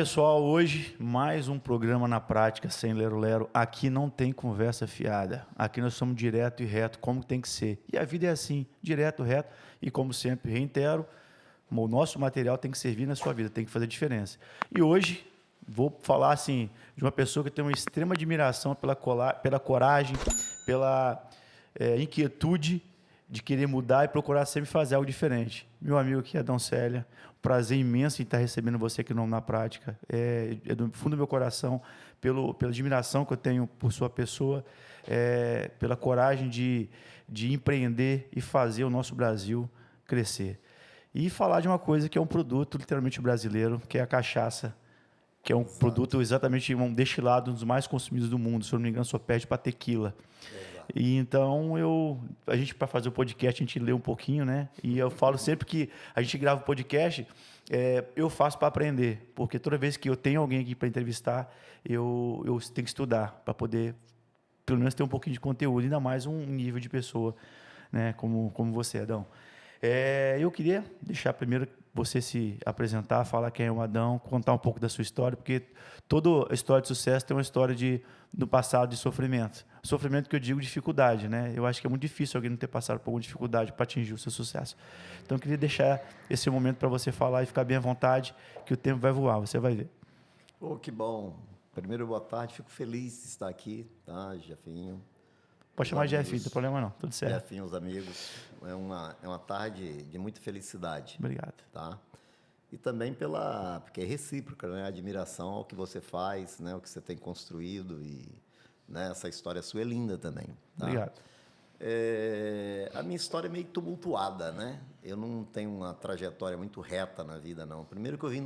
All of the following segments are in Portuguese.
pessoal, hoje mais um programa na prática sem lero-lero. Aqui não tem conversa fiada, aqui nós somos direto e reto, como tem que ser. E a vida é assim, direto, reto, e como sempre, reitero, o nosso material tem que servir na sua vida, tem que fazer diferença. E hoje vou falar assim de uma pessoa que tem uma extrema admiração pela coragem, pela inquietude de querer mudar e procurar sempre fazer algo diferente. Meu amigo aqui, Adão Célia, prazer imenso em estar recebendo você aqui no Na Prática. É do fundo do meu coração, pela admiração que eu tenho por sua pessoa, pela coragem de empreender e fazer o nosso Brasil crescer. E falar de uma coisa que é um produto literalmente brasileiro, que é a cachaça, que é um produto exatamente um destilado, um dos mais consumidos do mundo. Se eu não me engano, só perde para tequila. E então, a gente, para fazer o podcast, a gente lê um pouquinho, né? E eu falo sempre que a gente grava o podcast, eu faço para aprender. Porque toda vez que eu tenho alguém aqui para entrevistar, eu tenho que estudar para poder, pelo menos, ter um pouquinho de conteúdo, ainda mais um nível de pessoa, né? Como você, Adão. Eu queria deixar primeiro você se apresentar, falar quem é o Adão, contar um pouco da sua história, porque toda história de sucesso tem uma história do passado de sofrimento. Sofrimento que eu digo dificuldade, né? Eu acho que é muito difícil alguém não ter passado por alguma dificuldade para atingir o seu sucesso. Então, eu queria deixar esse momento para você falar e ficar bem à vontade, que o tempo vai voar, você vai ver. Que bom. Primeiro, boa tarde. Fico feliz de estar aqui, tá, Jefinho? Pode chamar de Jefinho, não tem problema não, tudo certo. Jefinho, os amigos. É uma tarde de muita felicidade. Obrigado. Tá? E também porque é recíproca, né? A admiração ao que você faz, né? O que você tem construído e, né? Essa história sua é linda também. Tá? Obrigado. A minha história é meio tumultuada, né? Eu não tenho uma trajetória muito reta na vida, não. Primeiro que eu vim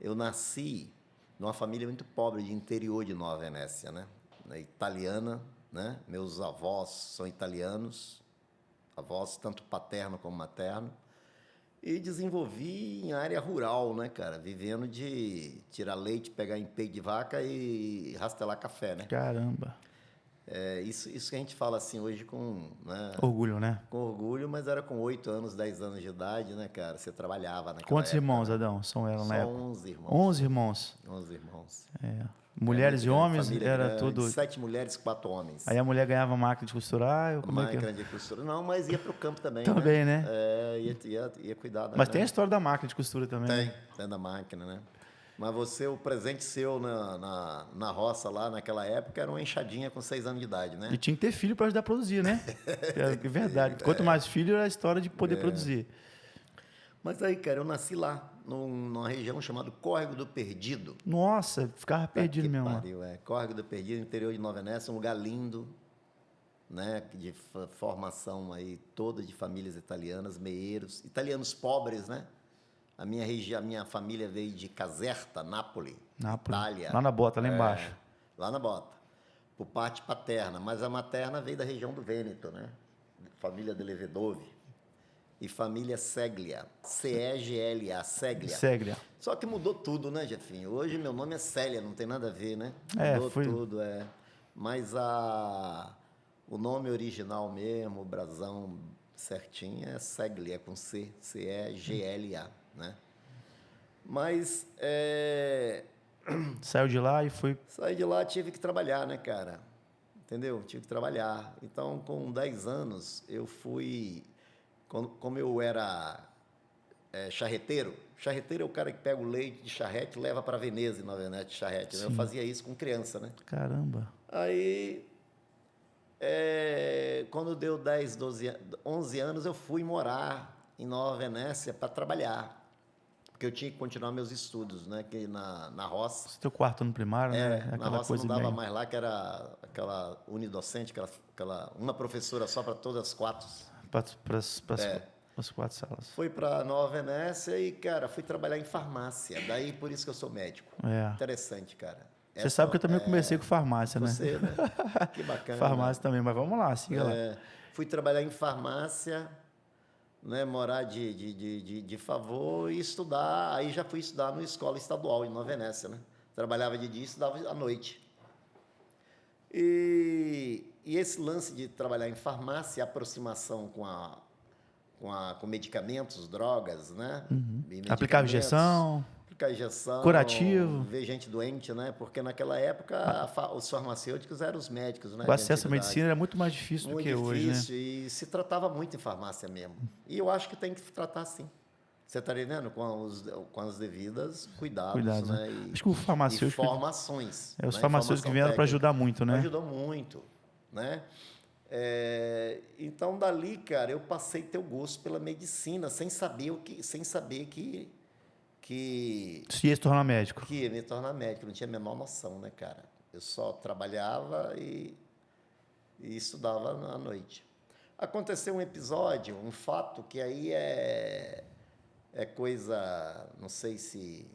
eu nasci numa família muito pobre de interior de Nova Venécia, né? Italiana, né? Meus avós são italianos, avós tanto paterno como materno, e desenvolvi em área rural, né, cara? Vivendo de tirar leite, pegar em peito de vaca e rastelar café, né? Caramba. Isso que a gente fala assim hoje com... né? Orgulho, né? Com orgulho, mas era com 8 anos, 10 anos de idade, né, cara? Você trabalhava naquela Quantos época, irmãos, né? Adão, na época? 11 irmãos. 11 irmãos. 11 irmãos. Mulheres e homens, era grande, tudo... 7 mulheres, 4 homens. Aí a mulher ganhava máquina de costurar? Máquina de costura. Não, mas ia para o campo também, também, né? Ia cuidar da... Mas tem a história da máquina de costura também. Tem da máquina, né? Mas o presente seu na roça lá, naquela época, era uma enxadinha com 6 anos de idade, né? E tinha que ter filho para ajudar a produzir, né? É verdade. Quanto mais filho, era a história de poder produzir. Mas aí, cara, eu nasci lá, numa região chamada Córrego do Perdido. Nossa, ficava perdido mesmo. Pariu, Córrego do Perdido, interior de Nova Venécia, um lugar lindo, né? De formação aí toda de famílias italianas, meeiros, italianos pobres, né? A minha família veio de Caserta, Nápoles, Itália. Lá na bota, lá embaixo. Lá na bota, por parte paterna, mas a materna veio da região do Vêneto, né? Família de Levedove. E família Seglia, Cegla, Seglia. Seglia. Só que mudou tudo, né, Jefinho? Hoje meu nome é Célia, não tem nada a ver, né? Mudou tudo, Mas o nome original mesmo, o brasão certinho, é Seglia, com C, Cegla, né? Mas, Saiu de lá e foi... Saí de lá, tive que trabalhar, né, cara? Entendeu? Tive que trabalhar. Então, com 10 anos, eu fui... Como eu era charreteiro é o cara que pega o leite de charrete e leva para Veneza, em Nova Venécia, de charrete. Né? Eu fazia isso com criança, né? Caramba. Aí, quando deu 10, 11 anos, eu fui morar em Nova Venécia para trabalhar. Porque eu tinha que continuar meus estudos, né? Que na roça... Você tem o quarto ano primário, né? Na roça não dava mais lá, que era aquela unidocente, uma professora só para todas as 4. Para as 4 salas. Fui para Nova Venécia e, cara, fui trabalhar em farmácia. Daí, por isso que eu sou médico. Interessante, cara. Você sabe que eu também comecei com farmácia, né? Você, né? Que bacana. Farmácia também, mas vamos lá, siga lá. Fui trabalhar em farmácia, né? Morar de favor e estudar. Aí já fui estudar numa escola estadual em Nova Venécia, né? Trabalhava de dia e estudava à noite. E esse lance de trabalhar em farmácia, a aproximação com medicamentos, drogas, né? Aplicava injeção? aplicar injeção, Curativo. ver gente doente, né? Porque naquela época os farmacêuticos eram os médicos, né? O de acesso à antiguidade. medicina era muito mais difícil do Muito que hoje, né? difícil e se tratava muito em farmácia mesmo. E eu acho que tem que tratar assim. Você está entendendo? Com as devidas cuidados, Né? né? Acho que o E farmacêutico... formações. Os né? farmacêuticos que vieram para ajudar muito, né? Ajudou muito, né? Então, dali, cara, eu passei a ter o gosto pela medicina, sem saber que Se ia se tornar médico. ia me tornar médico. Não tinha a menor noção, né, cara? Eu só trabalhava e estudava à noite. Aconteceu um episódio, um fato que aí é coisa, não sei se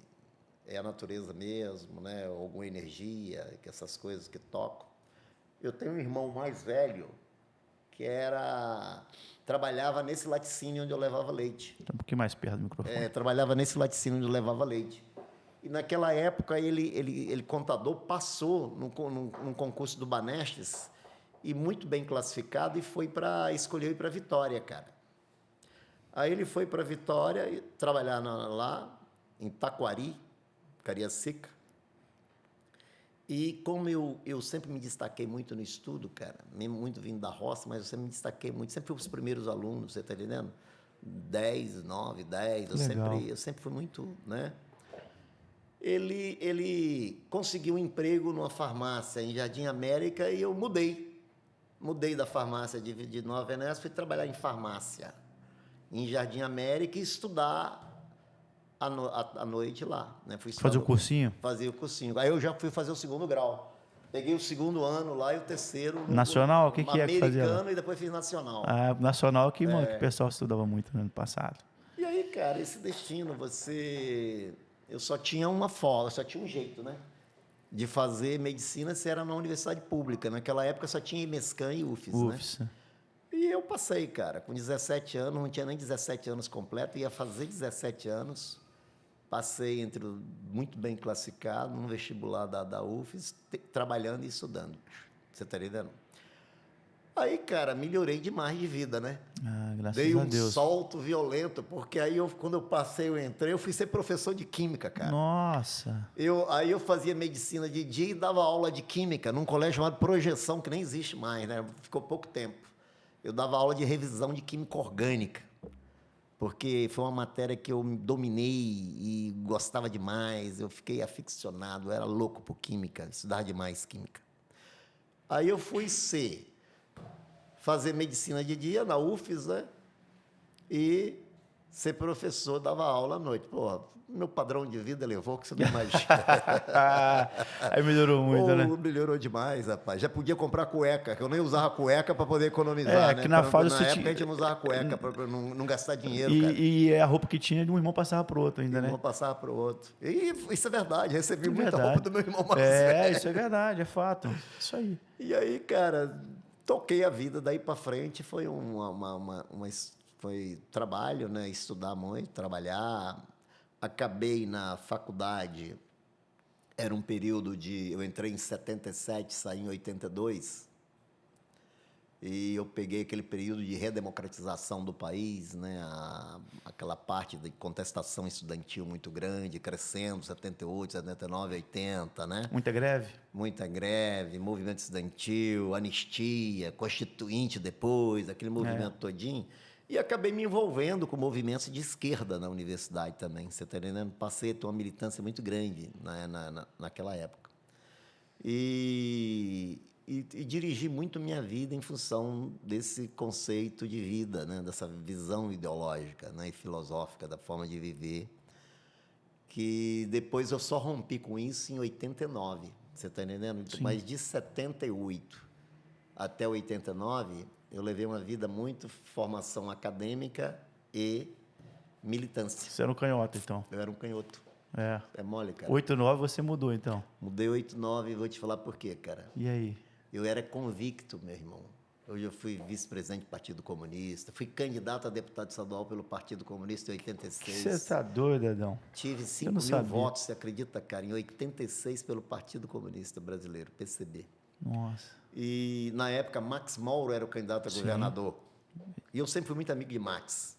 é a natureza mesmo, né? Ou alguma energia, que essas coisas que tocam. Eu tenho um irmão mais velho que trabalhava nesse laticínio onde eu levava leite. Tá um pouquinho mais perto do microfone. Trabalhava nesse laticínio onde eu levava leite. E naquela época ele contador, passou num concurso do Banestes e muito bem classificado e foi para escolher ir para Vitória, cara. Aí ele foi para Vitória e trabalhar lá em Taquari, Cariacica. E como eu sempre me destaquei muito no estudo, cara, mesmo muito vindo da roça, mas eu sempre me destaquei muito, sempre fui os primeiros alunos, você está entendendo? 10, 9, 10, eu sempre fui muito, né? Ele conseguiu um emprego numa farmácia em Jardim América e eu mudei. Mudei da farmácia de Nova Venécia, fui trabalhar em farmácia em Jardim América e estudar à noite lá. Né? Fazer o cursinho? Fazia o cursinho. Aí eu já fui fazer o segundo grau. Peguei o segundo ano lá e o terceiro... Nacional? O que é que fazia? Americano e depois fiz nacional. Nacional que o pessoal estudava muito no ano passado. E aí, cara, esse destino, eu só tinha uma forma, só tinha um jeito, né? De fazer medicina se era na universidade pública. Naquela época só tinha IMESCAN e UFES, né? E eu passei, cara, com 17 anos, não tinha nem 17 anos completo, ia fazer 17 anos. Passei muito bem classificado no vestibular da UFES, trabalhando e estudando. Você está entendendo? Aí, cara, melhorei demais de vida, né? Graças a Deus. Dei um salto violento, porque aí, quando eu entrei, eu fui ser professor de química, cara. Nossa! Aí eu fazia medicina de dia e dava aula de química num colégio chamado Projeção, que nem existe mais, né? Ficou pouco tempo. Eu dava aula de revisão de química orgânica, porque foi uma matéria que eu dominei e gostava demais, eu fiquei aficionado, eu era louco por química, estudava demais química. Aí eu fui fazer medicina de dia na UFES, né? E ser professor, dava aula à noite. Pô, meu padrão de vida elevou, que você não imagina. Aí melhorou muito, né? Melhorou demais, rapaz. Já podia comprar cueca, que eu nem usava cueca para poder economizar, né? Que na fase época a gente não usava cueca para não gastar dinheiro, cara. E a roupa que tinha de um irmão passava para o outro ainda, né? Um irmão passava para o outro. E isso é verdade, recebi muita roupa do meu irmão mais velho. Isso é verdade, é fato. Isso aí. E aí, cara, toquei a vida daí para frente, foi foi trabalho, né? Estudar muito, trabalhar. Acabei na faculdade, era um período eu entrei em 77, saí em 82, e eu peguei aquele período de redemocratização do país, né? Aquela parte de contestação estudantil muito grande, crescendo, 78, 79, 80, né? Muita greve? Muita greve, movimento estudantil, anistia, constituinte depois, aquele movimento todinho. E acabei me envolvendo com movimentos de esquerda na universidade também, você está entendendo? Passei a ter uma militância muito grande naquela época. E dirigi muito minha vida em função desse conceito de vida, né? Dessa visão ideológica, né? E filosófica da forma de viver, que depois eu só rompi com isso em 89, você está entendendo? Sim. Mas de 78 até 89... eu levei uma vida muito formação acadêmica e militância. Você era um canhoto, então? Eu era um canhoto. É mole, cara. 8-9 você mudou, então? Mudei 8-9 e vou te falar por quê, cara. E aí? Eu era convicto, meu irmão. Hoje eu fui vice-presidente do Partido Comunista, fui candidato a deputado estadual pelo Partido Comunista em 86. Você tá doido, Adão? Tive 5.000 votos, você acredita, cara, em 86 pelo Partido Comunista Brasileiro, PCB. Nossa. E, na época, Max Mauro era o candidato a governador. E eu sempre fui muito amigo de Max.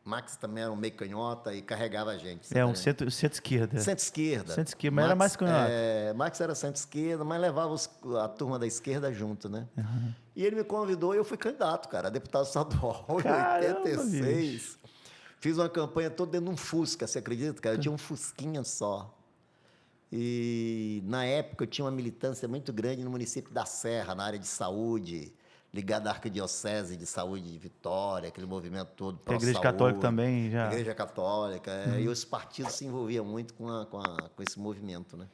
Max também era um meio canhota e carregava a gente. Um centro-esquerda. Centro-esquerda. Centro-esquerda, mas era mais canhota. Max era centro-esquerda, mas levava a turma da esquerda junto, né? Uhum. E ele me convidou e eu fui candidato, cara, a deputado estadual em 86. Bicho. Fiz uma campanha toda dentro de um Fusca, você acredita, cara? Eu tinha um Fusquinha só. E, na época, eu tinha uma militância muito grande no município da Serra, na área de saúde, ligado à Arquidiocese de Saúde de Vitória, aquele movimento todo. A Igreja Católica também já. A Igreja Católica. E os partidos se envolviam muito com esse movimento, né?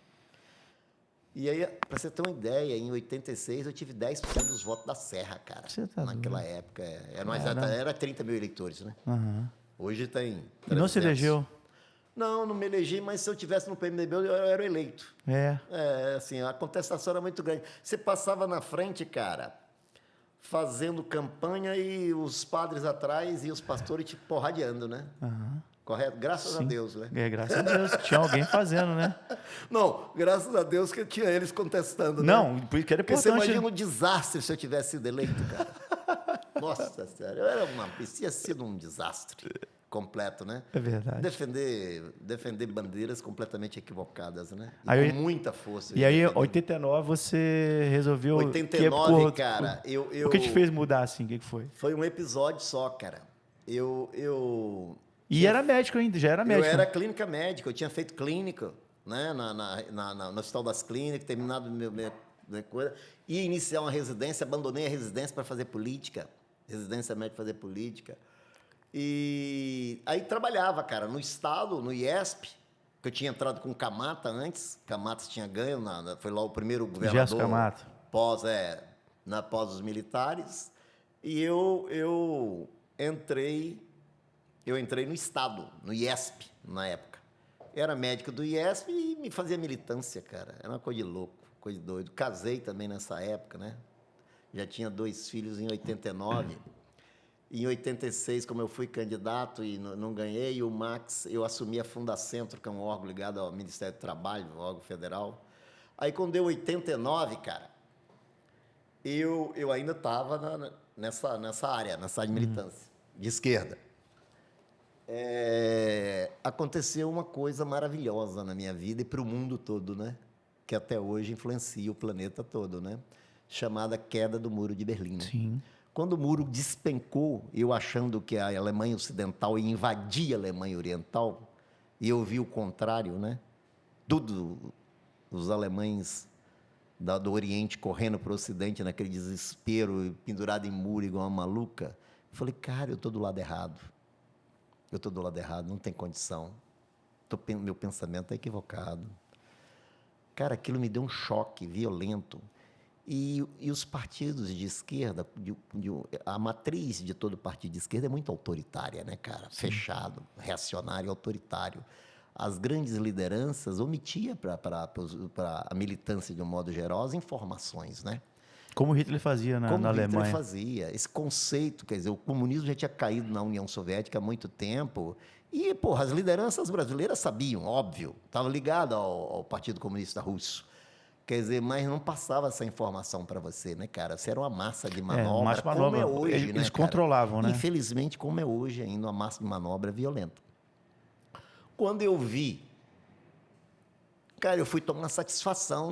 E aí, para você ter uma ideia, em 86 eu tive 10% dos votos da Serra, cara. Você tá naquela doido. Época. Era 30 mil eleitores, né? Uhum. Hoje tem 300. E não se elegeu? Não me elegi, mas se eu tivesse no PMDB, eu era eleito. Assim, a contestação era muito grande. Você passava na frente, cara, fazendo campanha e os padres atrás e os pastores te porradeando, né? Uhum. Correto? Graças a Deus, né? Graças a Deus. Tinha alguém fazendo, né? Não, graças a Deus que tinha eles contestando, não, né? Porque era importante. Você imagina o desastre se eu tivesse sido eleito, cara. Nossa Senhora, tinha sido um desastre completo, né? É verdade. Defender bandeiras completamente equivocadas, né? Aí, com muita força. E aí, em 89, você resolveu... 89, cara, O que te fez mudar, assim? O que foi? Foi um episódio só, cara. E era médico ainda, já era médico. Eu era clínica médica, eu tinha feito clínica, né? No Hospital das Clínicas, terminado minha coisa, ia iniciar uma residência, abandonei a residência para fazer política, residência médica para fazer política. E aí trabalhava, cara, no Estado, no IESP, que eu tinha entrado com Camata antes. Camata tinha ganho, foi lá o primeiro governador. Gerson Camata. Pós os militares. E eu entrei no Estado, no IESP, na época. Eu era médico do IESP e me fazia militância, cara. Era uma coisa de louco, coisa de doido. Casei também nessa época, né? Já tinha 2 filhos em 89. Em 86, como eu fui candidato e não ganhei, o Max, eu assumi a Fundacentro, que é um órgão ligado ao Ministério do Trabalho, um órgão federal. Aí, quando deu 89, cara, eu ainda estava nessa área de militância, de esquerda. Aconteceu uma coisa maravilhosa na minha vida e para o mundo todo, né? Que até hoje influencia o planeta todo, né? Chamada queda do Muro de Berlim. Né? Sim. Quando o muro despencou, eu achando que a Alemanha Ocidental ia invadir a Alemanha Oriental, e eu vi o contrário, né? Os alemães do Oriente correndo para o Ocidente naquele desespero, pendurado em muro igual uma maluca. Eu falei, cara, eu estou do lado errado. Não tem condição. Meu pensamento é equivocado. Cara, aquilo me deu um choque violento. E os partidos de esquerda, a matriz de todo partido de esquerda é muito autoritária, né, cara? Sim. Fechado, reacionário, autoritário. As grandes lideranças omitiam para a militância, de um modo geral, as informações, né? Como Hitler fazia na Alemanha. Como Hitler fazia. Esse conceito, quer dizer, o comunismo já tinha caído na União Soviética há muito tempo. E, porra, as lideranças brasileiras sabiam, óbvio. Estava ligado ao Partido Comunista Russo. Quer dizer, mas não passava essa informação para você, né, cara? Você era uma massa de manobra, como é hoje, eles, né, eles controlavam, né? Infelizmente, como é hoje ainda, uma massa de manobra violenta. Quando eu vi, cara, eu fui tomar satisfação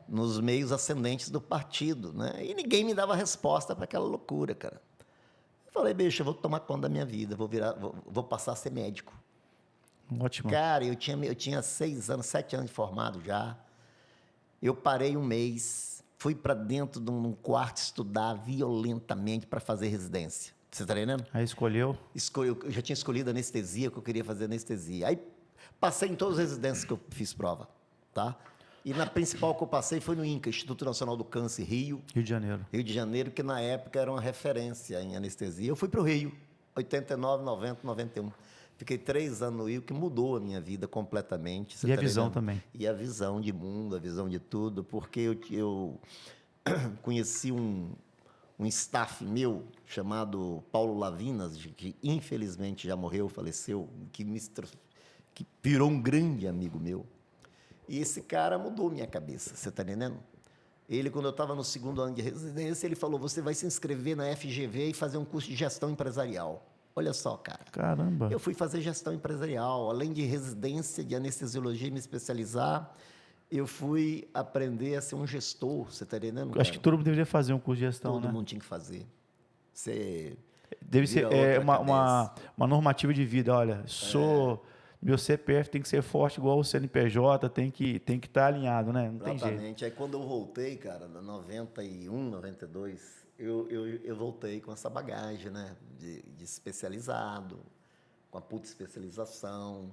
nos meios ascendentes do partido, né? E ninguém me dava resposta para aquela loucura, cara. Eu falei, bicho, eu vou tomar conta da minha vida, vou passar a ser médico. Ótimo. Cara, eu tinha 7 anos de formado já. Eu parei um mês, fui para dentro de um quarto estudar violentamente para fazer residência. Você está entendendo? Aí escolheu? Eu já tinha escolhido anestesia, que eu queria fazer anestesia. Aí passei em todas as residências que eu fiz prova, tá? E na principal que eu passei foi no INCA, Instituto Nacional do Câncer, Rio. Rio de Janeiro. Rio de Janeiro, que na época era uma referência em anestesia. Eu fui para o Rio, 89, 90, 91. Fiquei 3 anos no Rio, que mudou a minha vida completamente. E a visão também. E a visão de mundo, a visão de tudo, porque eu conheci um staff meu chamado Paulo Lavinas, que infelizmente já morreu, faleceu, que virou um grande amigo meu. E esse cara mudou minha cabeça, você está entendendo? Ele, quando eu estava no 2º ano de residência, ele falou, você vai se inscrever na FGV e fazer um curso de gestão empresarial. Olha só, cara. Caramba. Eu fui fazer gestão empresarial, além de residência de anestesiologia e me especializar, eu fui aprender a ser um gestor, você está entendendo, cara? Acho que todo mundo deveria fazer um curso de gestão, Todo né? mundo tinha que fazer. Você Deve ser vira outra uma normativa de vida. Olha, meu CPF tem que ser forte igual o CNPJ, tem que estar alinhado, né? Não tem jeito. Exatamente. Aí quando eu voltei, cara, em 91, 92, eu voltei com essa bagagem, né? De especializado, com a puta especialização.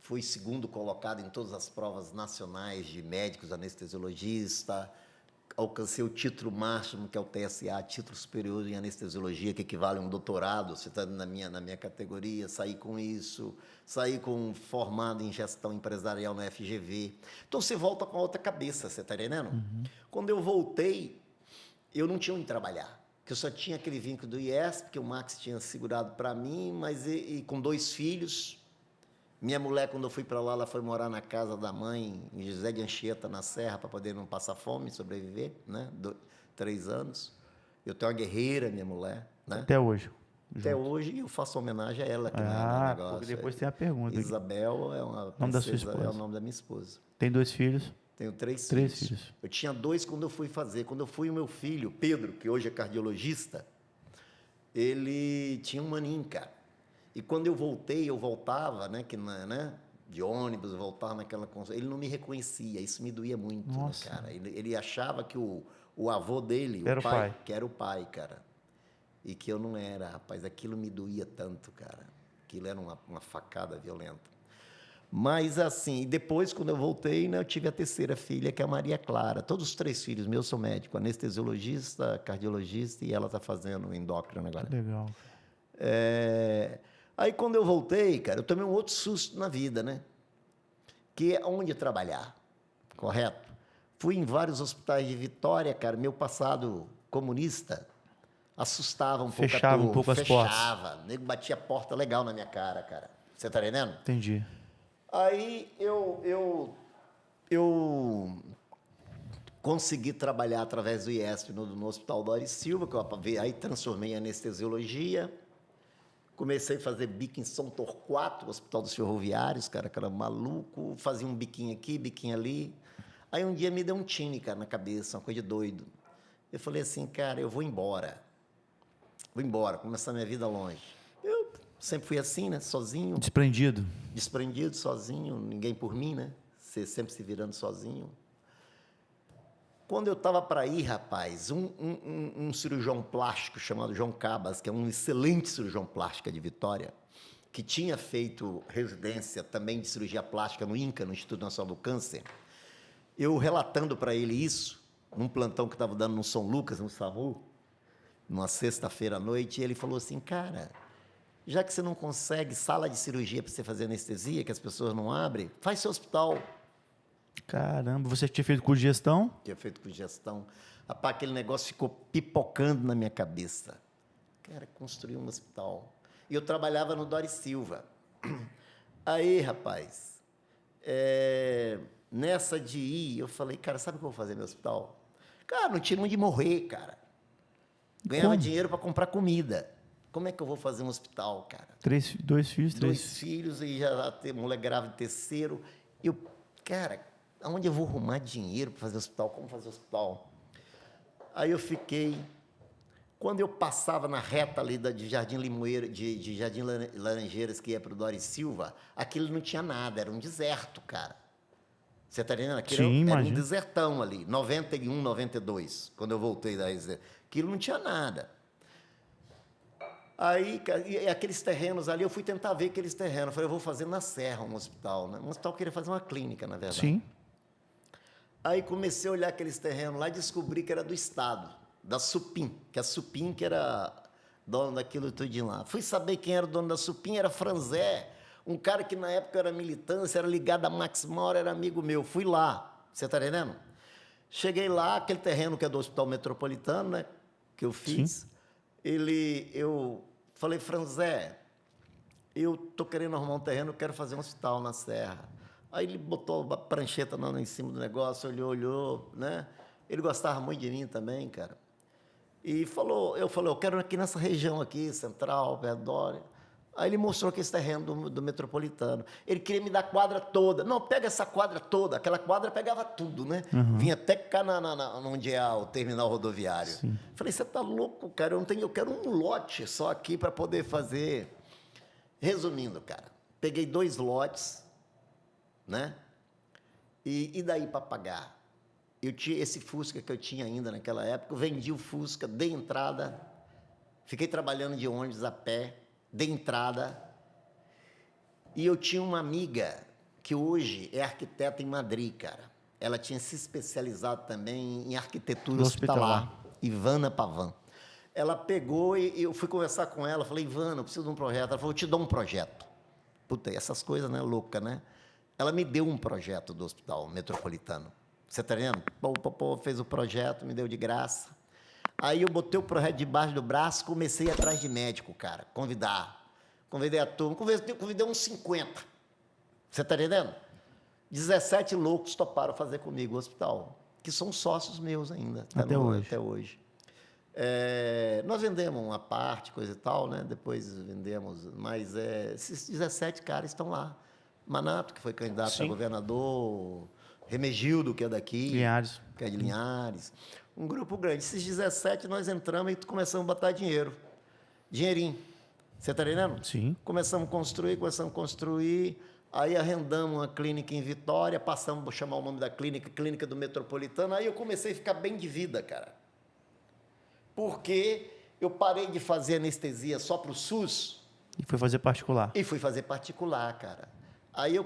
Fui 2º colocado em todas as provas nacionais de médicos anestesiologista. Alcancei o título máximo, que é o TSA, Título Superior em Anestesiologia, que equivale a um doutorado, você está na minha categoria, saí com isso, saí formado em gestão empresarial na FGV. Então, você volta com a outra cabeça, você está entendendo? Uhum. Quando eu voltei, eu não tinha onde trabalhar, porque eu só tinha aquele vínculo do IESP, que o Max tinha segurado para mim, mas com 2 filhos. Minha mulher, quando eu fui para lá, ela foi morar na casa da mãe, em José de Anchieta, na Serra, para poder não passar fome, sobreviver, né? 3 anos. Eu tenho uma guerreira, minha mulher, né? Até hoje. Até hoje, eu faço homenagem a ela aqui no negócio. Porque depois tem a pergunta. Isabel é uma Nome da sua princesa, esposa. é o nome da minha esposa. Tem 2 filhos? Tenho 3 filhos. Eu tinha 2 quando eu fui fazer. Quando eu fui, o meu filho, Pedro, que hoje é cardiologista, ele tinha um aninho, cara. E quando eu voltei, eu voltava, né, de ônibus, eu voltava naquela... Ele não me reconhecia, isso me doía muito, né, cara. Ele achava que o avô dele, era o pai, que era o pai, cara. E que eu não era, rapaz. Aquilo me doía tanto, cara. Aquilo era uma facada violenta. Mas, assim, depois, quando eu voltei, né, eu tive a 3ª filha, que é a Maria Clara. Todos os 3 filhos meus são médicos, anestesiologista, cardiologista, e ela está fazendo endócrino agora. Que legal. Aí, quando eu voltei, cara, eu tomei um outro susto na vida, né? Que é onde trabalhar, correto? Fui em vários hospitais de Vitória, cara. Meu passado comunista assustava um pouco a turma. Fechava um pouco as portas. Fechava. O nego batia a porta legal na minha cara, cara. Você tá entendendo? Entendi. Aí, eu consegui trabalhar através do IESP no Hospital Dori Silva, que eu aí transformei em anestesiologia. Comecei a fazer bico em São Torquato, Hospital dos Ferroviários, cara, que era maluco. Fazia um biquinho aqui, biquinho ali. Aí um dia me deu um tine, cara, na cabeça, uma coisa de doido. Eu falei assim, cara, eu vou embora. Vou embora, começar minha vida longe. Eu sempre fui assim, né, sozinho. Desprendido? Desprendido, sozinho, ninguém por mim, né? Você sempre se virando sozinho. Quando eu estava para ir, rapaz, um cirurgião plástico chamado João Cabas, que é um excelente cirurgião plástico de Vitória, que tinha feito residência também de cirurgia plástica no INCA, no Instituto Nacional do Câncer, eu relatando para ele isso, num plantão que estava dando no São Lucas, no SAMU, numa sexta-feira à noite, ele falou assim, cara, já que você não consegue sala de cirurgia para você fazer anestesia, que as pessoas não abrem, faz seu hospital. Caramba, você tinha feito curso de gestão? Tinha feito curso de gestão. Rapaz, aquele negócio ficou pipocando na minha cabeça. Cara, construir um hospital. E eu trabalhava no Dori Silva. Aí, rapaz, nessa de ir, eu falei, cara, sabe o que eu vou fazer no hospital? Cara, não tinha onde morrer, cara. Ganhava dinheiro para comprar comida. Como é que eu vou fazer um hospital, cara? 2 filhos, 3. 2 filhos, e já mulher grávida, 3º. Eu, cara, aonde eu vou arrumar dinheiro para fazer hospital? Como fazer hospital? Aí eu fiquei... Quando eu passava na reta ali de Jardim Limoeiro, de Jardim Laranjeiras, que ia para o Dori Silva, aquilo não tinha nada, era um deserto, cara. Você está entendendo? Aquilo era um desertão ali, 91, 92, quando eu voltei da residência. Aquilo não tinha nada. Aí, e aqueles terrenos ali, eu fui tentar ver aqueles terrenos. Eu falei, eu vou fazer na Serra um hospital, né? Um hospital que eu queria fazer uma clínica, na verdade. Sim. Aí comecei a olhar aqueles terrenos lá e descobri que era do Estado, da Supim, que a Supim que era dono daquilo tudinho lá. Fui saber quem era o dono da Supim, era Franzé, um cara que na época era militância, era ligado a Max Maurer, era amigo meu. Fui lá, você está entendendo? Cheguei lá, aquele terreno que é do Hospital Metropolitano, né, que eu fiz. Sim. Eu falei, Franzé, eu estou querendo arrumar um terreno, eu quero fazer um hospital na Serra. Aí ele botou a prancheta em cima do negócio, olhou, né? Ele gostava muito de mim também, cara. E falou, eu quero aqui nessa região aqui, central, Verdória. Aí ele mostrou que esse terreno do Metropolitano. Ele queria me dar a quadra toda. Não, pega essa quadra toda. Aquela quadra pegava tudo, né? Vinha até cá onde é o terminal rodoviário. Sim. Falei, você tá louco, cara? Eu quero um lote só aqui para poder fazer. Resumindo, cara, peguei 2 lotes, né? E daí para pagar? Eu tinha esse Fusca que eu tinha ainda naquela época, eu vendi o Fusca, dei entrada, fiquei trabalhando de ônibus a pé, dei entrada, e eu tinha uma amiga que hoje é arquiteta em Madrid, cara. Ela tinha se especializado também em arquitetura hospitalar, Ivana Pavan. Ela pegou e eu fui conversar com ela, falei, Ivana, eu preciso de um projeto. Ela falou, eu te dou um projeto. Puta, essas coisas, né, louca, né? Ela me deu um projeto do Hospital Metropolitano. Você tá vendo? Fez o projeto, me deu de graça. Aí eu botei o projeto debaixo do braço, comecei atrás de médico, cara, convidei a turma, convidei uns 50. Você tá entendendo? 17 loucos toparam fazer comigo o hospital, que são sócios meus ainda. Até hoje. Nós vendemos uma parte, coisa e tal, né? Depois vendemos, mas esses 17 caras estão lá. Manato, que foi candidato a governador, Remegildo, que é daqui, Linhares. que é de Linhares. Um grupo grande. Esses 17 nós entramos e começamos a botar dinheiro. Dinheirinho. Você está entendendo? Sim. Começamos a construir. Aí arrendamos uma clínica em Vitória, passamos a chamar o nome da clínica, Clínica do Metropolitano. Aí eu comecei a ficar bem de vida, cara. Porque eu parei de fazer anestesia só para o SUS. E foi fazer particular. E fui fazer particular, cara. Aí eu,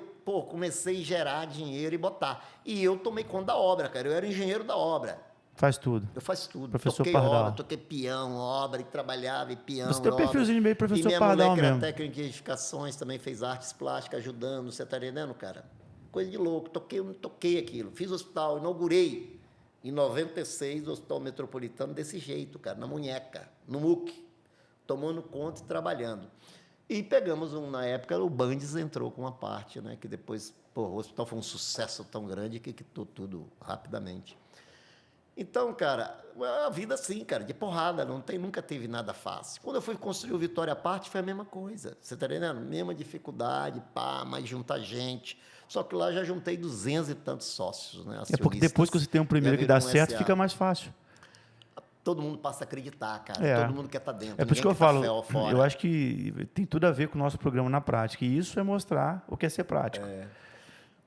comecei a gerar dinheiro e botar. E eu tomei conta da obra, cara. Eu era engenheiro da obra. Faz tudo. Eu faço tudo. Professor toquei Pardal. obra, toquei peão, obra, e trabalhava, e peão, Você tem um perfilzinho meio professor e minha Pardal moleque era mesmo. técnica de edificações, também fez artes plásticas, ajudando. Você tá entendendo, cara? Coisa de louco. Toquei aquilo. Fiz o hospital, inaugurei em 96 o Hospital Metropolitano desse jeito, cara, na munheca, no MUC, tomando conta e trabalhando. E pegamos, na época, o Bandes entrou com uma parte, né? Que depois, o hospital foi um sucesso tão grande que quitou tudo rapidamente. Então, cara, a vida assim, cara, de porrada, nunca teve nada fácil. Quando eu fui construir o Vitória à parte, foi a mesma coisa. Você tá entendendo? Mesma dificuldade, mas juntar gente. Só que lá já juntei 200 e tantos sócios, né? É porque depois que você tem um primeiro que dá certo, fica mais fácil. Todo mundo passa a acreditar, cara. Todo mundo quer estar dentro. É por isso que eu falo, eu acho que tem tudo a ver com o nosso programa na prática. E isso é mostrar o que é ser prático.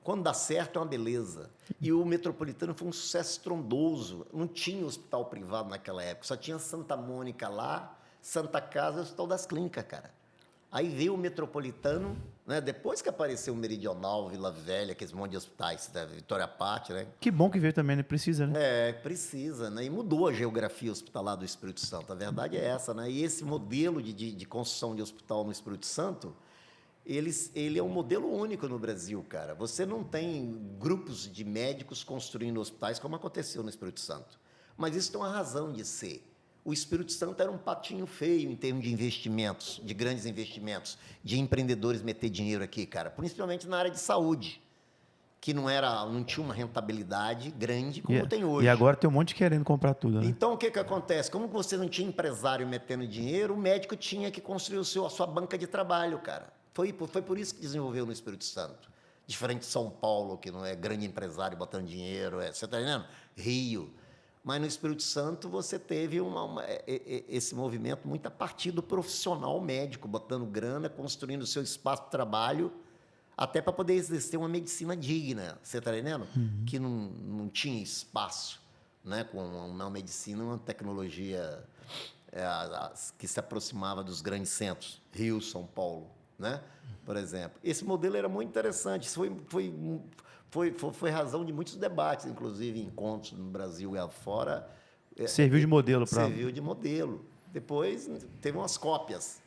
Quando dá certo, é uma beleza. E o Metropolitano foi um sucesso estrondoso. Não tinha hospital privado naquela época. Só tinha Santa Mônica lá, Santa Casa e o Hospital das Clínicas, cara. Aí veio o Metropolitano, né? Depois que apareceu o Meridional, Vila Velha, aqueles monte de hospitais, né? Vitória Parte, né? Que bom que veio também, né? Precisa, né? Precisa, né? E mudou a geografia hospitalar do Espírito Santo. A verdade é essa, né? E esse modelo de construção de hospital no Espírito Santo, ele é um modelo único no Brasil, cara. Você não tem grupos de médicos construindo hospitais como aconteceu no Espírito Santo. Mas isso tem uma razão de ser. O Espírito Santo era um patinho feio em termos de investimentos, de grandes investimentos, de empreendedores meter dinheiro aqui, cara, principalmente na área de saúde, que não tinha uma rentabilidade grande como tem hoje. E agora tem um monte querendo comprar tudo, né? Então, o que acontece? Como você não tinha empresário metendo dinheiro, o médico tinha que construir a sua banca de trabalho, cara. Foi por isso que desenvolveu no Espírito Santo. Diferente de São Paulo, que não é grande empresário botando dinheiro, você está entendendo? Rio. Mas no Espírito Santo você teve esse movimento muito a partir do profissional médico, botando grana, construindo o seu espaço de trabalho, até para poder exercer uma medicina digna, você está entendendo? Que não tinha espaço, né? Com uma medicina, uma tecnologia que se aproximava dos grandes centros, Rio, São Paulo, né? Por exemplo. Esse modelo era muito interessante, isso foi razão de muitos debates, inclusive encontros no Brasil e afora. Serviu de modelo para... Serviu de modelo. Depois teve umas cópias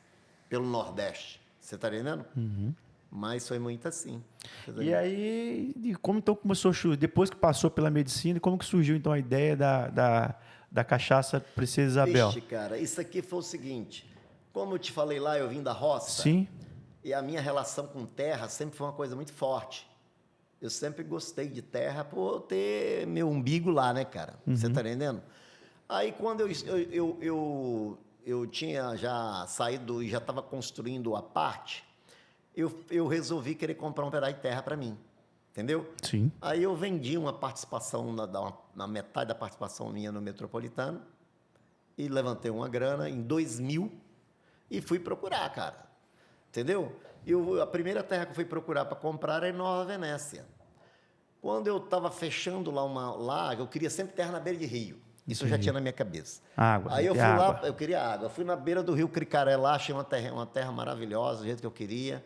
pelo Nordeste. Você está entendendo? Mas foi muito assim. E aí, como então começou, depois que passou pela medicina, como que surgiu então a ideia da cachaça Princesa Isabel? Vixe, cara, isso aqui foi o seguinte. Como eu te falei lá, eu vim da roça. Sim. E a minha relação com terra sempre foi uma coisa muito forte. Eu sempre gostei de terra por ter meu umbigo lá, né, cara? Você tá entendendo? Aí, quando eu tinha já saído e já estava construindo a parte, eu resolvi querer comprar um pedaço de terra para mim, entendeu? Sim. Aí eu vendi uma participação, na metade da participação minha no Metropolitano, e levantei uma grana em 2000 e fui procurar, cara. Entendeu? A primeira terra que eu fui procurar para comprar era em Nova Venécia. Quando eu estava fechando lá, eu queria sempre terra na beira de rio. Isso eu já tinha na minha cabeça. Água, Aí eu fui água. lá, eu queria água. Eu fui na beira do rio Cricaré lá, achei uma terra maravilhosa, do jeito que eu queria.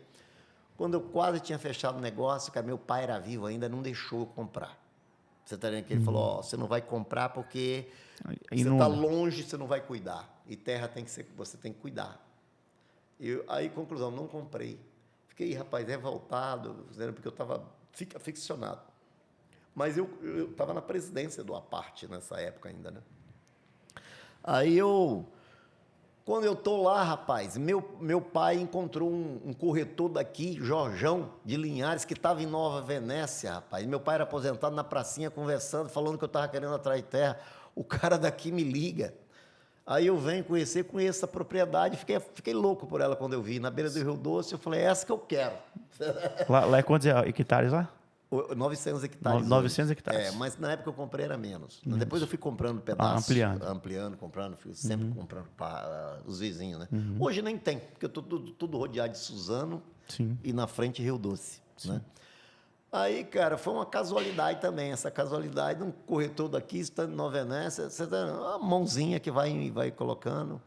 Quando eu quase tinha fechado o negócio, cara, meu pai era vivo ainda, não deixou eu comprar. Você está vendo que ele falou, ó, você não vai comprar porque você está longe, você não vai cuidar. E terra tem que ser, você tem que cuidar. Aí, conclusão, não comprei. Fiquei, rapaz, revoltado, porque eu estava aficionado. Mas eu estava na presidência do Aparte nessa época ainda, né? Aí quando eu estou lá, rapaz, meu pai encontrou um corretor daqui, Jorjão, de Linhares, que estava em Nova Venécia, rapaz. Meu pai era aposentado na pracinha, conversando, falando que eu estava querendo atrás de terra. O cara daqui me liga. Aí eu venho conheço a propriedade, fiquei louco por ela quando eu vi. Na beira do Rio Doce, eu falei, é essa que eu quero. Lá é quantos hectares lá? 900 hectares 900 hoje. hectares. Mas na época eu comprei era menos. Depois eu fui comprando pedaços, ampliando, comprando, fui sempre comprando para os vizinhos, né? Hoje nem tem, porque eu estou tudo rodeado de Suzano. Sim. E na frente Rio Doce, né? Aí, cara, foi uma casualidade também. Essa casualidade, um corretor daqui, estando em Nova Venécia, uma mãozinha que vai colocando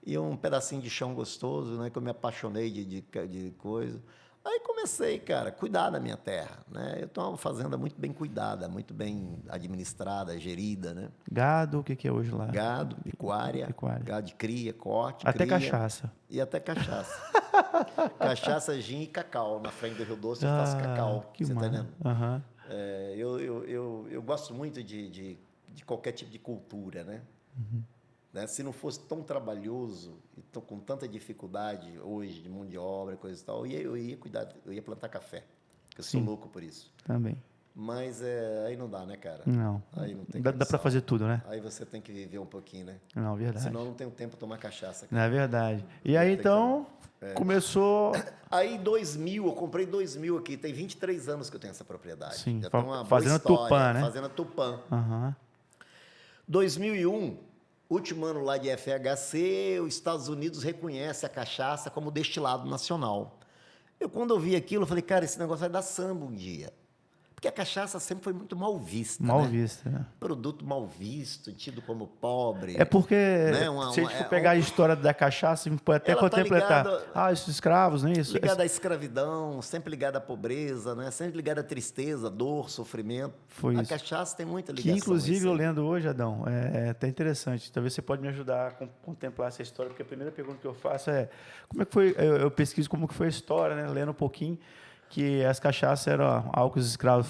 e um pedacinho de chão gostoso, né? Que eu me apaixonei de coisa. Aí comecei, cara, a cuidar da minha terra, né? Eu tenho uma fazenda muito bem cuidada, muito bem administrada, gerida, né? Gado, o que é hoje lá? Gado, pecuária. Gado de cria, corte, até cria. Cachaça. E até cachaça. Cachaça, gin e cacau. Na frente do Rio Doce eu faço cacau. Que você tá mano. entendendo? Eu gosto muito de qualquer tipo de cultura, né? Né? Se não fosse tão trabalhoso e com tanta dificuldade hoje de mão de obra, coisa e tal, eu ia cuidar, eu ia plantar café. Porque eu sou louco por isso. Também. Mas aí não dá, né, cara? Não. Aí não tem Dá para fazer tudo, né? Aí você tem que viver um pouquinho, né? Não, verdade. Senão não tem tempo para tomar cachaça. Não é verdade. E aí, então, começou... Aí, em 2000, eu comprei 2000 aqui. Tem 23 anos que eu tenho essa propriedade. Sim, já tem uma Fazenda boa história, Tupã, né? Fazenda Tupã. 2001, último ano lá de FHC, os Estados Unidos reconhece a cachaça como destilado nacional. Quando eu vi aquilo, eu falei, cara, esse negócio vai dar samba um dia. Porque a cachaça sempre foi muito mal vista. Mal né? vista, né? Produto mal visto, tido como pobre. É porque, né? se a gente for pegar a história da cachaça, a gente pode até contemplar. Os escravos, não é isso? Ligada à escravidão, sempre ligada à pobreza, né? Sempre ligada à tristeza, dor, sofrimento. Foi a isso. cachaça tem muita ligação. Que, inclusive, eu lendo hoje, Adão, é até interessante. Talvez você pode me ajudar a contemplar essa história, porque a primeira pergunta que eu faço é como é que foi, eu pesquiso como que foi a história, né? Lendo um pouquinho, que as cachaças eram algo que os escravos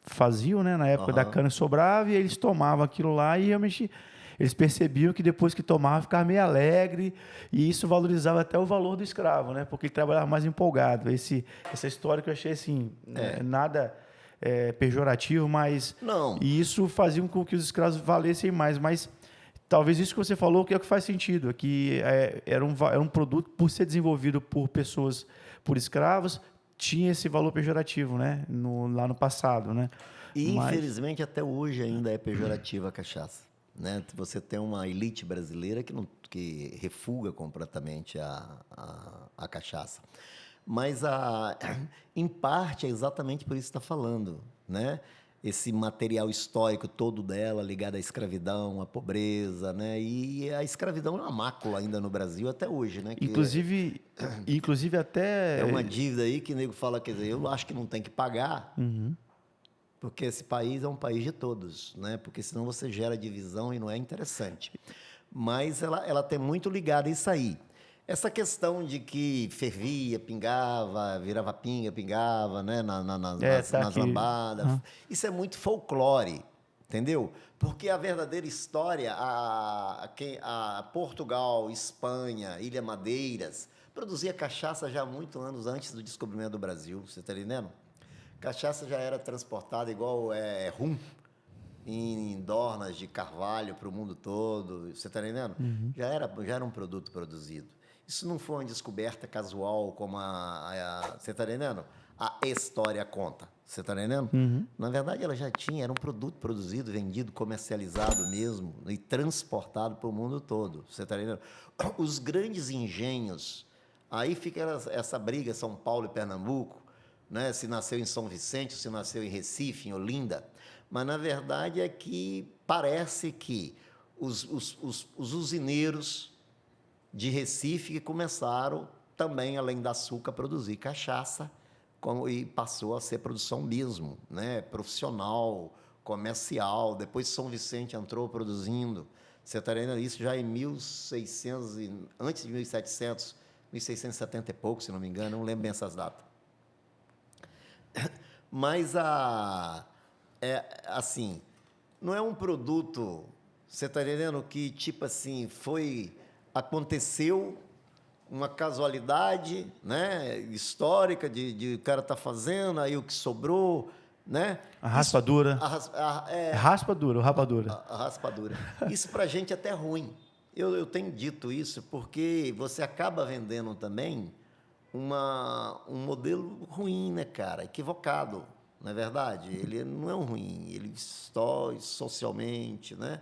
faziam, né? Na época da cana sobrava, e eles tomavam aquilo lá e realmente eles percebiam que depois que tomavam ficava meio alegre, e isso valorizava até o valor do escravo, né? Porque ele trabalhava mais empolgado. Essa história que eu achei assim, nada pejorativo, mas não. E isso fazia com que os escravos valessem mais, mas talvez isso que você falou que é o que faz sentido, que era um produto, por ser desenvolvido por pessoas, por escravos, tinha esse valor pejorativo, né? Lá no passado, né? E, infelizmente, até hoje ainda é pejorativa a cachaça. Né? Você tem uma elite brasileira que refuga completamente a cachaça. Mas, em parte, é exatamente por isso que você está falando, né? Esse material histórico todo dela ligado à escravidão, à pobreza, né? E a escravidão é uma mácula ainda no Brasil até hoje, né? Inclusive até... É uma dívida aí que o nego fala, quer dizer, eu acho que não tem que pagar, porque esse país é um país de todos, né? Porque senão você gera divisão e não é interessante. Mas ela tem muito ligado a isso aí. Essa questão de que fervia, pingava, virava pinga, pingava, né? nas lambadas. Isso é muito folclore, entendeu? Porque a verdadeira história, a Portugal, Espanha, Ilha Madeiras, produzia cachaça já há muitos anos antes do descobrimento do Brasil, você está entendendo? Cachaça já era transportada igual rum em dornas de carvalho para o mundo todo. Você está entendendo? Já era um produto produzido. Isso não foi uma descoberta casual como você está entendendo? A história conta. Você está entendendo? Na verdade, ela já tinha, era um produto produzido, vendido, comercializado mesmo e transportado para o mundo todo. Você está entendendo? Os grandes engenhos, aí fica essa briga, São Paulo e Pernambuco, né? Se nasceu em São Vicente, se nasceu em Recife, em Olinda. Mas, na verdade, é que parece que os usineiros de Recife que começaram também, além da açúcar, a produzir cachaça, e passou a ser produção mesmo, né? Profissional, comercial. Depois São Vicente entrou produzindo. Você está vendo isso já em 1600, antes de 1700, 1670 e pouco, se não me engano, não lembro bem essas datas. Mas, assim, não é um produto, você está entendendo, que, tipo assim, aconteceu uma casualidade, né, histórica de o cara tá fazendo, aí o que sobrou, né? A raspadura. Raspadura ou rapadura? A raspadura. Isso para a gente é até ruim. Eu tenho dito isso porque você acaba vendendo também um modelo ruim, né, cara? Equivocado, não é verdade? Ele não é um ruim, ele destrói socialmente, né?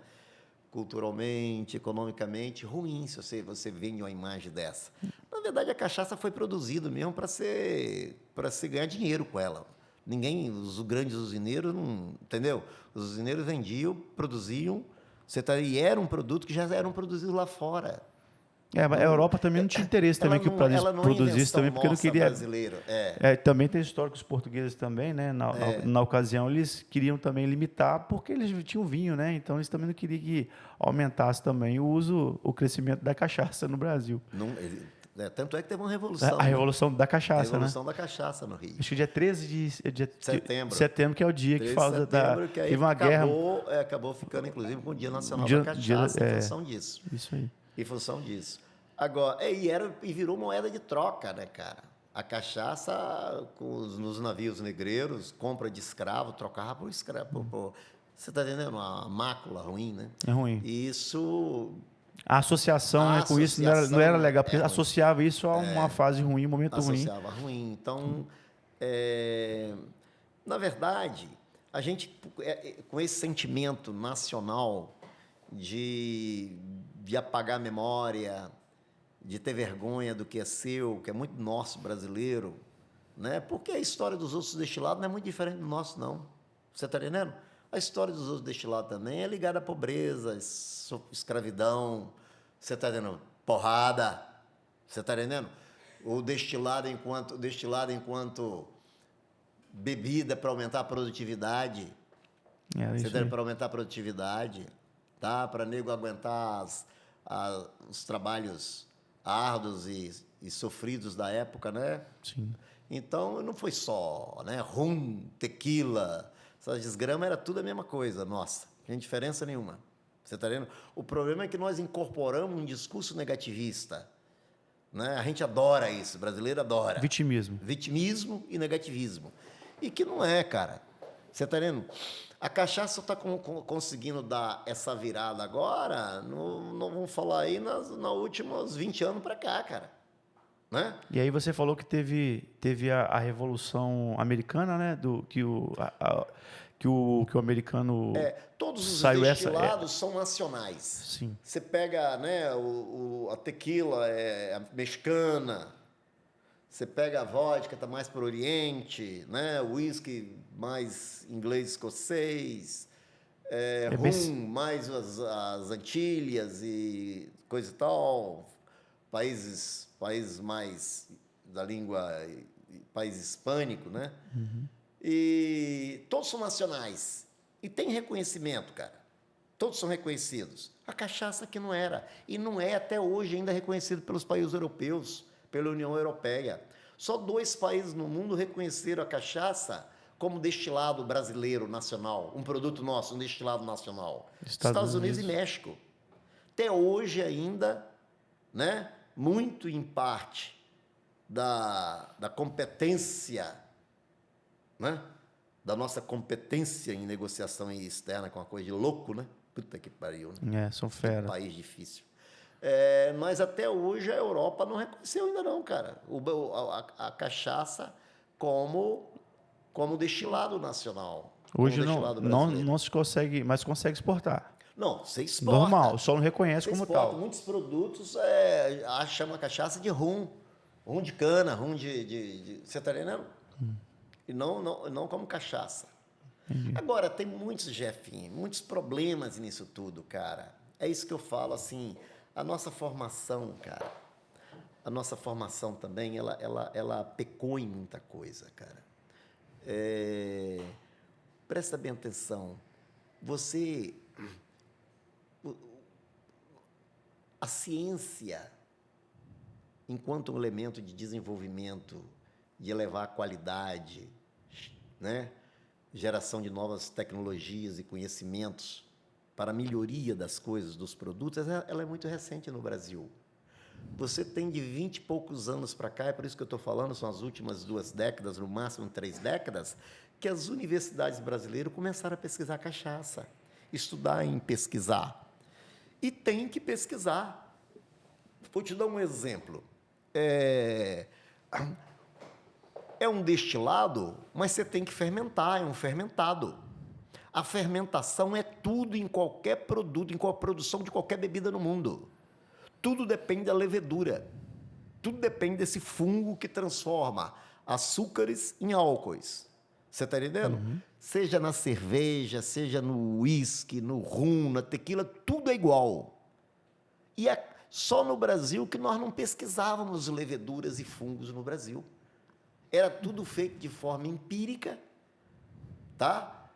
Culturalmente, economicamente, ruim se você vende uma imagem dessa. Na verdade, a cachaça foi produzida mesmo para se ganhar dinheiro com ela. Os grandes usineiros, não, entendeu? Os usineiros vendiam, produziam, e era um produto que já era produzido lá fora. Mas a Europa também não tinha interesse também que o país produzisse também, porque não queria. Brasileiro. Também tem história que os portugueses também, né? Na ocasião, eles queriam também limitar, porque eles tinham vinho, né? Então eles também não queriam que aumentasse também o crescimento da cachaça no Brasil. Tanto é que teve uma revolução. A revolução da cachaça, né? A revolução da cachaça no Rio. Acho que dia 13 de setembro, que é o dia que fala que aí teve uma guerra. Acabou ficando, inclusive, com o Dia Nacional da Cachaça, em função disso. Isso aí. Em função disso. Agora, e virou moeda de troca, né, cara? A cachaça, nos navios negreiros, compra de escravo, trocava por escravo. Você está entendendo? Uma mácula ruim, né? É ruim. E isso... A associação, né, com isso não era legal, porque associava isso a uma fase ruim, um momento ruim. Associava ruim. Então, na verdade, a gente, com esse sentimento nacional de apagar a memória, de ter vergonha do que é seu, que é muito nosso, brasileiro, né? Porque a história dos outros destilados não é muito diferente do nosso, não. Você está entendendo? A história dos outros destilados também é ligada à pobreza, escravidão, você está entendendo? Porrada, você está entendendo? O destilado enquanto bebida para aumentar a produtividade, você está para aumentar a produtividade, tá? Para nego aguentar os trabalhos árduos e sofridos da época, né? Sim. Então, não foi só, né? Rum, tequila, essas desgramas, era tudo a mesma coisa, nossa, não tem diferença nenhuma. Você está vendo? O problema é que nós incorporamos um discurso negativista, né? A gente adora isso, o brasileiro adora. Vitimismo. Vitimismo e negativismo. E que não é, cara. Você está vendo? A cachaça está conseguindo dar essa virada agora, não vamos falar aí, nos últimos 20 anos para cá, cara. Né? E aí você falou que teve a Revolução Americana, né? Que o americano todos os saiu destilados são nacionais. Sim. Você pega, né, a tequila a mexicana, você pega a vodka, está mais para o Oriente, né? O whisky mais inglês escocês, rum mais as Antilhas e coisa e tal, países mais da língua, país hispânico, né? Uhum. E todos são nacionais. E tem reconhecimento, cara. Todos são reconhecidos. A cachaça que não era. E não é até hoje ainda reconhecido pelos países europeus, pela União Europeia. Só 2 países no mundo reconheceram a cachaça como destilado brasileiro nacional, um produto nosso, um destilado nacional. Estados Unidos e México. Até hoje ainda, né, muito em parte da competência né? Da nossa competência em negociação externa, com uma coisa de louco, né? Puta que pariu, né? São Que fera. país difícil. Mas até hoje a Europa não reconheceu ainda não, cara. A cachaça como destilado nacional, Hoje como não, destilado não, brasileiro. não se consegue, mas consegue exportar. Não, você exporta. Normal, só não reconhece Você como exporta. tal. Muitos produtos chama cachaça de rum. Rum de cana, rum você está entendendo? E não como cachaça. Agora, tem muitos, Jefinho, muitos problemas nisso tudo, cara. É isso que eu falo, assim, a nossa formação, cara, a nossa formação também, ela pecou em muita coisa, cara. Presta bem atenção. A ciência, enquanto um elemento de desenvolvimento, de elevar a qualidade, né? Geração de novas tecnologias e conhecimentos para a melhoria das coisas, dos produtos, ela é muito recente no Brasil. Você tem de 20 e poucos anos para cá, é por isso que eu estou falando, são as últimas 2 décadas, no máximo 3 décadas, que as universidades brasileiras começaram a pesquisar cachaça, estudar em pesquisar. E tem que pesquisar. Vou te dar um exemplo. É um destilado, mas você tem que fermentar, é um fermentado. A fermentação é tudo em qualquer produto, em qualquer produção de qualquer bebida no mundo. Tudo depende da levedura. Tudo depende desse fungo que transforma açúcares em álcoois. Você está entendendo? Uhum. Seja na cerveja, seja no uísque, no rum, na tequila, tudo é igual. E é só no Brasil que nós não pesquisávamos leveduras e fungos no Brasil. Era tudo feito de forma empírica, tá?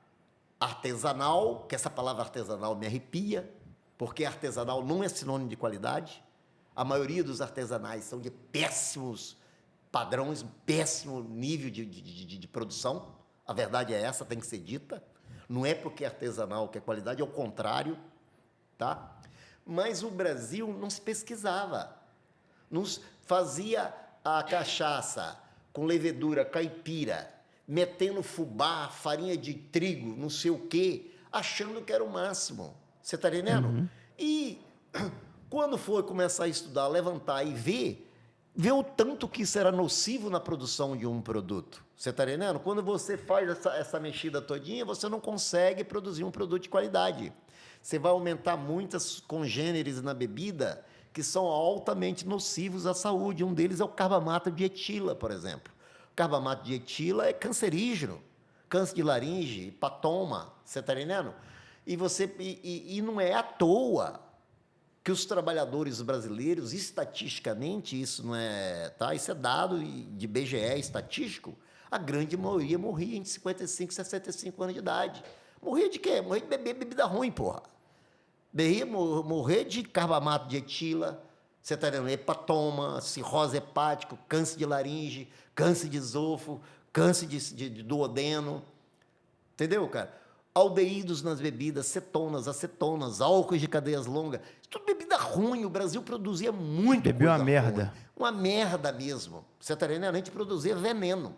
Artesanal, que essa palavra artesanal me arrepia, porque artesanal não é sinônimo de qualidade. A maioria dos artesanais são de péssimos padrões, péssimo nível de produção. A verdade é essa, tem que ser dita. Não é porque é artesanal que é qualidade, é o contrário, tá? Mas o Brasil não se pesquisava. Não fazia a cachaça com levedura caipira, metendo fubá, farinha de trigo, não sei o quê, achando que era o máximo. Você está entendendo? Uhum. E quando foi começar a estudar, levantar e ver o tanto que isso era nocivo na produção de um produto. Você está entendendo? Quando você faz essa mexida todinha, você não consegue produzir um produto de qualidade. Você vai aumentar muitos congêneres na bebida que são altamente nocivos à saúde. Um deles é o carbamato de etila, por exemplo. O carbamato de etila é cancerígeno, câncer de laringe, hepatoma, você está entendendo? E não é à toa que os trabalhadores brasileiros, estatisticamente, isso não é, tá? Isso é dado de BGE estatístico, a grande maioria morria entre 55 e 65 anos de idade. Morria de quê? Morria de beber bebida ruim, porra. Morrer de carbamato de etila, você está entendendo? Hepatoma, cirrose hepática, câncer de laringe, câncer de esôfago, câncer de duodeno. Entendeu, cara? Aldeídos nas bebidas, cetonas, acetonas, álcoois de cadeias longas. Tudo bebida ruim. O Brasil produzia muito. Bebeu uma merda. Ruim. Uma merda mesmo. Você está entendendo? A gente produzia veneno.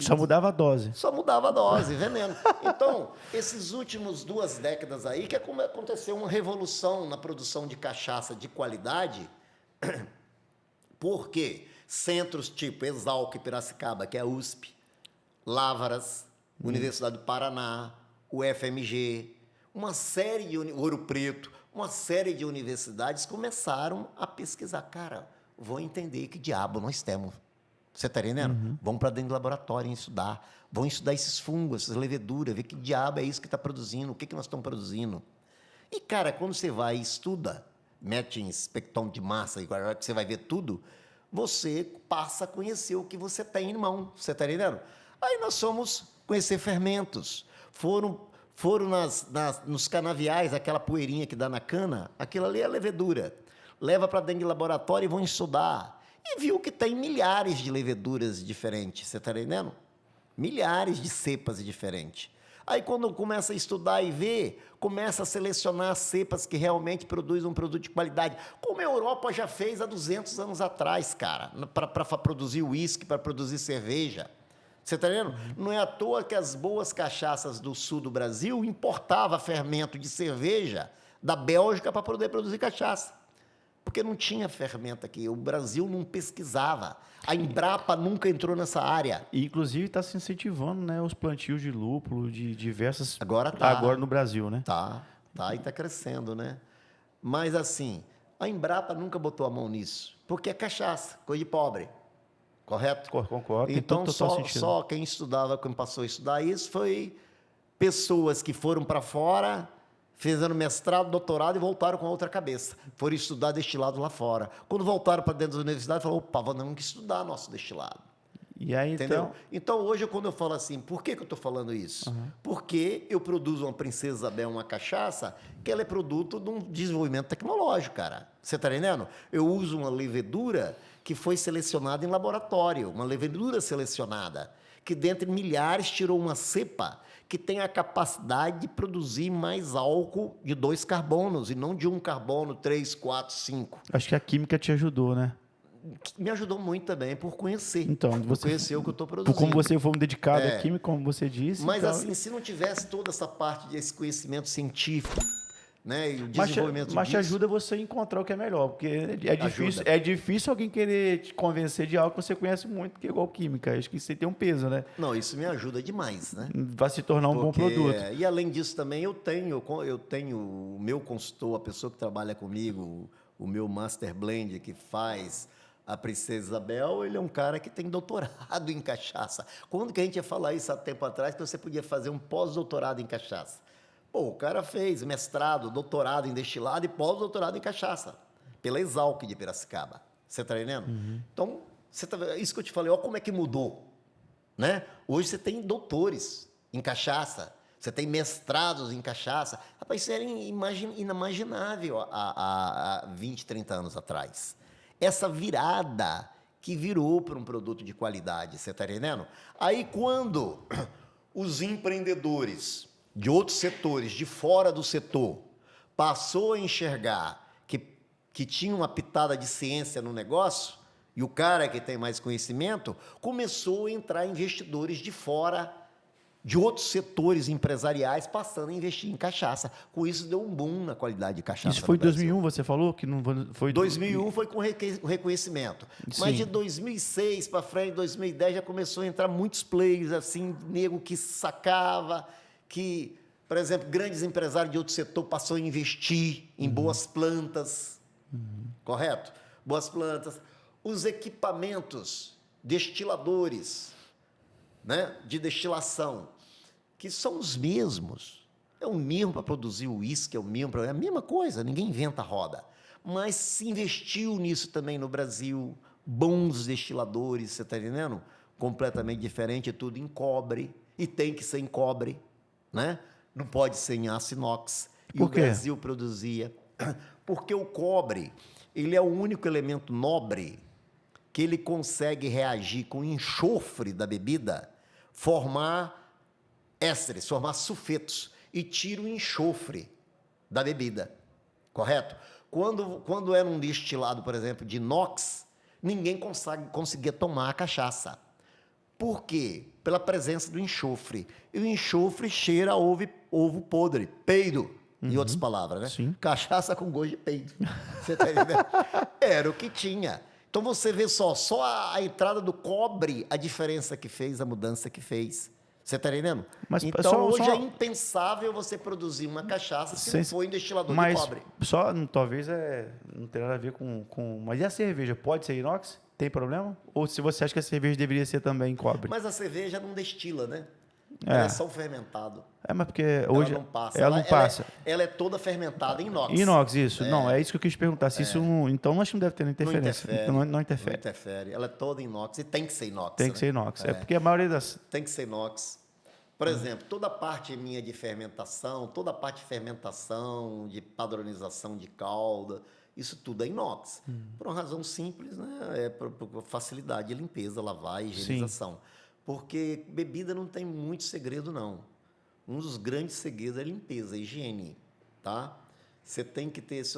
Só mudava a dose. Só mudava a dose, veneno. Então, esses últimos 2 décadas aí, que aconteceu uma revolução na produção de cachaça de qualidade, porque centros tipo Exalc e Piracicaba, que é a USP, Lávaras, Universidade do Paraná, o FMG, uma série de Ouro Preto, uma série de universidades começaram a pesquisar. Cara, vou entender que diabo nós temos. Você está entendendo? Uhum. Vão para dentro do laboratório estudar. Vão estudar esses fungos, essas leveduras, ver que diabo é isso que está produzindo, o que nós estamos produzindo. E, cara, quando você vai e estuda, mete em espectrômetro de massa, e que você vai ver tudo, você passa a conhecer o que você tem em mão. Você está entendendo? Aí nós fomos conhecer fermentos. Foram nos canaviais, aquela poeirinha que dá na cana, aquilo ali é levedura. Leva para dentro do laboratório e vão estudar. E viu que tem milhares de leveduras diferentes, você está entendendo? Milhares de cepas diferentes. Aí, quando começa a estudar e ver, começa a selecionar cepas que realmente produzem um produto de qualidade, como a Europa já fez há 200 anos atrás, cara, para produzir uísque, para produzir cerveja. Você está entendendo? Não é à toa que as boas cachaças do sul do Brasil importava fermento de cerveja da Bélgica para poder produzir cachaça. Porque não tinha fermento aqui. O Brasil não pesquisava. A Embrapa nunca entrou nessa área. E, inclusive, está se incentivando, né, os plantios de lúpulo de diversas... Agora tá. Agora no Brasil, né? Tá e está crescendo, né? Mas, assim, a Embrapa nunca botou a mão nisso. Porque é cachaça, coisa de pobre. Correto? Concordo. Então, total só quem estudava, quem passou a estudar isso, foi pessoas que foram para fora, fizeram mestrado, doutorado e voltaram com outra cabeça. Foram estudar destilado lá fora. Quando voltaram para dentro da universidade, falaram, opa, vamos que estudar nosso destilado. E aí, entendeu? Então, hoje, quando eu falo assim, por que eu estou falando isso? Porque eu produzo uma Princesa Isabel, uma cachaça, que ela é produto de um desenvolvimento tecnológico, cara. Você está entendendo? Eu uso uma levedura que foi selecionada em laboratório, uma levedura selecionada, que dentre milhares tirou uma cepa que tem a capacidade de produzir mais álcool de 2 carbonos, e não de 1 carbono, 3, 4, 5. Acho que a química te ajudou, né? Me ajudou muito também por conhecer. Então, por conhecer o que eu estou produzindo. Como você foi um dedicado à química, como você disse. Mas então... assim, se não tivesse toda essa parte desse conhecimento científico, né, e o desenvolvimento mas te disso, ajuda você a encontrar o que é melhor, porque é difícil alguém querer te convencer de algo que você conhece muito, que é igual química. Acho que isso tem um peso, né? Não, isso me ajuda demais, né? Vai se tornar um bom produto. E além disso também eu tenho o meu consultor, a pessoa que trabalha comigo, o meu Master Blend que faz a Princesa Isabel, ele é um cara que tem doutorado em cachaça. Quando que a gente ia falar isso há tempo atrás, que você podia fazer um pós-doutorado em cachaça? Pô, o cara fez mestrado, doutorado em destilado e pós-doutorado em cachaça, pela Exalc de Piracicaba. Você está entendendo? Então, isso que eu te falei, olha como é que mudou. Né? Hoje você tem doutores em cachaça, você tem mestrados em cachaça. Rapaz, isso era inimaginável há 20, 30 anos atrás. Essa virada que virou para um produto de qualidade, você está entendendo? Aí, quando os empreendedores de outros setores, de fora do setor, passou a enxergar que tinha uma pitada de ciência no negócio, e o cara que tem mais conhecimento, começou a entrar investidores de fora, de outros setores empresariais, passando a investir em cachaça. Com isso, deu um boom na qualidade de cachaça. Isso foi em 2001, você falou? Que não foi 2001 foi com reconhecimento. Sim. Mas de 2006 para frente, 2010, já começou a entrar muitos players, assim, nego que sacava, que, por exemplo, grandes empresários de outro setor passou a investir em boas plantas, correto? Boas plantas. Os equipamentos destiladores, né, de destilação, que são os mesmos. É o mesmo para produzir o uísque, é a mesma coisa, ninguém inventa a roda. Mas se investiu nisso também no Brasil, bons destiladores, você está entendendo? Completamente diferente, tudo em cobre, e tem que ser em cobre, né? Não pode ser em aço inox. E o Brasil produzia. Porque o cobre, ele é o único elemento nobre que ele consegue reagir com o enxofre da bebida, formar ésteres, formar sulfetos, e tira o enxofre da bebida, correto? Quando era um destilado, por exemplo, de inox, ninguém conseguia tomar a cachaça. Por quê? Pela presença do enxofre. E o enxofre cheira a ovo podre, peido, em outras palavras, né? Sim. Cachaça com gosto de peido. Você está entendendo? Era o que tinha. Então, você vê só a entrada do cobre, a diferença que fez, a mudança que fez. Você está entendendo? Mas, então, hoje é impensável você produzir uma cachaça se não for em destilador de cobre. Talvez não tenha nada a ver com... Mas e a cerveja? Pode ser inox? Tem problema? Ou se você acha que a cerveja deveria ser também em cobre? Mas a cerveja não destila, né? Ela é só o fermentado. Mas porque hoje... Ela não passa. Ela não passa. Ela é toda fermentada em inox. Inox, isso. Não, é isso que eu quis perguntar. Se isso então, acho que não deve ter interferência. Não interfere. Não interfere. Ela é toda inox e tem que ser inox. Tem que ser inox. É porque a maioria das... Tem que ser inox. Por exemplo, toda a parte minha de fermentação, toda a parte de fermentação, de padronização de calda, isso tudo é inox. Por uma razão simples, né? É por facilidade de limpeza, lavagem, higienização. Sim. Porque bebida não tem muito segredo, não. Um dos grandes segredos é limpeza, higiene, tá? Você tem que ter, se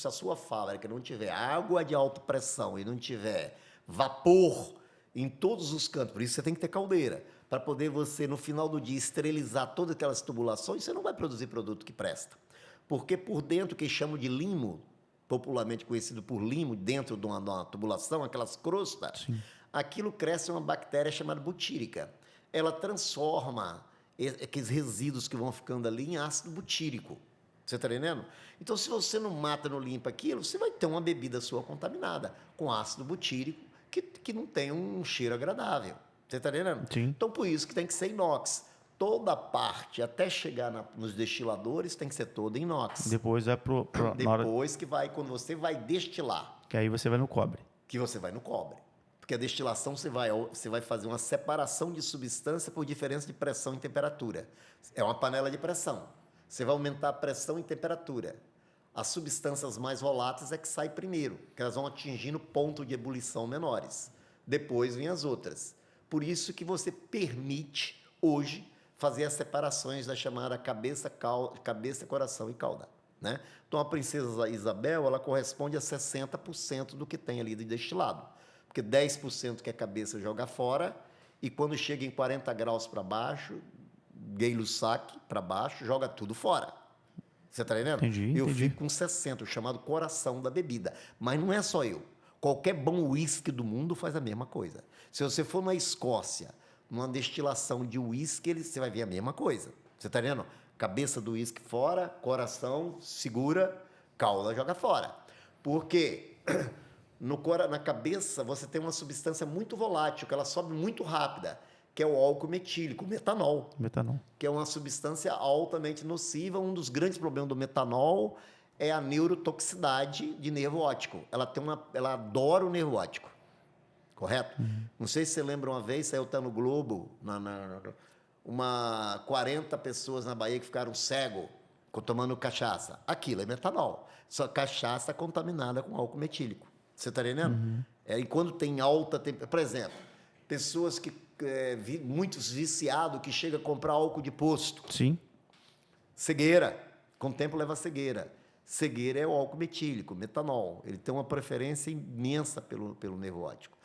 a sua fábrica não tiver água de alta pressão e não tiver vapor em todos os cantos. Por isso você tem que ter caldeira. Para poder você, no final do dia, esterilizar todas aquelas tubulações, você não vai produzir produto que presta. Porque por dentro, que chamam de limo, popularmente conhecido por limo, dentro de uma tubulação, aquelas crostas, Sim. aquilo cresce uma bactéria chamada butírica. Ela transforma aqueles resíduos que vão ficando ali em ácido butírico. Você está entendendo? Então, se você não mata, não limpa aquilo, você vai ter uma bebida sua contaminada com ácido butírico que não tem um cheiro agradável. Você está entendendo? Sim. Então, por isso que tem que ser inox. Toda a parte, até chegar nos destiladores, tem que ser toda inox. Depois vai Depois que vai, quando você vai destilar. Que aí você vai no cobre. Que você vai no cobre. Porque a destilação você vai fazer uma separação de substância por diferença de pressão e temperatura. É uma panela de pressão. Você vai aumentar a pressão e temperatura. As substâncias mais voláteis é que saem primeiro, que elas vão atingindo ponto de ebulição menores. Depois vêm as outras. Por isso que você permite, hoje, fazer as separações da chamada cabeça, coração e cauda. Né? Então, a princesa Isabel, ela corresponde a 60% do que tem ali de destilado. Porque 10% que a cabeça joga fora, e quando chega em 40 graus para baixo, Gay-Lussac para baixo, joga tudo fora. Você está entendendo? Eu fico com 60, o chamado coração da bebida. Mas não é só eu. Qualquer bom uísque do mundo faz a mesma coisa. Se você for na Escócia, numa destilação de uísque, você vai ver a mesma coisa. Você está entendendo? Cabeça do uísque fora, coração segura, cauda joga fora. Por quê? Na cabeça você tem uma substância muito volátil, que ela sobe muito rápida, que é o álcool metílico, o metanol. Metanol. Que é uma substância altamente nociva. Um dos grandes problemas do metanol é a neurotoxicidade de nervo óptico. Ela adora o nervo óptico. Correto? Não sei se você lembra uma vez, saiu no Globo, 40 pessoas na Bahia que ficaram cegos tomando cachaça. Aquilo é metanol. Só cachaça contaminada com álcool metílico. Você está entendendo? E quando tem alta temperatura... Por exemplo, pessoas que... muitos viciados que chegam a comprar álcool de posto. Sim. Cegueira. Com o tempo leva a cegueira. Cegueira é o álcool metílico, metanol. Ele tem uma preferência imensa pelo nervo óptico.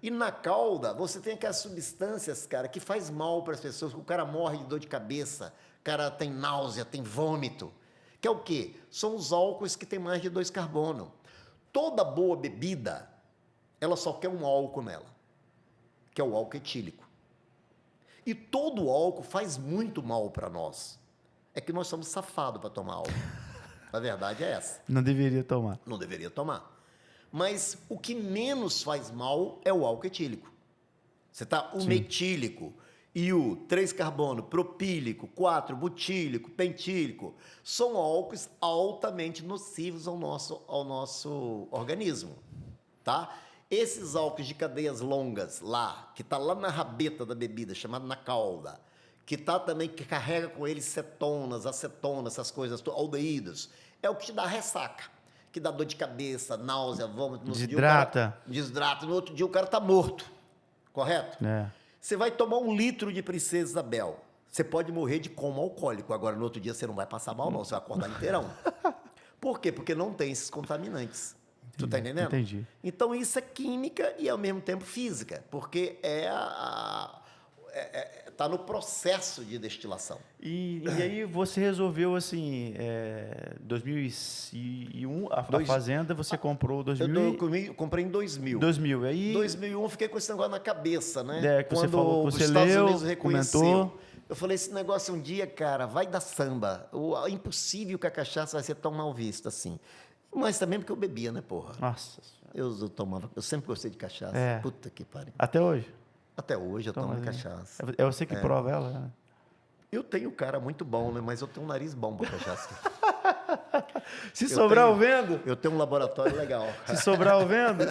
E na cauda, você tem aquelas substâncias, cara, que faz mal para as pessoas. O cara morre de dor de cabeça, o cara tem náusea, tem vômito. Que é o quê? São os álcools que tem mais de 2 carbono. Toda boa bebida, ela só quer um álcool nela, que é o álcool etílico. E todo álcool faz muito mal para nós. É que nós somos safados para tomar álcool. A verdade é essa. Não deveria tomar. Não deveria tomar. Mas o que menos faz mal é o álcool etílico. Você tá o metílico e o 3-carbono, propílico, 4-butílico, pentílico, são álcools altamente nocivos ao nosso organismo, tá? Esses álcools de cadeias longas lá, que tá lá na rabeta da bebida, chamado na cauda, que tá também, que carrega com eles cetonas, acetonas, essas coisas, aldeídos, é o que te dá ressaca, que dá dor de cabeça, náusea, vômito. Desidrata. Desidrata. No outro dia o cara tá morto, correto? É. Você vai tomar 1 litro de Princesa Isabel, você pode morrer de coma alcoólico. Agora, no outro dia, você não vai passar mal, não. Você vai acordar inteirão. Por quê? Porque não tem esses contaminantes. Tu tá entendendo? Entendi. Então, isso é química e, ao mesmo tempo, física. Porque tá no processo de destilação. E aí você resolveu, assim, 2001, a fazenda você comprou 2000? Eu comprei em 2000. 2000, aí... 2001 eu fiquei com esse negócio na cabeça, né? Que você falou, você leu, comentou. Eu falei, esse negócio um dia, cara, vai dar samba. É impossível que a cachaça vai ser tão mal vista assim. Mas também porque eu bebia, né, porra? Nossa Senhora. Eu sempre gostei de cachaça. Puta que pariu. Até hoje? Até hoje eu tomo cachaça. É você que prova ela, né? Eu tenho cara muito bom, né? Mas eu tenho um nariz bom pra cachaça. Se sobrar eu vendo. Eu tenho um laboratório legal. Se sobrar eu vendo.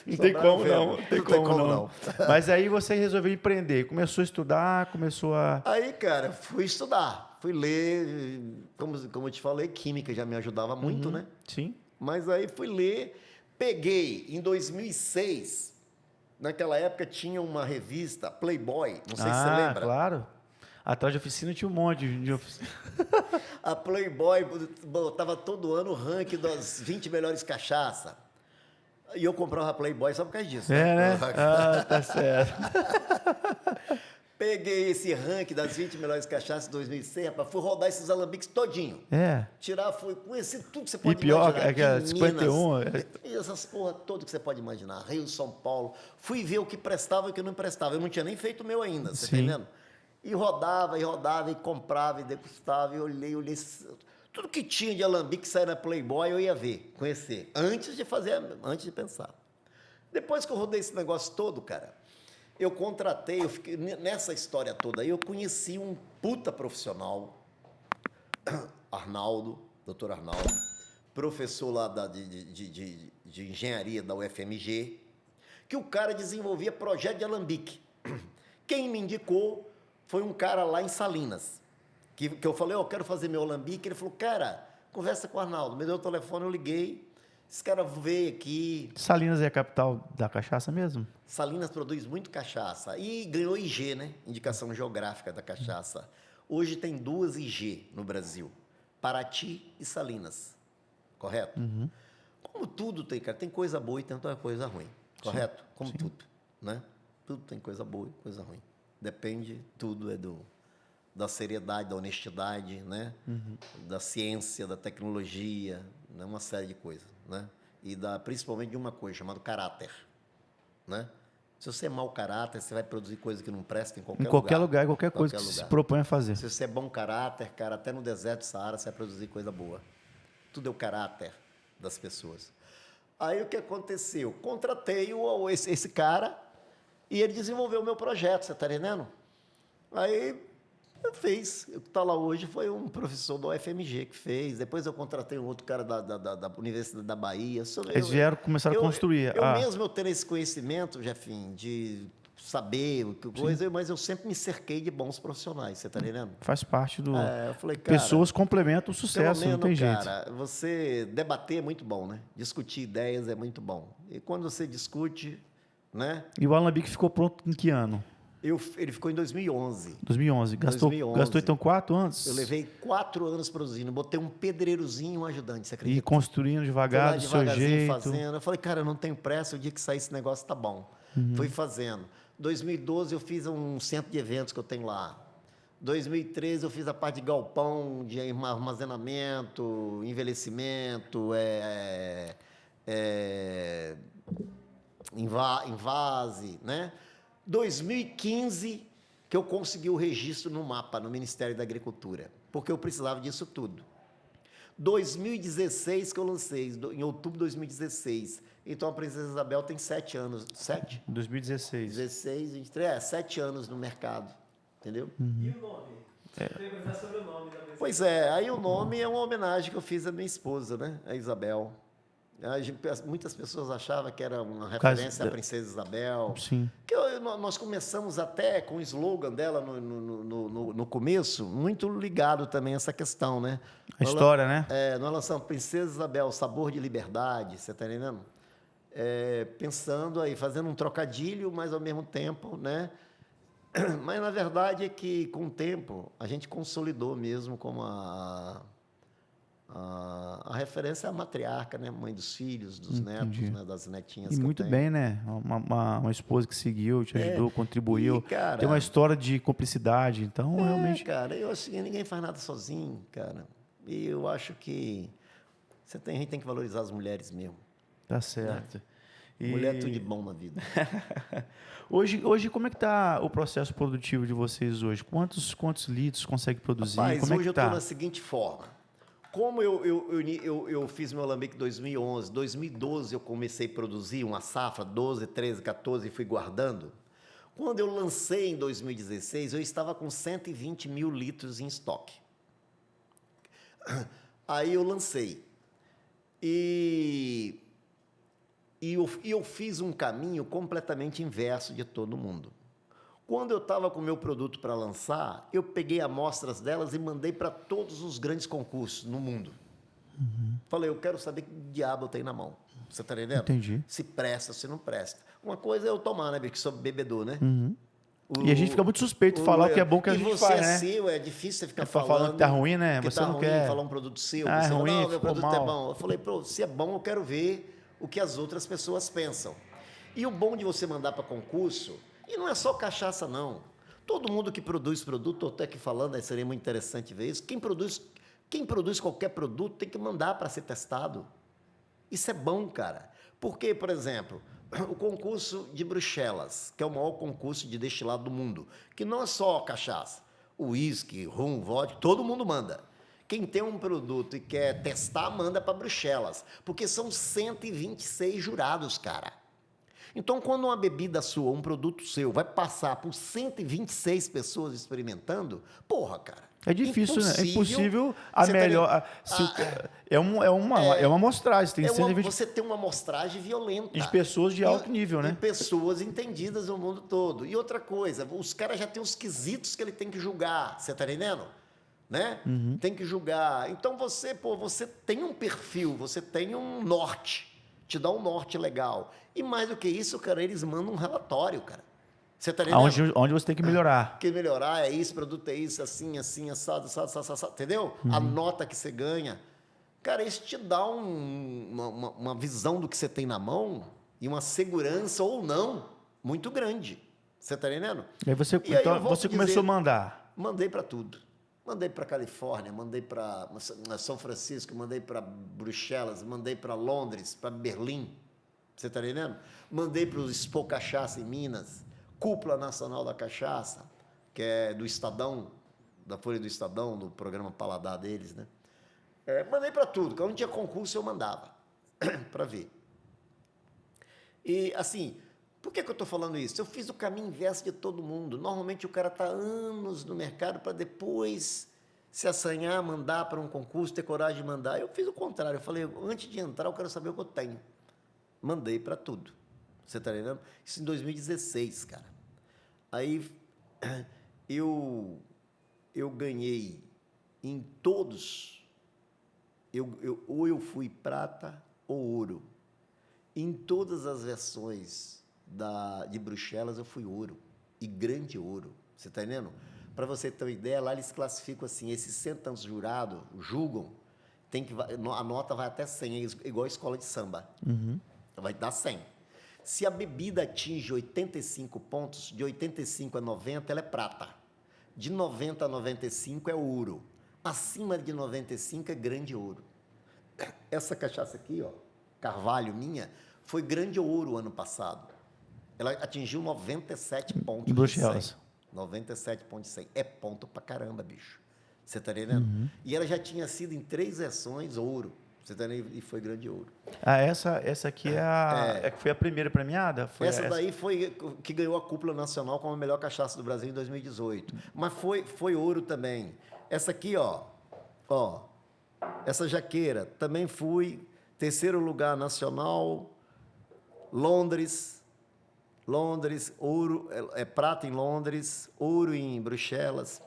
Não tem como não. Não tem como não. Mas aí você resolveu empreender. Começou a estudar, começou a... Aí, cara, fui estudar. Fui ler. Como eu te falei, química já me ajudava muito, né? Sim. Mas aí fui ler. Peguei, em 2006... Naquela época tinha uma revista, Playboy, não sei se você lembra. Claro. Atrás de oficina tinha um monte de oficina. A Playboy botava todo ano o ranking das 20 melhores cachaça. E eu comprava Playboy só por causa disso. Né? Ah, tá certo. Peguei esse ranking das 20 melhores cachaças de 2006, rapaz, fui rodar esses alambiques todinho. Tirar, conheci tudo que você pode pior, imaginar. E pior, é 51... Essas porra todas que você pode imaginar. Rio, São Paulo. Fui ver o que prestava e o que não prestava. Eu não tinha nem feito o meu ainda, você tá entendendo? E rodava, e comprava, e degustava, e olhei. Tudo que tinha de alambique que saía na Playboy, eu ia ver, conhecer. Antes de pensar. Depois que eu rodei esse negócio todo, cara, eu contratei, eu fiquei nessa história toda aí, eu conheci um puta profissional, Arnaldo, doutor Arnaldo, professor lá de engenharia da UFMG, que o cara desenvolvia projeto de alambique. Quem me indicou foi um cara lá em Salinas, que eu falei, eu quero fazer meu alambique. Ele falou, cara, conversa com o Arnaldo. Me deu o telefone, eu liguei. Esse cara veio aqui. Salinas é a capital da cachaça mesmo? Salinas produz muito cachaça. E ganhou IG, né? Indicação geográfica da cachaça. Hoje tem 2 IG no Brasil. Paraty e Salinas. Correto? Como tudo tem, cara. Tem coisa boa e tem coisa ruim. Correto? Como tudo. Né? Tudo tem coisa boa e coisa ruim. Depende, tudo é da seriedade, da honestidade, né? Da ciência, da tecnologia, né? Uma série de coisas, né? E principalmente de uma coisa chamada caráter, né? Se você é mau caráter, você vai produzir coisa que não presta em qualquer lugar, qualquer coisa que se propõe a fazer. Se você é bom caráter, cara, até no deserto do Saara você vai produzir coisa boa. Tudo é o caráter das pessoas. Aí o que aconteceu? Contratei esse cara e ele desenvolveu o meu projeto, você está entendendo? Aí eu fiz. O que está lá hoje foi um professor da UFMG que fez. Depois eu contratei um outro cara da Universidade da Bahia. Eles começaram a construir. Eu tenho esse conhecimento, Jefinho, de saber o que coisa, mas eu sempre me cerquei de bons profissionais, você está entendendo? Faz parte do... eu falei, cara, pessoas complementam o sucesso, pelo menos, não tem jeito. Cara, você debater é muito bom, né? Discutir ideias é muito bom. E quando você discute, né? E o alambique ficou pronto em que ano? Ele ficou em 2011. 2011. Gastou então 4 anos? Eu levei 4 anos produzindo. Botei um pedreirozinho e um ajudante, você acredita? E construindo devagar, do seu jeito. Fazendo. Eu falei, cara, eu não tenho pressa, o dia que sair esse negócio tá bom. Fui fazendo. 2012 eu fiz um centro de eventos que eu tenho lá. 2013 eu fiz a parte de galpão, de armazenamento, envelhecimento, invase, né? 2015 que eu consegui o registro no mapa, no Ministério da Agricultura, porque eu precisava disso tudo. 2016 que eu lancei, em outubro de 2016. Então a Princesa Isabel tem 7 anos. 7? 2016. 16, 23, 7 anos no mercado. Entendeu? E o nome? Perguntar sobre o nome da Princesa. Pois é, aí o nome é uma homenagem que eu fiz à minha esposa, né? A Isabel. Muitas pessoas achavam que era uma referência à Princesa Isabel. Sim. Nós começamos até com o slogan dela no começo, muito ligado também a essa questão, né? A história, né? Nós lançamos Princesa Isabel, Sabor de Liberdade, você está entendendo? Pensando aí, fazendo um trocadilho, mas ao mesmo tempo, né? Mas, na verdade, é que, com o tempo, a gente consolidou mesmo como a referência à matriarca, né? Mãe dos filhos, dos netos, né? Das netinhas. E muito bem, né? Uma esposa que seguiu, te ajudou, contribuiu. Cara, tem uma história de cumplicidade, então realmente... Cara, eu acho que ninguém faz nada sozinho, cara. E eu acho que a gente tem que valorizar as mulheres mesmo. Tá certo. Né? Mulher é tudo de bom na vida. Hoje, como é que está o processo produtivo de vocês hoje? Quantos litros consegue produzir? Rapaz, como hoje é que tá? eu estou na seguinte forma. Como eu fiz meu alambique em 2011, 2012 eu comecei a produzir uma safra, 12, 13, 14, e fui guardando. Quando eu lancei em 2016, eu estava com 120 mil litros em estoque. Aí eu lancei. E eu fiz um caminho completamente inverso de todo mundo. Quando eu estava com o meu produto para lançar, eu peguei amostras delas e mandei para todos os grandes concursos no mundo. Falei, eu quero saber que diabo eu tenho na mão. Você está entendendo? Entendi. Se presta, se não presta. Uma coisa é eu tomar, né, porque sou bebedor, né? E a gente fica muito suspeito de falar o que é bom que a gente faz, né? E você é seu, é difícil você ficar falando que tá ruim, né? Que você tá não ruim, quer falar um produto seu. é ruim, não, meu produto mal. é bom. Eu falei, se é bom, eu quero ver o que as outras pessoas pensam. E o bom de você mandar para concurso, e não é só cachaça, não. Todo mundo que produz produto, até que falando, seria muito interessante ver isso, quem produz qualquer produto tem que mandar para ser testado. Isso é bom, cara. Porque, por exemplo, o concurso de Bruxelas, que é o maior concurso de destilado do mundo, que não é só cachaça, uísque, rum, vodka, todo mundo manda. Quem tem um produto e quer testar, manda para Bruxelas, porque são 126 jurados, cara. Então, quando uma bebida sua, um produto seu, vai passar por 126 pessoas experimentando, porra, cara. É difícil, né? É impossível a Você melhor. É uma amostragem. Tem 120 você tem uma amostragem violenta. de pessoas de alto nível, né? E pessoas entendidas no mundo todo. E outra coisa, os caras já têm os quesitos que ele tem que julgar. Você tá entendendo? Né? Tem que julgar. Então você tem um perfil, você tem um norte. Te dá um norte legal. E mais do que isso, cara, eles mandam um relatório, cara. Você tá entendendo? Onde você tem que melhorar. Que melhorar é isso, produto é isso, assim, assado, entendeu? A nota que você ganha. Cara, isso te dá uma visão do que você tem na mão e uma segurança ou não muito grande. Você tá entendendo? E aí você começou a mandar. Mandei para tudo. Mandei para Califórnia, mandei para São Francisco, mandei para Bruxelas, mandei para Londres, para Berlim. Você está entendendo? Mandei para o Expo Cachaça em Minas, Cúpula Nacional da Cachaça, que é do Estadão, da Folha do Estadão, do programa Paladar deles, né? Mandei para tudo. Quando tinha concurso, eu mandava para ver. E, assim, por que eu estou falando isso? Eu fiz o caminho inverso de todo mundo. Normalmente o cara está anos no mercado para depois se assanhar, mandar para um concurso, ter coragem de mandar. Eu fiz o contrário. Eu falei, antes de entrar, eu quero saber o que eu tenho. Mandei para tudo. Você está entendendo? Isso em 2016, cara. Aí eu ganhei em todos. Ou eu fui prata ou ouro. Em todas as versões de Bruxelas eu fui ouro, e grande ouro, você está entendendo? Para você ter uma ideia, lá eles classificam assim, esses 100 tantos jurados julgam, a nota vai até 100, igual a escola de samba, vai dar 100. Se a bebida atinge 85 pontos, de 85 a 90 ela é prata, de 90 a 95 é ouro, acima de 95 é grande ouro. Essa cachaça aqui, ó, Carvalho minha, foi grande ouro ano passado. Ela atingiu 97 pontos. Em Bruxelas. 97,100. É ponto pra caramba, bicho. Você tá entendendo? E ela já tinha sido em 3 versões ouro. Você tá entendendo? E foi grande ouro. Ah, essa aqui foi a primeira premiada? Essa daí foi que ganhou a Cúpula Nacional como a melhor cachaça do Brasil em 2018. Mas foi ouro também. Essa aqui, ó. Essa jaqueira, também fui 3º lugar nacional, Londres, ouro, prata em Londres, ouro em Bruxelas.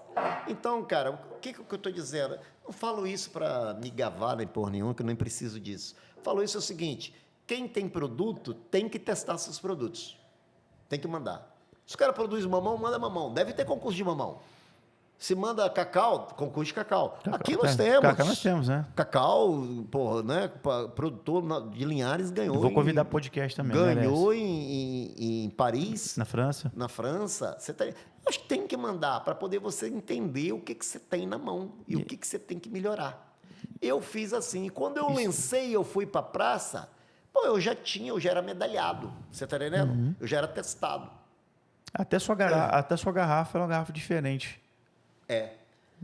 Então, cara, o que eu estou dizendo? Não falo isso para me gavar nem por nenhum, que eu nem preciso disso. Falo isso é o seguinte, quem tem produto tem que testar seus produtos. Tem que mandar. Se o cara produz mamão, manda mamão. Deve ter concurso de mamão. Se manda cacau, concurso de cacau. Aqui nós temos. Cacau nós temos, né? Cacau, porra, né? Produtor de Linhares ganhou. Eu vou convidar podcast também. Ganhou em Paris. Na França. Na França. Acho que tem que mandar para poder você entender o que você tem na mão e o que você tem que melhorar. Eu fiz assim. E quando eu lancei, eu fui para a praça, eu já era medalhado. Você está entendendo? Eu já era testado. Até sua garrafa é uma garrafa diferente.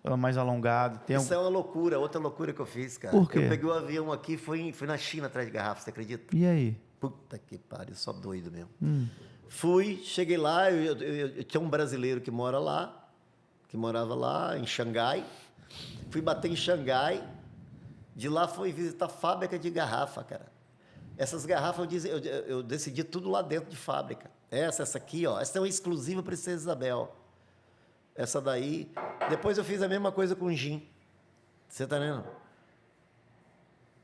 Ela mais alongada. Isso é uma loucura, outra loucura que eu fiz, cara. Por quê? Eu peguei o avião aqui e fui na China atrás de garrafa, você acredita? E aí? Puta que pariu, só doido mesmo. Cheguei lá, eu tinha um brasileiro que morava lá em Xangai. Fui bater em Xangai, de lá fui visitar a fábrica de garrafa, cara. Essas garrafas eu decidi tudo lá dentro de fábrica. Essa aqui, ó, essa é uma exclusiva Princesa Isabel. Essa daí. Depois eu fiz a mesma coisa com gin. Você tá vendo?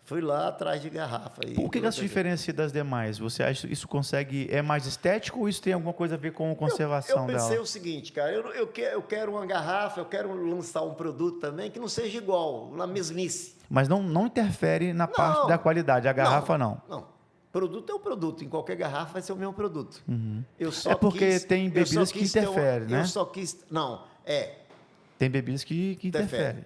Fui lá atrás de garrafa. Por que ela se diferencia das demais? Você acha que isso é mais estético ou isso tem alguma coisa a ver com conservação dela? Eu pensei o seguinte, cara, eu quero uma garrafa, eu quero lançar um produto também que não seja igual, na mesmice. Mas não interfere na parte da qualidade, a garrafa não. Produto é o produto. Em qualquer garrafa vai ser o mesmo produto. Eu só É porque tem eu só bebidas que quis ter interferem, né? Eu só quis... Não, Tem bebidas que interferem.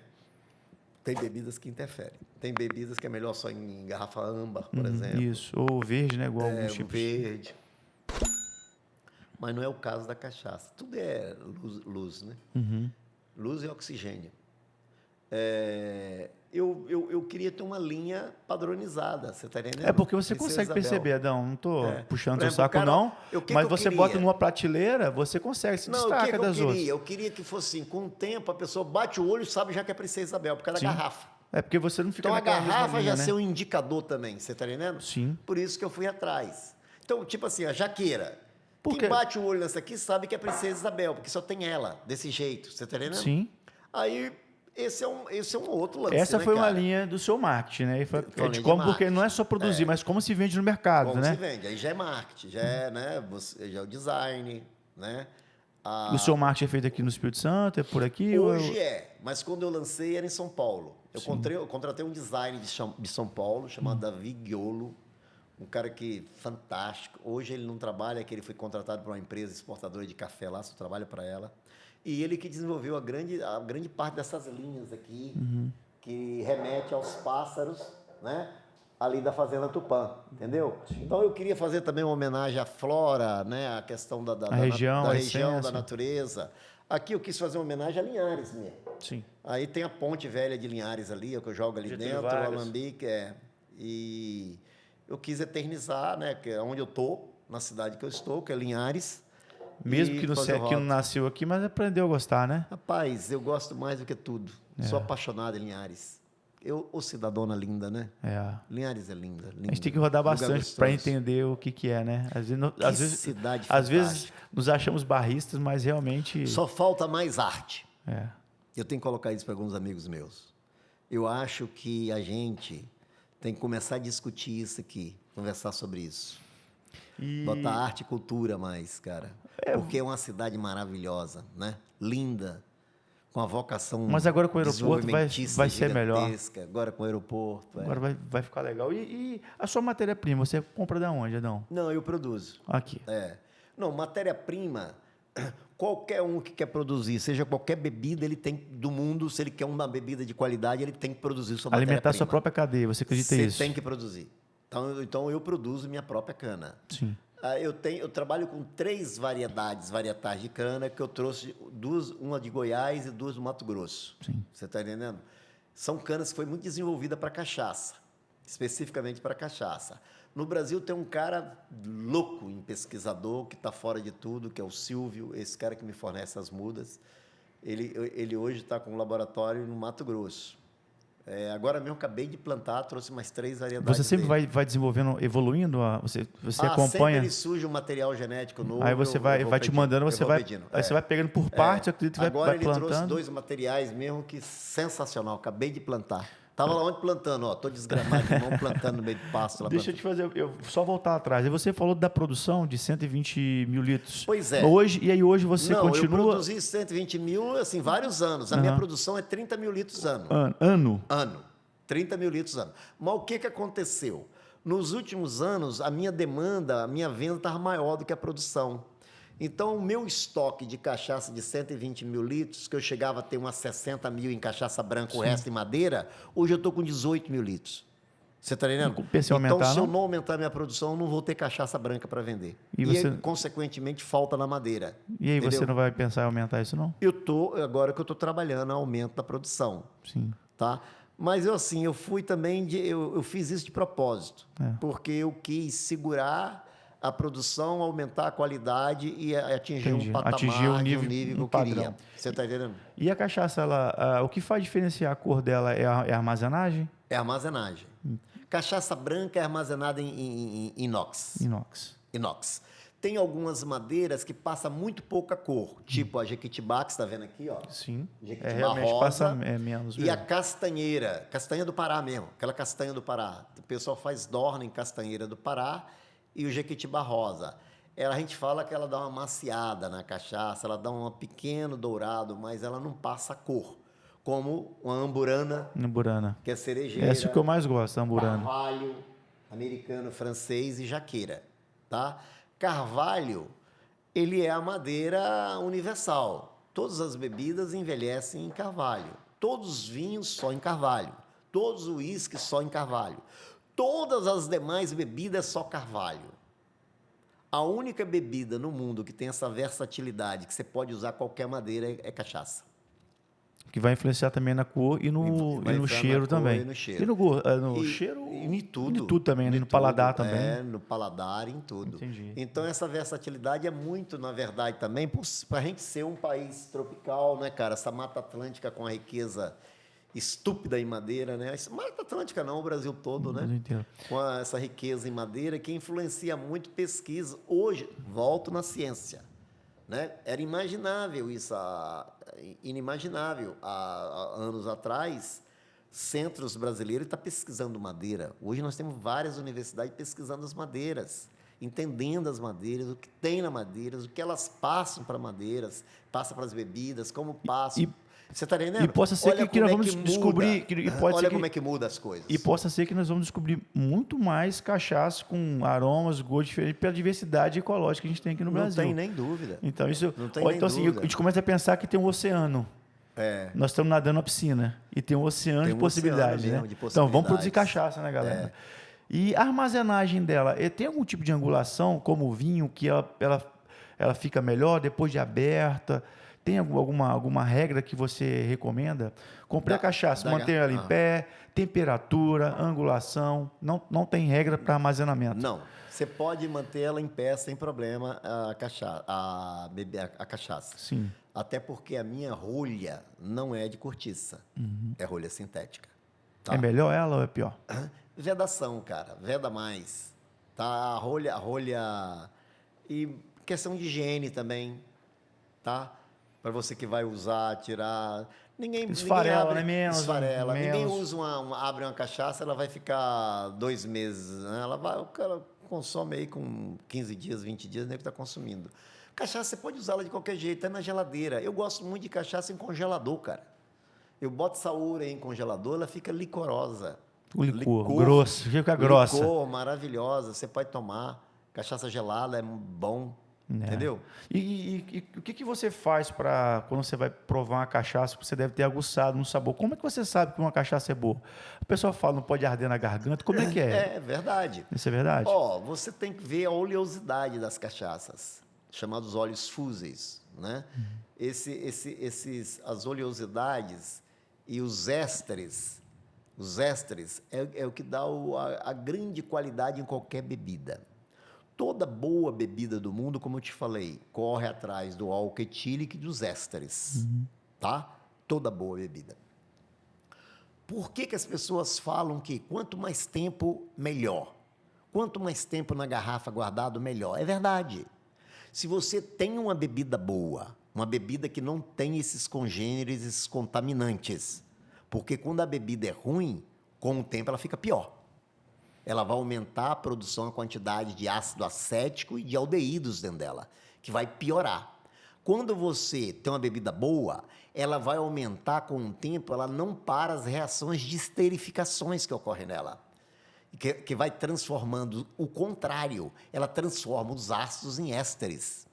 Tem bebidas que interferem. Tem bebidas que é melhor só em garrafa âmbar, por exemplo. Isso. Ou verde, né? Igual alguns O tipos. verde. Mas não é o caso da cachaça. Tudo é luz, né? Luz e oxigênio. Eu queria ter uma linha padronizada, você está entendendo? É porque você Princesa consegue Isabel. perceber, Adão. Não estou puxando Por seu exemplo, saco, cara, não. o que Mas que eu você queria? bota numa prateleira, você consegue, se Não, o destaca que das eu outras. queria? Eu queria que fosse assim, com o tempo a pessoa bate o olho e sabe já que é Princesa Isabel, por causa da garrafa. É porque você não fica Então a naquela mesma garrafa linha, já né? ser um indicador também, você está entendendo? Sim. Por isso que eu fui atrás. Então, tipo assim, a jaqueira. Por quê? Quem bate o olho nessa aqui sabe que é Princesa Isabel, porque só tem ela, desse jeito, você está entendendo? Sim. Aí, esse é um outro lance, Essa né, foi uma cara? linha do seu marketing, né? E foi, Foi uma de linha de como, porque marketing. não é só produzir, mas como se vende no mercado, Como né? se vende. Aí já é marketing, já é, né, já é o design, né? O seu marketing é feito aqui no Espírito Santo, é por aqui? Hoje mas quando eu lancei era em São Paulo. Eu contratei um design de São Paulo chamado Davi Guiolo, um cara que fantástico. Hoje ele não trabalha, que ele foi contratado por uma empresa exportadora de café lá, só trabalha para ela. E ele que desenvolveu a grande parte dessas linhas aqui, que remete aos pássaros, né? Ali da Fazenda Tupã, entendeu? Então eu queria fazer também uma homenagem à flora, né? A questão da região, a região, da essência. natureza. Aqui eu quis fazer uma homenagem a Linhares mesmo. Sim. Aí tem a ponte velha de Linhares ali, que eu jogo ali Getúlio dentro, o Vargas. alambique, E eu quis eternizar, né? Que é onde eu tô, na cidade que eu estou, que é Linhares. Mesmo e que, fazer o que não rótulo. nasceu aqui, mas aprendeu a gostar, né? Rapaz, eu gosto mais do que tudo. Sou apaixonado em Linhares. Ô cidadona linda, né? É. Linhares é linda. A gente tem que rodar Lugar bastante gostoso. para entender o que é, né? Às vezes, cidade às vezes fantástica. nos achamos barristas, mas realmente... Só falta mais arte. É. Eu tenho que colocar isso para alguns amigos meus. Eu acho que a gente tem que começar a discutir isso aqui, conversar sobre isso. Botar arte e cultura mais, cara. Porque é uma cidade maravilhosa, né? Linda, com a vocação Mas agora com o aeroporto vai desenvolvimentista ser melhor. gigantesca. Agora com o aeroporto. Agora vai ficar legal. E a sua matéria-prima, você compra de onde, Adão? Não, eu produzo. Aqui. Não, matéria-prima, qualquer um que quer produzir, seja qualquer bebida, ele tem do mundo, se ele quer uma bebida de qualidade, ele tem que produzir sua matéria-prima. Alimentar sua própria cadeia, você acredita Você nisso? tem que produzir. Então eu produzo minha própria cana. Sim. Eu trabalho com 3 varietais de cana, que eu trouxe uma de Goiás e 2 do Mato Grosso. Sim. Você está entendendo? São canas que foi muito desenvolvida para cachaça, especificamente para cachaça. No Brasil tem um cara louco em pesquisador, que está fora de tudo, que é o Silvio, esse cara que me fornece as mudas. Ele hoje está com um laboratório no Mato Grosso. Agora mesmo acabei de plantar, trouxe mais 3 variedades. Você sempre dele. vai desenvolvendo, evoluindo? Você acompanha? Sempre surge um material genético novo. Aí você eu vai vou te pedindo, mandando, eu você vou vai, pedindo. aí você vai pegando por parte, eu acredito que Agora vai ele trouxe plantando. 2 materiais mesmo que sensacional. Acabei de plantar. Estava lá onde plantando, ó. Tô desgramado de mão plantando no meio do pasto. Lá Deixa eu te fazer, eu só voltar atrás. E você falou da produção de 120 mil litros. Pois é. Hoje você Não, continua... eu produzi 120 mil, assim, vários anos. A minha produção é 30 mil litros ano. Ano? Ano. 30 mil litros ano. Mas o que aconteceu? Nos últimos anos, a minha demanda, a minha venda estava maior do que a produção. Então, o meu estoque de cachaça de 120 mil litros, que eu chegava a ter umas 60 mil em cachaça branca, o resto em madeira, hoje eu estou com 18 mil litros. Você está entendendo? Não compensa Então, aumentar, se eu não? não aumentar minha produção, eu não vou ter cachaça branca para vender. E você- consequentemente, falta na madeira. E aí entendeu? você não vai pensar em aumentar isso, não? Agora que eu estou trabalhando, aumento da produção. Sim. Tá? Mas eu fui também, eu fiz isso de propósito, porque eu quis segurar a produção, aumentar a qualidade e atingir Entendi. um patamar, Atingir um nível, nível que um eu padrão. queria. Você está entendendo? E a cachaça, o que faz diferenciar a cor dela é a armazenagem? É armazenagem. Cachaça branca é armazenada em inox. Inox. Tem algumas madeiras que passa muito pouca cor, tipo a jequitibá, que você está vendo aqui, ó. Sim. Jequitibá Realmente rosa passa menos e a mesmo. castanheira, castanha do Pará mesmo, aquela castanha do Pará. O pessoal faz dorna em castanheira do Pará e o jequitibá rosa. A gente fala que ela dá uma maciada na cachaça, ela dá um pequeno dourado, mas ela não passa cor, como uma amburana, Amburana. que é cerejeira, Essa é o que eu mais gosto, a amburana. carvalho, americano, francês e jaqueira, tá? Carvalho, ele é a madeira universal. Todas as bebidas envelhecem em carvalho. Todos os vinhos só em carvalho. Todos os uísques só em carvalho. Todas as demais bebidas só carvalho. A única bebida no mundo que tem essa versatilidade, que você pode usar qualquer madeira, é cachaça. Que vai influenciar também na cor e no cheiro também. E no cheiro. E no cheiro? E em tudo. Em tudo também, no paladar também. É, no paladar, em tudo. Entendi. Então, essa versatilidade é muito, na verdade, também, para a gente ser um país tropical, né, cara? Essa Mata Atlântica com a riqueza estúpida em madeira, né? Mata Atlântica não, o Brasil todo, né? Com essa riqueza em madeira que influencia muito pesquisa. Hoje, volto na ciência, né? Era imaginável isso, inimaginável. Há anos atrás, centros brasileiros estão pesquisando madeira. Hoje nós temos várias universidades pesquisando as madeiras, entendendo as madeiras, o que tem na madeira, o que elas passam para madeiras, passam para as bebidas, como passam. Você está entendendo? E possa ser que nós vamos descobrir. Olha como é que muda as coisas. E possa ser que nós vamos descobrir muito mais cachaças com aromas, gostos diferentes, pela diversidade ecológica que a gente tem aqui no Brasil. Não tem nem dúvida. Então, isso. Não tem Ou nem então, assim, dúvida. a gente começa a pensar que tem um oceano. Nós estamos nadando na piscina. E tem um oceano de possibilidades, né? Então, vamos produzir cachaça, né, galera? E a armazenagem dela, tem algum tipo de angulação, como o vinho, que ela fica melhor depois de aberta? Tem alguma regra que você recomenda? Comprei a cachaça, manter ela em pé, temperatura, angulação. Não tem regra para armazenamento. Não. Você pode manter ela em pé sem problema, a cachaça. Sim. Até porque a minha rolha não é de cortiça. É rolha sintética. Tá? É melhor ela ou é pior? Vedação, cara. Veda mais. Tá? A rolha... E questão de higiene também. Tá? Para você que vai usar, tirar... Esfarela, ninguém abre, né? Esfarela. Menos. Ninguém usa abre uma cachaça, ela vai ficar 2 meses. Né? O cara consome aí com 15 dias, 20 dias, nem que está consumindo. Cachaça, você pode usá-la de qualquer jeito, até na geladeira. Eu gosto muito de cachaça em congelador, cara. Eu boto saúra em congelador, ela fica licorosa. O licor grosso, fica grossa. Licor, maravilhosa, você pode tomar. Cachaça gelada é bom. Entendeu? E o que você faz para quando você vai provar uma cachaça que você deve ter aguçado no sabor? Como é que você sabe que uma cachaça é boa? O pessoal fala, não pode arder na garganta. Como é que é? É verdade. Isso é verdade? Você tem que ver a oleosidade das cachaças, chamados óleos fúseis, né? As oleosidades e os ésteres é o que dá a grande qualidade em qualquer bebida. Toda boa bebida do mundo, como eu te falei, corre atrás do álcool etílico e dos ésteres, tá? Toda boa bebida. Por que as pessoas falam que quanto mais tempo, melhor? Quanto mais tempo na garrafa guardado, melhor. É verdade. Se você tem uma bebida boa, uma bebida que não tem esses congêneres, esses contaminantes, porque quando a bebida é ruim, com o tempo ela fica pior. Ela vai aumentar a produção, a quantidade de ácido acético e de aldeídos dentro dela, que vai piorar. Quando você tem uma bebida boa, ela vai aumentar com o tempo, ela não para as reações de esterificações que ocorrem nela, que vai transformando o contrário, ela transforma os ácidos em ésteres.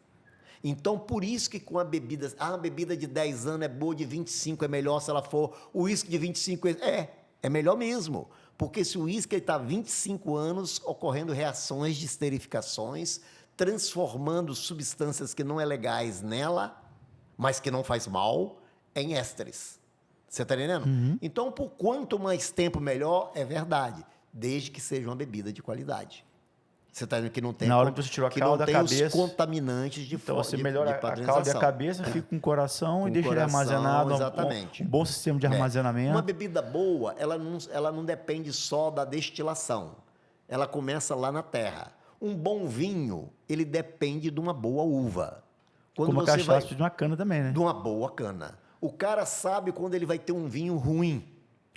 Então, por isso que com a bebida de 10 anos é boa, de 25 é melhor, se ela for o uísque de 25 é melhor mesmo. Porque se o uísque está há 25 anos ocorrendo reações de esterificações, transformando substâncias que não é legais nela, mas que não faz mal, em ésteres. Você está entendendo? Então, por quanto mais tempo, melhor, é verdade, desde que seja uma bebida de qualidade. Você está dizendo que não tem... Na hora que você tirou a calda da cabeça... os contaminantes de Então, você melhora a calda e a cabeça, fica com o coração e deixa ele armazenado. Exatamente. Um bom sistema de armazenamento. Uma bebida boa, ela não depende só da destilação. Ela começa lá na terra. Um bom vinho, ele depende de uma boa uva. Como a cachaça de uma cana também, né? De uma boa cana. O cara sabe quando ele vai ter um vinho ruim.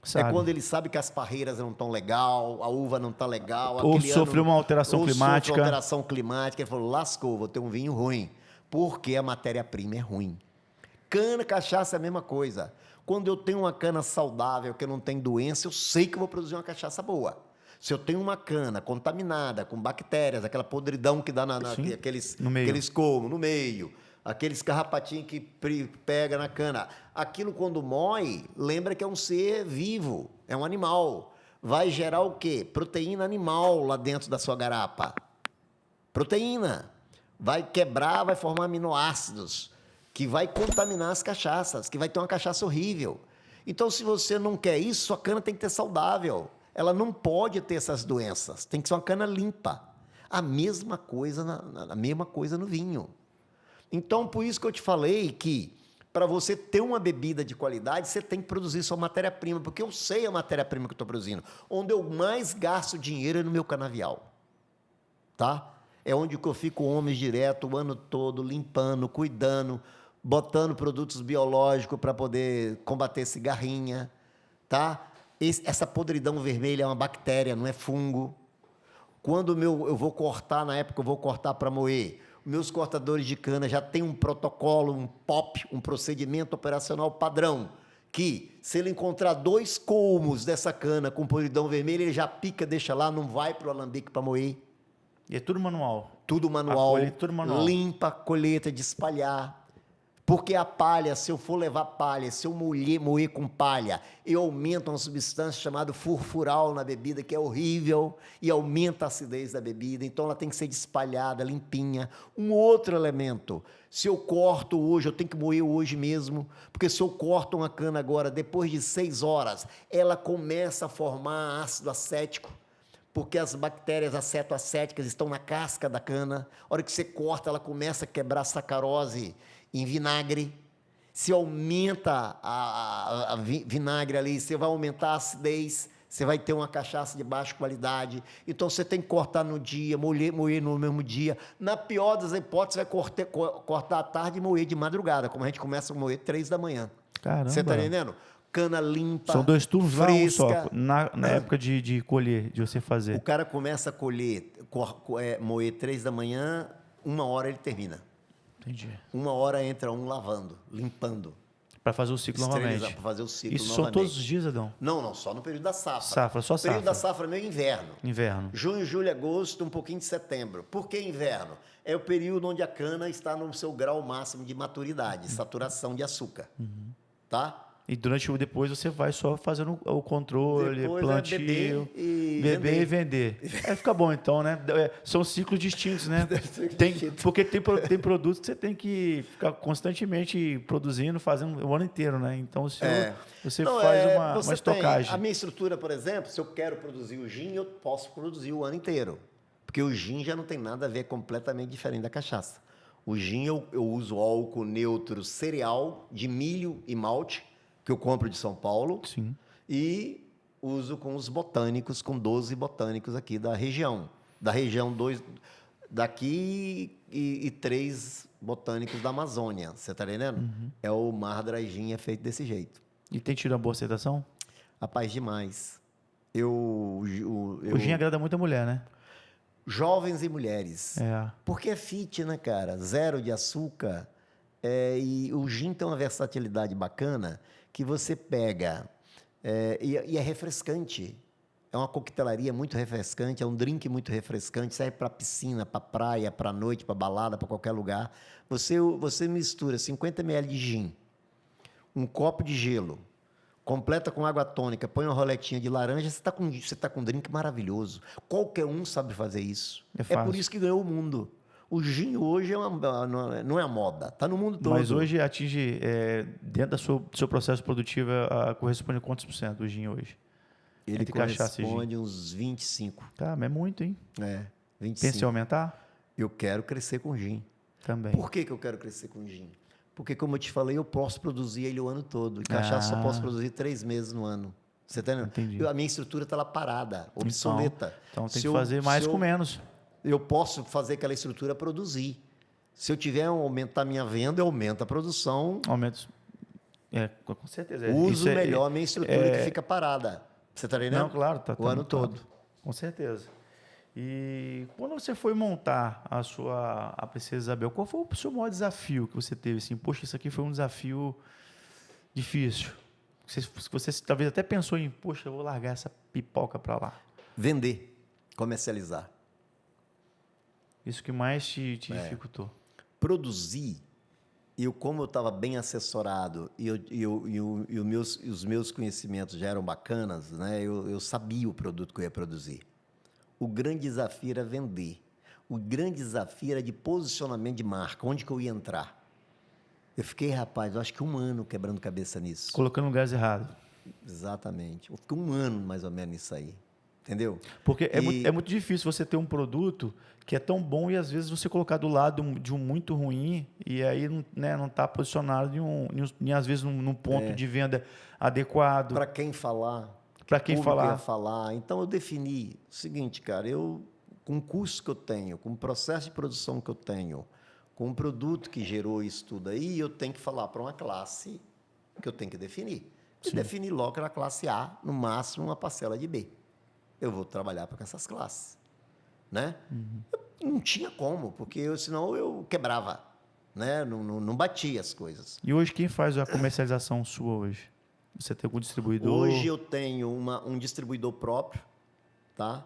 Sabe. É quando ele sabe que as parreiras não estão legal, a uva não está legal. Ou sofreu uma alteração climática. Sofreu uma alteração climática. Ele falou, lascou, vou ter um vinho ruim. Porque a matéria-prima é ruim. Cana, cachaça é a mesma coisa. Quando eu tenho uma cana saudável, que não tem doença, eu sei que eu vou produzir uma cachaça boa. Se eu tenho uma cana contaminada com bactérias, aquela podridão que dá aqueles colmos no meio, aqueles carrapatinhos que pega na cana, aquilo quando mói, lembra que é um ser vivo, é um animal. Vai gerar o quê? Proteína animal lá dentro da sua garapa. Proteína. Vai quebrar, vai formar aminoácidos, que vai contaminar as cachaças, que vai ter uma cachaça horrível. Então, se você não quer isso, sua cana tem que ter saudável. Ela não pode ter essas doenças. Tem que ser uma cana limpa. A mesma coisa a mesma coisa no vinho. Então, por isso que eu te falei que para você ter uma bebida de qualidade, você tem que produzir sua matéria-prima, porque eu sei a matéria-prima que eu estou produzindo. Onde eu mais gasto dinheiro é no meu canavial. Tá? É onde que eu fico homens direto o ano todo, limpando, cuidando, botando produtos biológicos para poder combater cigarrinha, tá? Essa podridão vermelha é uma bactéria, não é fungo. Quando eu vou cortar, na época eu vou cortar para moer, meus cortadores de cana já têm um protocolo, um POP, um procedimento operacional padrão, que se ele encontrar 2 colmos dessa cana com podridão vermelha, ele já pica, deixa lá, não vai para o alambique para moer. E é tudo manual? Tudo manual, Tudo manual. Limpa, colheita, de espalhar. Porque a palha, se eu for levar palha, se eu moer com palha, eu aumento uma substância chamada furfural na bebida, que é horrível, e aumenta a acidez da bebida. Então, ela tem que ser espalhada, limpinha. Um outro elemento, se eu corto hoje, eu tenho que moer hoje mesmo, porque se eu corto uma cana agora, depois de 6 horas, ela começa a formar ácido acético, porque as bactérias acetoacéticas estão na casca da cana. A hora que você corta, ela começa a quebrar a sacarose em vinagre. Se aumenta a vinagre ali, você vai aumentar a acidez, você vai ter uma cachaça de baixa qualidade. Então, você tem que cortar no dia, moer no mesmo dia. Na pior das hipóteses, vai cortar à tarde e moer de madrugada, como a gente começa a moer 3 da manhã. Caramba. Você está entendendo? Cana limpa, são 2 turnos fresca. lá, um só, na época de colher, de você fazer. O cara começa a colher, moer 3 da manhã, 1 hora ele termina. Entendi. 1 hora entra lavando, limpando. Para fazer o ciclo novamente. Para fazer o ciclo Isso novamente. são todos os dias, Adão? Não, só no período da safra. Safra, só safra. O período da safra é meio inverno. Inverno. Junho, julho, agosto, um pouquinho de setembro. Por que inverno? É o período onde a cana está no seu grau máximo de maturidade, saturação de açúcar. Tá? E depois você vai só fazendo o controle, Depois plantio, beber e vender. Fica bom então, né? São ciclos distintos, né? Porque tem produtos que você tem que ficar constantemente produzindo, fazendo o ano inteiro, né? Então você faz uma estocagem. A minha estrutura, por exemplo, se eu quero produzir o gin, eu posso produzir o ano inteiro. Porque o gin já não tem nada a ver, completamente diferente da cachaça. O gin eu uso álcool neutro cereal de milho e malte, que eu compro de São Paulo. Sim. E uso com os botânicos, com 12 botânicos aqui da região. Da região 2 daqui e 3 botânicos da Amazônia. Você está entendendo? É o Mar Dry Gin, é feito desse jeito. E tem tido uma boa aceitação? Rapaz, demais. O gin agrada muito a mulher, né? Jovens e mulheres. É. Porque é fit, né, cara? 0 de açúcar. E o gin tem uma versatilidade bacana, que você pega, e é refrescante. É uma coquetelaria muito refrescante, é um drink muito refrescante, serve para piscina, para praia, para noite, para balada, para qualquer lugar. Você mistura 50 ml de gin, um copo de gelo, completa com água tônica, põe uma roletinha de laranja, você tá com um drink maravilhoso. Qualquer um sabe fazer isso. É por isso que ganhou o mundo. O gin hoje não é a moda, está no mundo todo. Mas hoje atinge, dentro do seu processo produtivo, corresponde a quantos por cento o gin hoje? Ele corresponde uns 25. Tá, mas é muito, hein? 25. Pensa em aumentar? Eu quero crescer com gin. Também. Por que eu quero crescer com gin? Porque, como eu te falei, eu posso produzir ele o ano todo. E cachaça só posso produzir 3 meses no ano. Você está entendendo? Entendi. A minha estrutura está lá parada, obsoleta. Então tem que fazer mais com menos. Eu posso fazer aquela estrutura produzir. Se eu tiver aumentar minha venda, eu aumento a produção. Aumento. Com certeza. Uso melhor a minha estrutura que fica parada. Você está entendendo? Não, claro. O ano todo. Com certeza. E quando você foi montar a Princesa Isabel, qual foi o seu maior desafio que você teve? Assim, poxa, isso aqui foi um desafio difícil. Você talvez até pensou em, poxa, eu vou largar essa pipoca para lá. Vender, comercializar. Isso que mais te dificultou. Produzir, como eu estava bem assessorado e os meus conhecimentos já eram bacanas, né? Eu sabia o produto que eu ia produzir. O grande desafio era vender. O grande desafio era de posicionamento de marca, onde que eu ia entrar. Eu fiquei, rapaz, eu acho que 1 ano quebrando cabeça nisso. Colocando no gás errado. Exatamente. Eu fiquei 1 ano, mais ou menos, nisso aí. Entendeu? Porque é muito difícil você ter um produto que é tão bom e às vezes você colocar do lado de um muito ruim e aí não está posicionado às vezes num ponto de venda adequado. Para quem falar? Para quem falar? Ia falar. Então eu defini o seguinte, cara, com o curso que eu tenho, com o processo de produção que eu tenho, com o produto que gerou isso tudo aí, eu tenho que falar para uma classe que eu tenho que definir. E definir logo que era a classe A, no máximo uma parcela de B. Eu vou trabalhar com essas classes, né? Eu não tinha como, porque senão eu quebrava, né? Não batia as coisas. E hoje quem faz a comercialização sua hoje? Você tem algum distribuidor? Hoje eu tenho um distribuidor próprio, tá?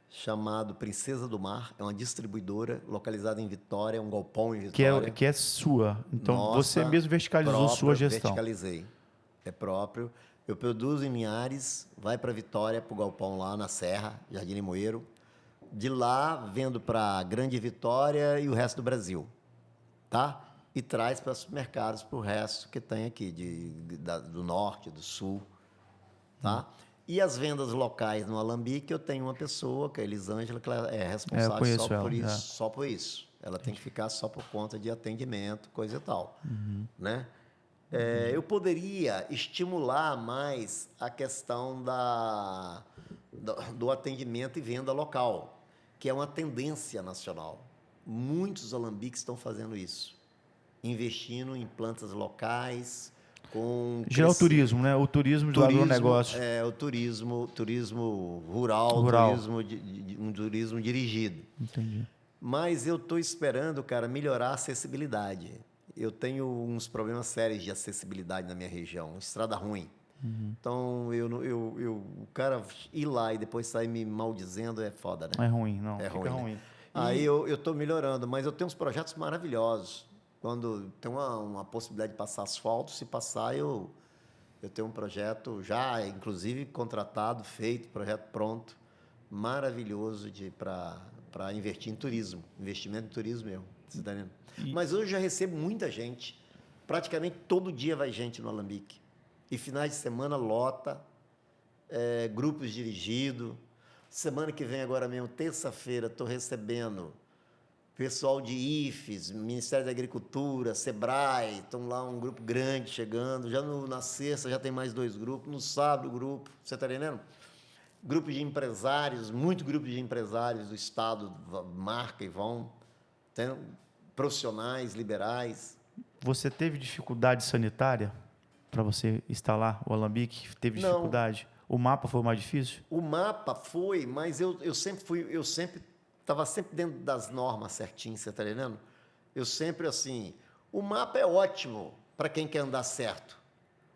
Chamado Princesa do Mar, é uma distribuidora localizada em Vitória, um galpão em Vitória. Que é sua. Então Nossa, você mesmo verticalizou sua gestão. Verticalizei. É próprio. Eu produzo em Linhares, vai para Vitória, para o galpão lá na Serra, Jardim Limoeiro. De lá, vendo para Grande Vitória e o resto do Brasil. Tá? E traz para supermercados para o resto que tem aqui, do norte, do sul. Tá? E as vendas locais no Alambique, eu tenho uma pessoa, que é a Elisângela, que ela é responsável só por isso. Ela tem que ficar só por conta de atendimento, coisa e tal. Né? Eu poderia estimular mais a questão do atendimento e venda local, que é uma tendência nacional. Muitos alambiques estão fazendo isso, investindo em plantas locais, já é o turismo, né? O turismo do agronegócio. O turismo rural. Um turismo dirigido. Entendi. Mas eu estou esperando, cara, melhorar a acessibilidade. Eu tenho uns problemas sérios de acessibilidade na minha região, estrada ruim. Então, o cara ir lá e depois sair me maldizendo é foda, né? É ruim, não. É fica ruim. Né? Aí eu estou melhorando, mas eu tenho uns projetos maravilhosos. Quando tem uma possibilidade de passar asfalto, se passar, eu tenho um projeto já, inclusive, contratado, feito, projeto pronto, maravilhoso para investir em turismo, investimento em turismo mesmo. Você tá entendendo? Mas hoje eu já recebo muita gente, praticamente todo dia vai gente no Alambique. E finais de semana lota, grupos dirigidos. Semana que vem, agora mesmo, terça-feira, estou recebendo pessoal de IFES, Ministério da Agricultura, SEBRAE, estão lá um grupo grande chegando. Já na sexta já tem mais 2 grupos, no sábado o grupo, você está entendendo? Grupo de empresários, muito grupo de empresários do Estado marca e vão, tem profissionais, liberais. Você teve dificuldade sanitária para você instalar o Alambique? Teve dificuldade? Não. O mapa foi mais difícil? O mapa foi, mas eu sempre estava sempre dentro das normas certinhas, você está entendendo? Eu sempre assim, o mapa é ótimo para quem quer andar certo.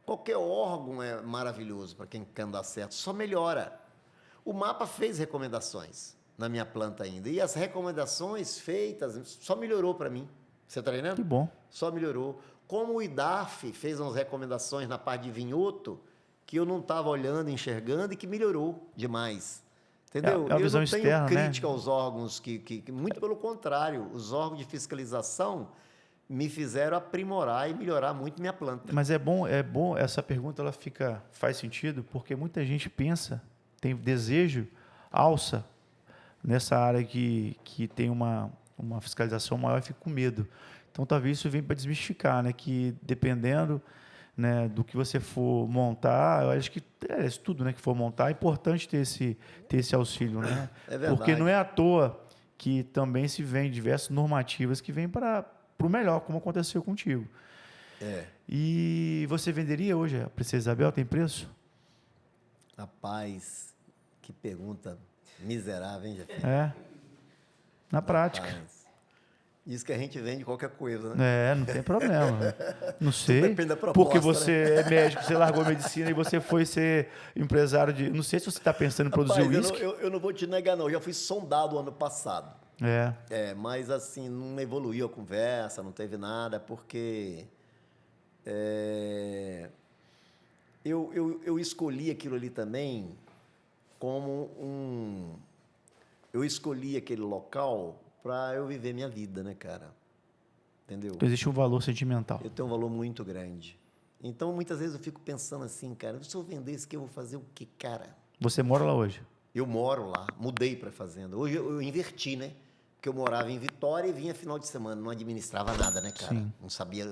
Qualquer órgão é maravilhoso para quem quer andar certo, só melhora. O mapa fez recomendações na minha planta ainda, e as recomendações feitas só melhorou para mim. Você está entendendo? Que bom. Só melhorou. Como o IDAF fez umas recomendações na parte de vinhoto, que eu não estava olhando, enxergando, e que melhorou demais. Entendeu? É a visão eu não tenho externa, crítica, né? aos órgãos que, muito pelo contrário, os órgãos de fiscalização me fizeram aprimorar e melhorar muito minha planta. Mas é bom, essa pergunta ela faz sentido, porque muita gente pensa, tem desejo, alça nessa área que tem uma fiscalização maior e fica com medo. Então, talvez isso venha para desmistificar, né? Que dependendo, né, do que você for montar, eu acho que isso tudo, né, que for montar, é importante ter esse auxílio, né? É verdade. Porque não é à toa que também se vem diversas normativas que vêm para o melhor, como aconteceu contigo. E você venderia hoje a Princesa Isabel? Tem preço? Rapaz, que pergunta miserável, hein, Jeff? Na prática. Rapaz, Diz que a gente vende qualquer coisa, né? Não tem problema. Não sei. depende da proposta, porque você é médico, você largou a medicina e você foi ser empresário de. Não sei se você está pensando em produzir Rapaz, uísque. eu não vou te negar, não. Eu já fui sondado ano passado. É. Mas assim, não evoluiu a conversa, não teve nada, porque eu escolhi aquilo ali também como um... Eu escolhi aquele local para eu viver minha vida, né, cara? Entendeu? Então existe um valor sentimental. Eu tenho um valor muito grande. Então, muitas vezes eu fico pensando assim, cara, se eu vender isso aqui, eu vou fazer o quê, cara? Você mora lá hoje? Eu moro lá, mudei para fazenda. Hoje eu inverti, né? Porque eu morava em Vitória e vinha final de semana, não administrava nada, né, cara? Sim. Não sabia,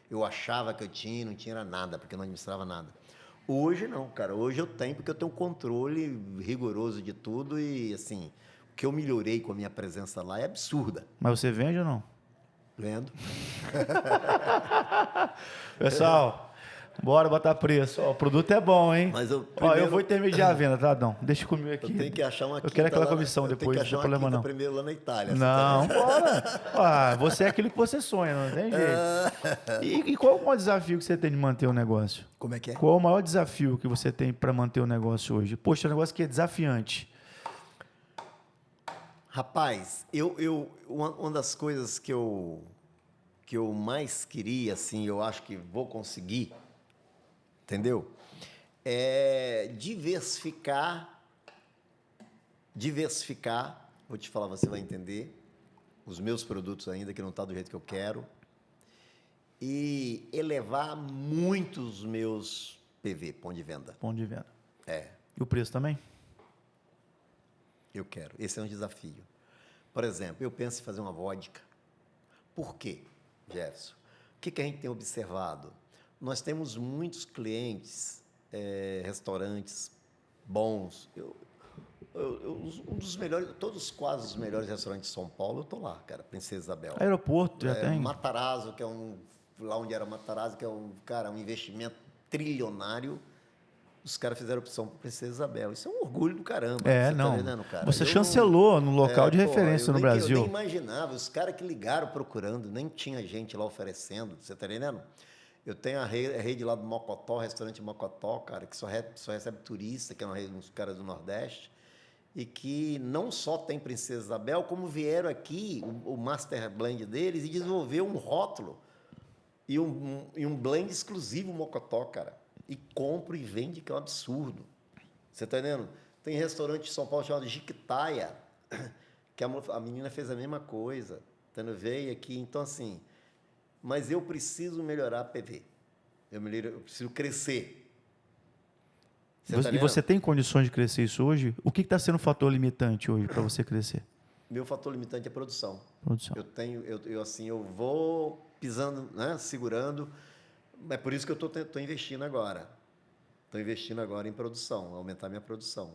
eu achava que eu tinha, não tinha nada, porque eu não administrava nada. Hoje não, cara. Hoje eu tenho, porque eu tenho um controle rigoroso de tudo e, assim, o que eu melhorei com a minha presença lá é absurda. Mas você vende ou não? Vendo? Pessoal, bora botar preço. Ó, o produto é bom, hein? Mas eu Ó, eu primeiro- vou intermediar a venda, tá, Dom? Deixa comigo aqui. Eu tenho que achar uma Eu quinta quero aquela lá- comissão eu depois, tenho que não achar tem uma problema quinta não. primeiro lá na Itália. Não, bora. Ah, você é aquilo que você sonha, não tem jeito. E qual é o maior desafio que você tem de manter o negócio? Como é que é? Qual é o maior desafio que você tem para manter o negócio hoje? Poxa, é um negócio que é desafiante. Rapaz, uma das coisas que eu mais queria, assim, eu acho que vou conseguir, entendeu? É diversificar, vou te falar, você vai entender, os meus produtos ainda, que não está do jeito que eu quero, e elevar muito os meus PV, ponto de venda. Ponto de venda. É. E o preço também? Eu quero. Esse é um desafio. Por exemplo, eu penso em fazer uma vodka. Por quê, Jefferson? O que a gente tem observado? Nós temos muitos clientes, restaurantes bons. Um dos melhores, todos quase os melhores restaurantes de São Paulo, eu estou lá, cara. Princesa Isabel. Aeroporto já tem? Matarazzo, que é lá onde era Matarazzo, que é um investimento trilionário. Os caras fizeram opção por Princesa Isabel. Isso é um orgulho do caramba. É, você não. Tá entendendo, cara? Você chancelou no local de referência no Brasil. Eu nem imaginava. Os caras que ligaram procurando, nem tinha gente lá oferecendo. Você tá entendendo? Eu tenho a rede lá do Mocotó, restaurante Mocotó, cara, que só recebe turista, que é uns caras do Nordeste, e que não só tem Princesa Isabel, como vieram aqui, o Master Blend deles, e desenvolveu um rótulo e um blend exclusivo Mocotó, cara. E compra e vende, que é um absurdo. Você está entendendo? Tem restaurante em São Paulo chamado Jiquitaia, que a menina fez a mesma coisa. Entendeu? Veio aqui. Então, assim, mas eu preciso melhorar a PV. Eu preciso crescer. E você tem condições de crescer isso hoje? O que está sendo o fator limitante hoje para você crescer? Meu fator limitante é produção. Produção. Eu vou pisando, né, segurando. É por isso que eu estou investindo agora. Estou investindo agora em produção, aumentar minha produção.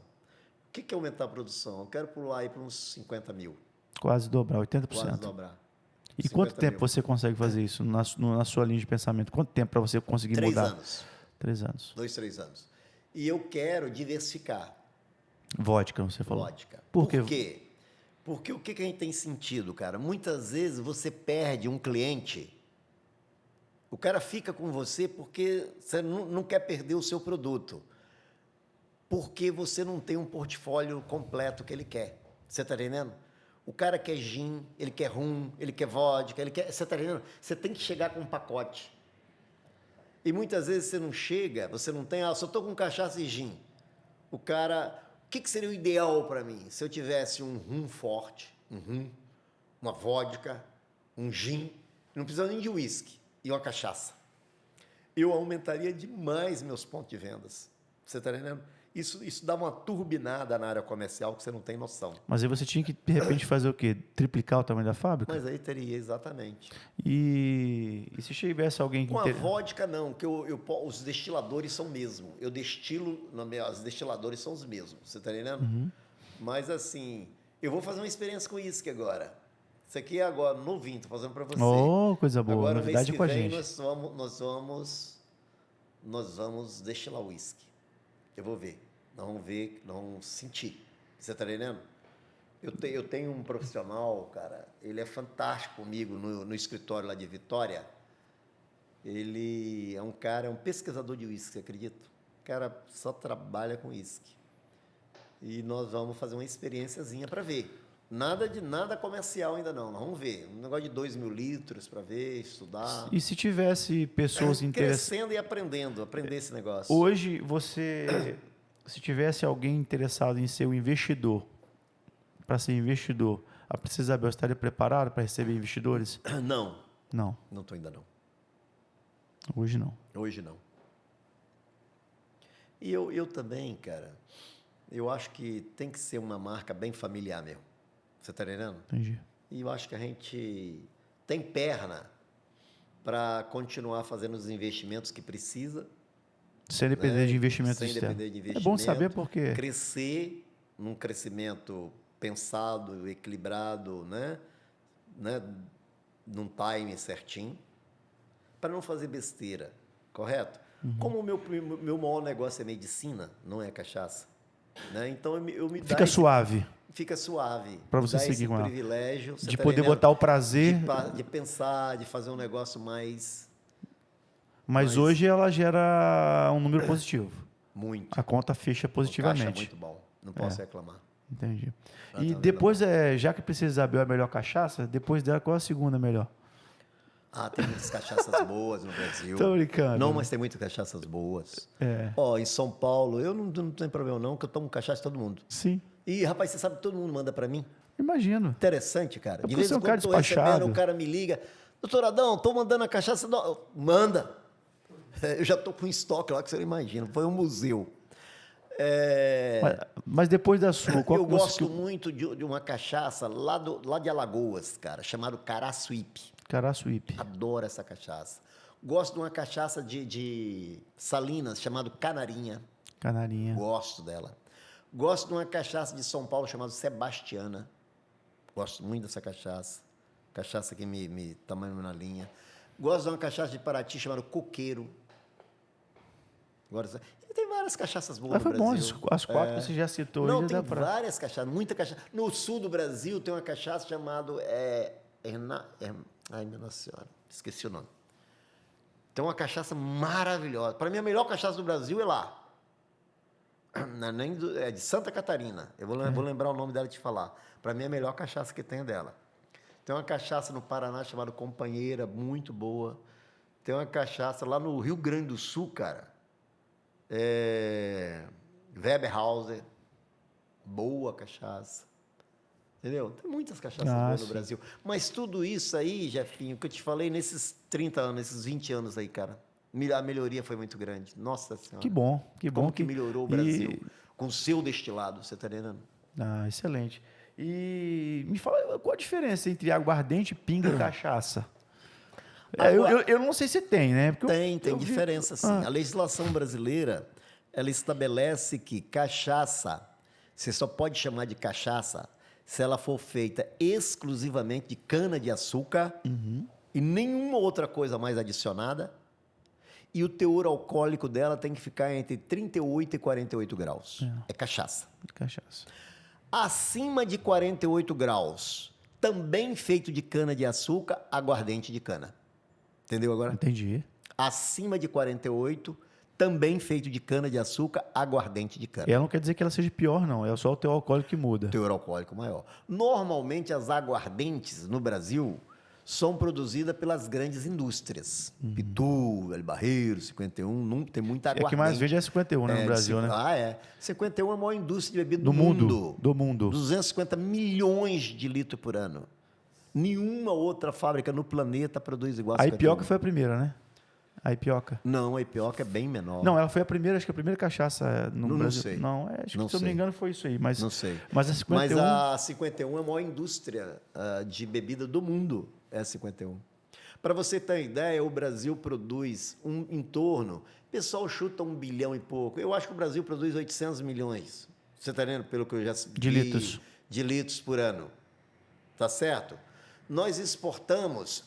O que é aumentar a produção? Eu quero pular aí para uns 50 mil. Quase dobrar, 80%. Quase dobrar. E quanto tempo você consegue fazer isso na sua linha de pensamento? Quanto tempo para você conseguir mudar? 3 anos. 3 anos. 2, 3 anos. E eu quero diversificar. Vodka, você falou. Vodka. Por quê? quê? Porque o que a gente tem sentido, cara? Muitas vezes você perde um cliente. O cara fica com você porque você não quer perder o seu produto. Porque você não tem um portfólio completo que ele quer. Você está entendendo? O cara quer gin, ele quer rum, ele quer vodka, ele quer... Você está entendendo? Você tem que chegar com um pacote. E muitas vezes você não chega, você não tem... só estou com cachaça e gin. O cara... O que seria o ideal para mim? Se eu tivesse um rum forte, um rum, uma vodka, um gin, não precisa nem de uísque, e uma cachaça. Eu aumentaria demais meus pontos de vendas. Você está entendendo? Isso dá uma turbinada na área comercial que você não tem noção. Mas aí você tinha que, de repente, fazer o quê? Triplicar o tamanho da fábrica? Mas aí teria, exatamente. E se tivesse alguém que... Com a vodka, não, que os destiladores são o mesmo. Eu destilo, os destiladores são os mesmos, você está entendendo? Uhum. Mas, assim, eu vou fazer uma experiência com uísque agora. Isso aqui é agora, novinho, estou fazendo para você. Oh, coisa boa, agora, novidade com a gente. Nós vamos destilar uísque. Eu vou ver. Nós vamos ver, nós vamos sentir. Você está entendendo? Eu tenho um profissional, cara, ele é fantástico comigo no escritório lá de Vitória. Ele é um cara, é um pesquisador de uísque, acredito. O cara só trabalha com uísque. E nós vamos fazer uma experiênciazinha para ver. Nada comercial ainda não. Nós vamos ver. Um negócio de 2.000 litros para ver, estudar. E se tivesse pessoas interessadas... Crescendo e aprender esse negócio. Hoje, se tivesse alguém interessado em ser um investidor, para ser investidor, a Princesa Isabel estaria preparada para receber investidores? Não. Não. Não estou ainda não. Hoje não. Hoje não. E eu também, cara, eu acho que tem que ser uma marca bem familiar mesmo. Você está entendendo? Entendi. E eu acho que a gente tem perna para continuar fazendo os investimentos que precisa. Sem depender de investimentos Sem externos. depender de investimento. É bom saber porque... Crescer num crescimento pensado, equilibrado, né? Num time certinho, para não fazer besteira, correto? Como o meu maior negócio é medicina, não é cachaça, né? Então eu me Fica suave. Fica suave. Para você dá seguir esse com ela. Privilégio, De poder botar o prazer. de pensar, de fazer um negócio mais... Mas hoje ela gera um número positivo. Muito. A conta fecha O caixa é positivamente. muito bom, não posso reclamar. Entendi. Ah, E tá depois, já que Princesa Isabel é a melhor cachaça, depois dela, qual é a segunda melhor? Ah, tem muitas cachaças boas no Brasil. Tô brincando. Não, mas tem muitas cachaças boas. É. Ó, em São Paulo, eu não tenho problema não, que eu tomo cachaça de todo mundo. Sim. E, rapaz, você sabe que todo mundo manda pra mim? Imagino. Interessante, cara. É De porque vez você é em um cara quando tô despachado. recebendo, o cara me liga. Doutor Adão, tô mandando a cachaça. Manda. Eu já tô com estoque lá que você não imagina. Foi um museu. Mas depois da sua, qual Eu que você... gosto muito de uma cachaça lá de Alagoas, cara, chamado Caraçuípe. Caraçuípe. Adoro essa cachaça. Gosto de uma cachaça de Salinas, chamado Canarinha. Canarinha. Gosto dela. Gosto de uma cachaça de São Paulo chamada Sebastiana. Gosto muito dessa cachaça. Cachaça que me tamanho na linha. Gosto de uma cachaça de Paraty chamada Coqueiro. Agora, e tem várias cachaças boas Mas no foi bom, Brasil. as quatro que você já citou. Não, já tem dá pra... várias cachaças, muita cachaça. No sul do Brasil tem uma cachaça chamada... Ai, minha Nossa Senhora, esqueci o nome. Tem uma cachaça maravilhosa. Para mim, a melhor cachaça do Brasil é lá. É de Santa Catarina. Eu vou lembrar o nome dela e te falar. Para mim, é a melhor cachaça que tem dela. Tem uma cachaça no Paraná chamada Companheira, muito boa. Tem uma cachaça lá no Rio Grande do Sul, cara. Weberhauser. Boa cachaça. Entendeu? Tem muitas cachaças boas no Brasil. Mas tudo isso aí, Jefinho, que eu te falei nesses 30 anos, nesses 20 anos aí, cara, a melhoria foi muito grande. Nossa Senhora. Que bom, que bom. Como que melhorou o Brasil com o seu destilado, você está entendendo? Ah, excelente. E me fala, qual a diferença entre aguardente, pinga e cachaça? Eu não sei se tem, né? Porque tem diferença, sim. A legislação brasileira, ela estabelece que cachaça, você só pode chamar de cachaça se ela for feita exclusivamente de cana-de-açúcar e nenhuma outra coisa mais adicionada, e o teor alcoólico dela tem que ficar entre 38 e 48 graus. É cachaça. Cachaça. Acima de 48 graus, também feito de cana-de-açúcar, aguardente de cana. Entendeu agora? Entendi. Acima de 48, também feito de cana-de-açúcar, aguardente de cana. Ela não quer dizer que ela seja pior, não. É só o teor alcoólico que muda. Teor alcoólico maior. Normalmente, as aguardentes no Brasil são produzidas pelas grandes indústrias. Pitu, El Barreiro, 51, tem muita aguardente. É que mais vende é 51, né, no Brasil, né? 51 é a maior indústria de bebida do mundo. Do mundo. 250 milhões de litros por ano. Nenhuma outra fábrica no planeta produz igual a 51. A Ipioca foi a primeira, né? A Ipioca. Não, a Ipioca é bem menor. Não, ela foi a primeira, acho que a primeira cachaça no Brasil. Não sei. Não, acho que, Não se eu não me engano, foi isso aí. Mas, não sei. Mas a 51... Mas a 51 é a maior indústria de bebida do mundo, é a 51. Para você ter ideia, o Brasil produz em torno... O pessoal chuta 1 bilhão e pouco. Eu acho que o Brasil produz 800 milhões. Você está vendo? Pelo que eu já vi. De litros. De litros por ano. Tá certo? Nós exportamos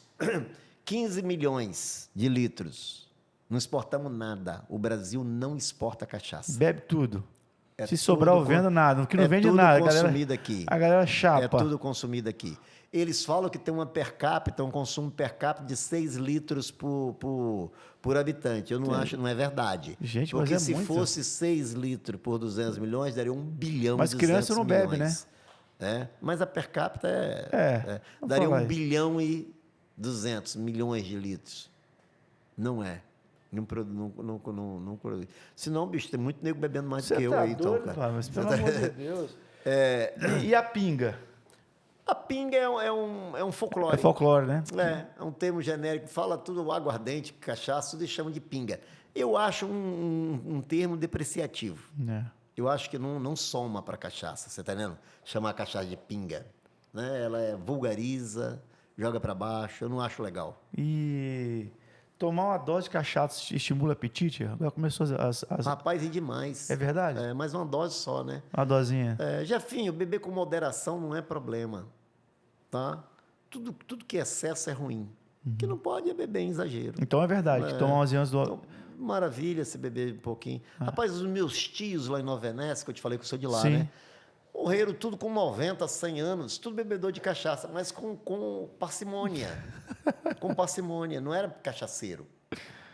15 milhões de litros. Não exportamos nada. O Brasil não exporta cachaça. Bebe tudo. Se sobrar eu vendo nada, que não vende nada. É tudo consumido aqui. A galera chapa. É tudo consumido aqui. Eles falam que tem uma per capita, um consumo per capita de 6 litros por habitante. Eu não acho, não é verdade. Gente, porque mas se muito. fosse 6 litros por 200 milhões, daria 1 bilhão mas e 200 criança não bebe, né? Mas a per capita daria 1 bilhão e 200 milhões de litros. Não é. Não produz. Senão, bicho, tem muito nego bebendo mais do que eu aí, doido, então, cara. Mas, pelo amor de Deus. E a pinga? A pinga é um folclore. É folclore, né? É um termo genérico. Fala tudo aguardente, cachaça, tudo eles chamam de pinga. Eu acho um termo depreciativo. Eu acho que não soma para cachaça, você tá entendendo? Chamar a cachaça de pinga. Né? Ela vulgariza, joga para baixo. Eu não acho legal. E tomar uma dose de cachaça estimula apetite? Agora começou as... Rapaz, é demais. É verdade? Mas uma dose só, né? Uma dosinha. Jefinho, beber com moderação não é problema. Tá? Tudo que é excesso é ruim. O que não pode é beber em exagero. Então é verdade, que tomar 11 anos do... Então, maravilha se beber um pouquinho. Rapaz, os meus tios lá em Nova Venécia, que eu te falei que eu sou de lá, Sim. né? Morreram tudo com 90, 100 anos, tudo bebedor de cachaça, mas com parcimônia. Com parcimônia, não era cachaceiro.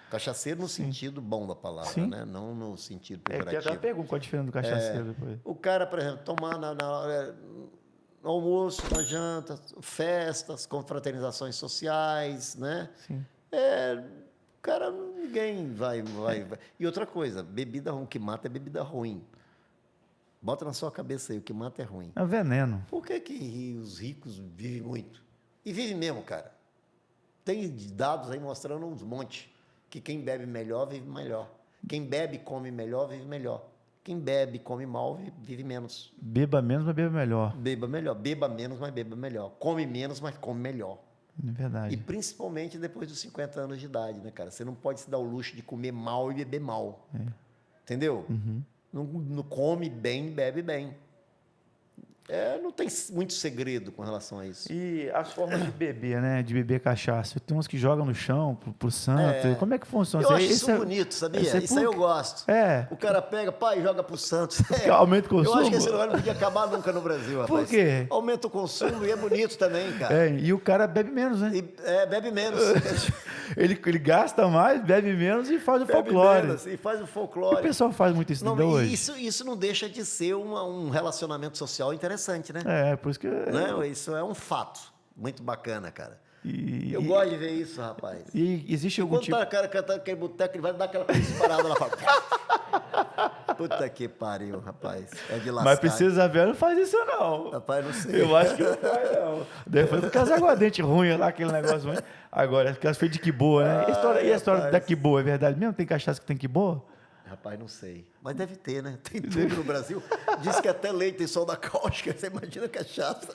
Cachaceiro no sentido bom da palavra, né? Não no sentido pejorativo. Eu até pergunto qual é a diferença do cachaceiro depois. O cara, por exemplo, tomar no almoço, na janta, festas, confraternizações sociais, né? Sim. Cara, ninguém vai. E outra coisa, bebida ruim, o que mata é bebida ruim. Bota na sua cabeça aí, o que mata é ruim. É veneno. Por que os ricos vivem muito? E vivem mesmo, cara. Tem dados aí mostrando uns montes. Que quem bebe melhor, vive melhor. Quem bebe e come melhor, vive melhor. Quem bebe e come mal, vive menos. Beba menos, mas beba melhor. Beba melhor. Beba menos, mas beba melhor. Come menos, mas come melhor. É verdade. E principalmente depois dos 50 anos de idade, né, cara? Você não pode se dar o luxo de comer mal e beber mal. Entendeu? Não come bem, bebe bem. Não tem muito segredo com relação a isso. E as formas de beber, né? De beber cachaça. Tem uns que jogam no chão, pro santo. Como é que funciona? Eu acho isso bonito, sabia? Isso aí eu gosto. O cara pega, pai, joga pro santo. Aumenta o consumo? Eu acho que esse negócio não podia acabar nunca no Brasil, rapaz. Por quê? Aumenta o consumo e é bonito também, cara. E o cara bebe menos, né? Bebe menos. ele gasta mais, bebe menos e faz o folclore. Menos, e faz o folclore. O pessoal faz muito isso ainda hoje. Isso não deixa de ser um relacionamento social interessante, né? Por isso que... Isso é um fato muito bacana, cara. Eu gosto de ver isso, rapaz. E existe algum tipo... Quando o cara cantando aquele boteco, ele vai dar aquela parada lá, fala... Puta que pariu, rapaz. É de lascar. Mas Princesa Velha não faz isso, não. Rapaz, não sei. Eu acho que não faz, não. Daí foi por causa da aguardente ruim lá, aquele negócio ruim. Agora, aquelas feitas de quiboa, né? E a história da quiboa, é verdade mesmo? Tem cachaça que tem quiboa? Rapaz, não sei. Mas deve ter, né? Tem tudo no Brasil. Diz que até leite tem sol da cáustica. Você imagina cachaça.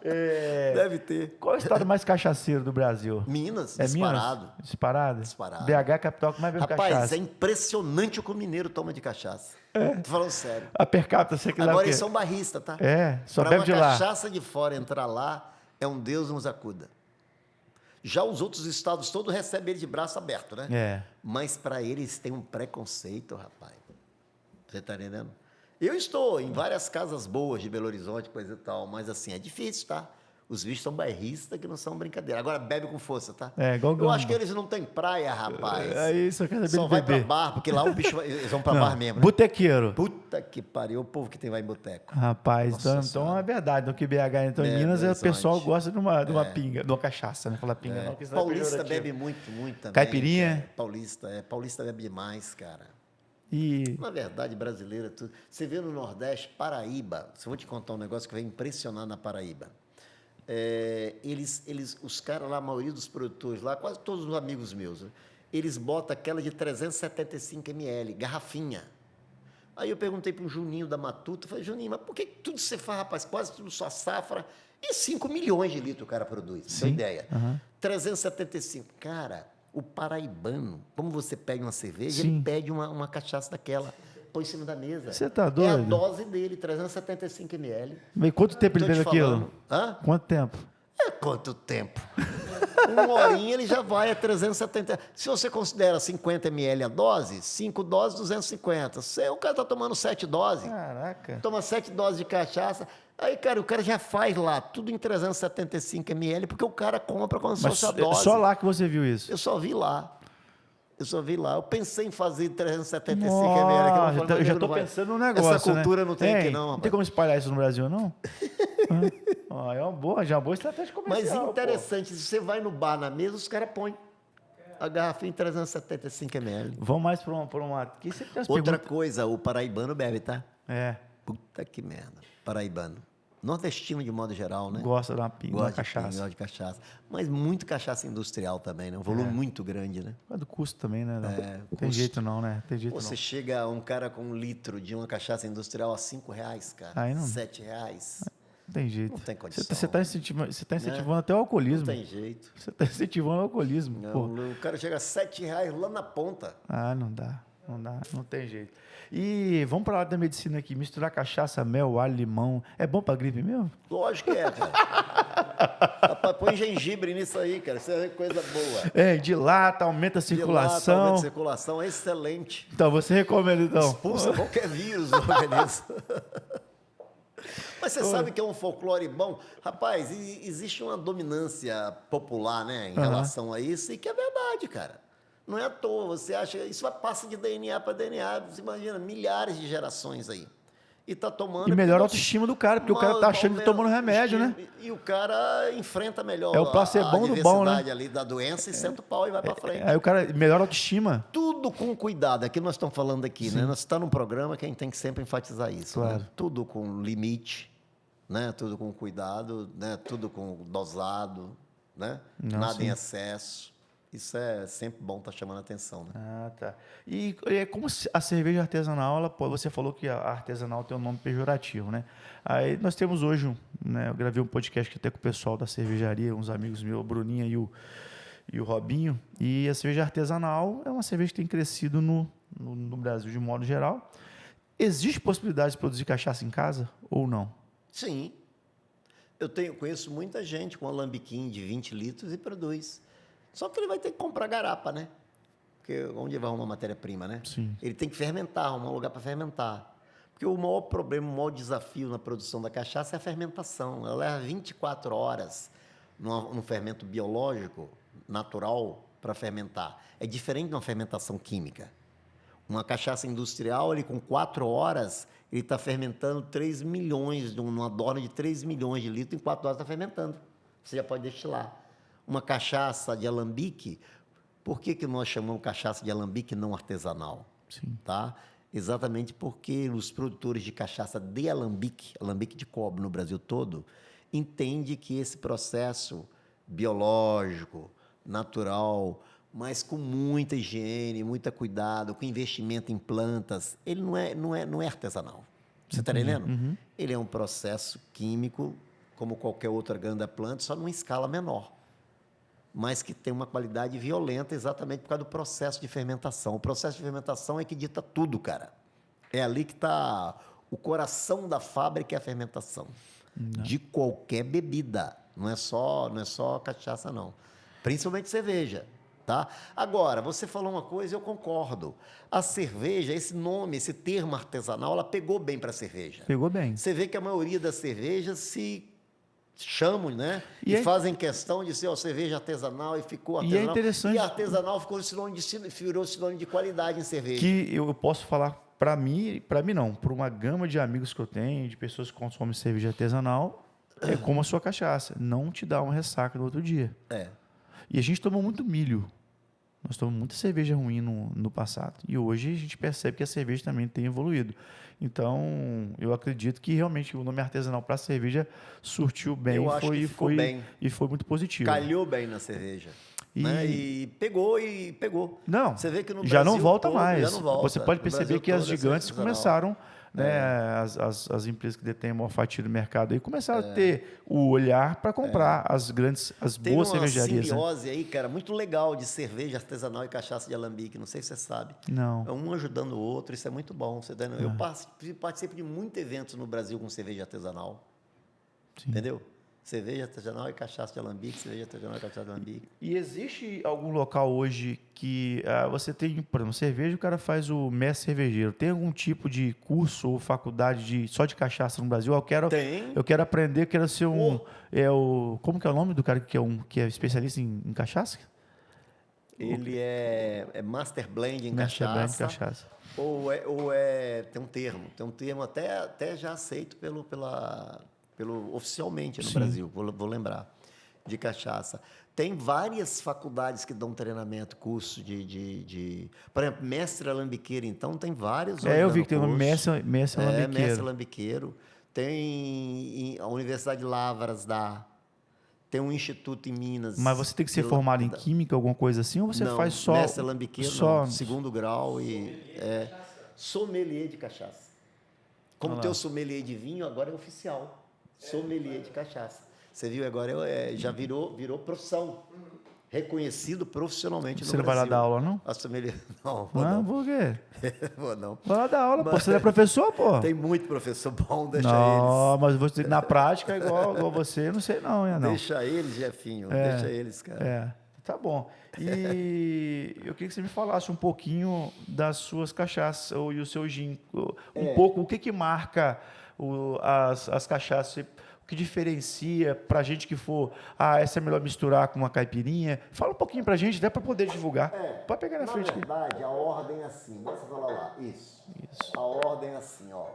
Deve ter. Qual é o estado mais cachaceiro do Brasil? Minas, disparado. Minas? Disparado? Disparado. BH é a capital que mais bebe cachaça. Rapaz, é impressionante o que o mineiro toma de cachaça. Tô falando sério. A per capita, você que agora eles são barristas, tá? Só bebe de lá. Pra uma cachaça de fora entrar lá, é um Deus nos acuda. Já os outros estados todos recebem ele de braço aberto, né? Mas para eles tem um preconceito, rapaz. Você tá entendendo? Eu estou em várias casas boas de Belo Horizonte, coisa e tal, mas assim, é difícil, tá? Os bichos são bairristas que não são brincadeira. Agora bebe com força, tá? Igual eu acho que eles não têm praia, rapaz. Isso, eu quero saber só vai pra bar, porque lá o bicho eles vão pra bar mesmo. Né? Botequeiro. Puta que pariu, o povo que vai em boteco. Rapaz, então é verdade. No que BH, então em Minas, o pessoal gosta de uma pinga, de uma cachaça, né? Falar pinga não, que isso Paulista bebe muito também. Caipirinha? Paulista bebe demais, cara. E... Na verdade, brasileira, tudo. Você vê no Nordeste, Paraíba, eu vou te contar um negócio que vai impressionar na Paraíba. Os caras lá, a maioria dos produtores lá, quase todos os amigos meus, eles botam aquela de 375 ml, garrafinha. Aí eu perguntei para o Juninho da Matuta, falei, Juninho, mas por que tudo você faz, rapaz? Quase tudo sua safra. E 5 milhões de litros o cara produz, pra ter ideia. 375. Cara, o paraibano, como você pega uma cerveja, ele pede uma cachaça daquela. Põe em cima da mesa. Você tá doido? É a dose dele, 375 ml. Mas quanto tempo ele bebe aquilo? Hã? Quanto tempo? Quanto tempo? Uma horinha ele já vai a 370. Se você considera 50 ml a dose, 5 doses, 250. O cara tá tomando 7 doses. Caraca. Toma 7 doses de cachaça. Aí, cara, o cara já faz lá tudo em 375 ml, porque o cara compra como se Mas fosse a dose. só lá que você viu isso? Eu só vi lá. Eu pensei em fazer 375 Nossa, ml. Que eu eu falei, já não estou vai. pensando no negócio, Essa cultura não tem aqui, não, Não rapaz. tem como espalhar isso no Brasil, não? É uma boa estratégia Mas comercial. interessante, se você vai no bar na mesa, os caras põem a garrafinha em 375 ml. Vamos mais para uma... Que sempre tem as Outra perguntas... coisa, o paraibano bebe, tá? É, Puta que merda. Paraibano. Nordestino, de modo geral, né? gosta de uma Gosta cachaça. Gosta de cachaça. Mas muito cachaça industrial também, né? Um volume muito grande, né? É do custo também, né? Não tem custo. jeito não, né? Tem jeito Você não. chega um cara com 1 litro de uma cachaça industrial a R$5, cara. Aí não- R$7. Não tem jeito. Não tem condição. Você está incentivando até o alcoolismo. Não tem jeito. Você está incentivando o alcoolismo. Não, Pô. o cara chega a R$7 lá na ponta. Ah, não dá. Não tem jeito. E vamos para a área da medicina aqui. Misturar cachaça, mel, alho, limão. É bom para gripe mesmo? Lógico que é, cara. Rapaz, põe gengibre nisso aí, cara. Isso é coisa boa. É, dilata, aumenta a circulação. Dilata, aumenta a circulação, é excelente. Então, você recomenda, então? Expulsa qualquer vírus do organismo. Mas você sabe que é um folclore bom? Rapaz, existe uma dominância popular, né, em relação a isso, e que é verdade, cara. Não é à toa, você acha... Isso passa de DNA para DNA, você imagina, milhares de gerações aí. E tá tomando... E melhora a autoestima do cara, porque o cara tá achando que tá tomando remédio, né? E o cara enfrenta melhor É o placebão do bom, né? diversidade ali da doença e senta o pau e vai para frente. Aí o cara melhora a autoestima. Tudo com cuidado, é que nós estamos falando aqui, né? Nós estamos num programa que a gente tem que sempre enfatizar isso. Claro. Né? Tudo com limite, né? Tudo com cuidado, né? Tudo com dosado, né? Não, Nada sim. em excesso. Isso é sempre bom estar chamando a atenção, né? Ah, tá. E é como a cerveja artesanal, você falou que a artesanal tem um nome pejorativo, né? Aí nós temos hoje, né, eu gravei um podcast até com o pessoal da cervejaria, uns amigos meus, o Bruninha e o Robinho, e a cerveja artesanal é uma cerveja que tem crescido no Brasil de modo geral. Existe possibilidade de produzir cachaça em casa ou não? Sim. Conheço muita gente com um alambiquinho de 20 litros e produz. Só que ele vai ter que comprar garapa, né? Porque onde vai arrumar matéria-prima, né? Sim. Ele tem que fermentar, arrumar um lugar para fermentar. Porque o maior problema, o maior desafio na produção da cachaça é a fermentação. Ela leva 24 horas num fermento biológico, natural, para fermentar. É diferente de uma fermentação química. Uma cachaça industrial, ele com 4 horas, ele está fermentando 3 milhões, numa adorno de 3 milhões de litros, em 4 horas está fermentando. Você já pode destilar. Uma cachaça de alambique, por que nós chamamos cachaça de alambique não artesanal? Sim. Tá? Exatamente porque os produtores de cachaça de alambique de cobre no Brasil todo, entendem que esse processo biológico, natural, mas com muita higiene, muito cuidado, com investimento em plantas, ele não é artesanal. Você está entendendo? Uhum. Ele é um processo químico, como qualquer outra grande planta, só numa escala menor, mas que tem uma qualidade violenta exatamente por causa do processo de fermentação. O processo de fermentação é que dita tudo, cara. É ali que está o coração da fábrica, é a fermentação. De qualquer bebida. Não é só cachaça, não. Principalmente cerveja. Tá? Agora, você falou uma coisa e eu concordo. A cerveja, esse nome, esse termo artesanal, ela pegou bem para a cerveja. Pegou bem. Você vê que a maioria das cervejas se chamam, né? E é- fazem questão de ser cerveja artesanal e ficou E é artesanal. interessante- E artesanal virou sinônimo de qualidade em cerveja. Que eu posso falar para mim não, por uma gama de amigos que eu tenho, de pessoas que consomem cerveja artesanal, é como a sua cachaça, não te dá uma ressaca no outro dia. É. E a gente tomou muito milho. Nós tomamos muita cerveja ruim no passado. E hoje a gente percebe que a cerveja também tem evoluído. Então, eu acredito que realmente o nome artesanal para cerveja surtiu bem. Eu acho que ficou bem. E foi muito positivo. Calhou bem na cerveja. Né? E pegou. Não, Você vê que no já Brasil não volta todo, mais. já não volta. Você pode No perceber Brasil que as todo é gigantes artesanal. começaram, né, as empresas que detêm a maior fatia do mercado aí, começaram a ter o olhar para comprar as Tem boas uma cervejarias. Né? simbiose aí, cara, muito legal de cerveja artesanal e cachaça de alambique. Não sei se você sabe. Não. É um ajudando o outro, isso é muito bom. Você tá entendendo? Eu participo de muitos eventos no Brasil com cerveja artesanal. Sim. Entendeu? Cerveja artesanal e cachaça de alambique, cerveja artesanal e cachaça de alambique. E existe algum local hoje que você tem, por exemplo, cerveja, o cara faz o mestre cervejeiro. Tem algum tipo de curso ou faculdade só de cachaça no Brasil? Tem. Eu quero aprender, eu quero ser como que é o nome do cara que é especialista em cachaça? Ele é Master Blend em Master cachaça. Blend em cachaça. Tem um termo até já aceito oficialmente no Brasil, vou lembrar, de cachaça. Tem várias faculdades que dão treinamento, curso por exemplo, mestre alambiqueiro, então tem vários. Eu vi que tem o mestre alambiqueiro. Mestre alambiqueiro. Tem a Universidade de Lavras tem um instituto em Minas. Mas você tem que ser formado em química, alguma coisa assim, ou você faz só... Mestre alambiqueiro, só... não, segundo grau e sommelier de cachaça. Como teu sommelier de vinho, agora é oficial. Sommelier de cachaça. Você viu, agora já virou profissão. Reconhecido profissionalmente no Brasil. Você não vai lá dar aula, não? A sommelier... Não, Por quê? Vou não. Vai lá dar aula, pô. Você é professor, pô. Tem muito professor bom, deixa não, eles. Mas você, na prática, igual você, não sei não, não. Deixa eles, Jefinho. Deixa eles, cara. Tá bom. E eu queria que você me falasse um pouquinho das suas cachaças e o seu gin. Pouco, o que marca as cachaças? O que diferencia pra gente que for, essa é melhor misturar com uma caipirinha? Fala um pouquinho pra gente, até pra poder divulgar. Pode pegar na frente. Na verdade, a ordem é assim. Deixa eu falar lá. Isso. A ordem é assim, ó.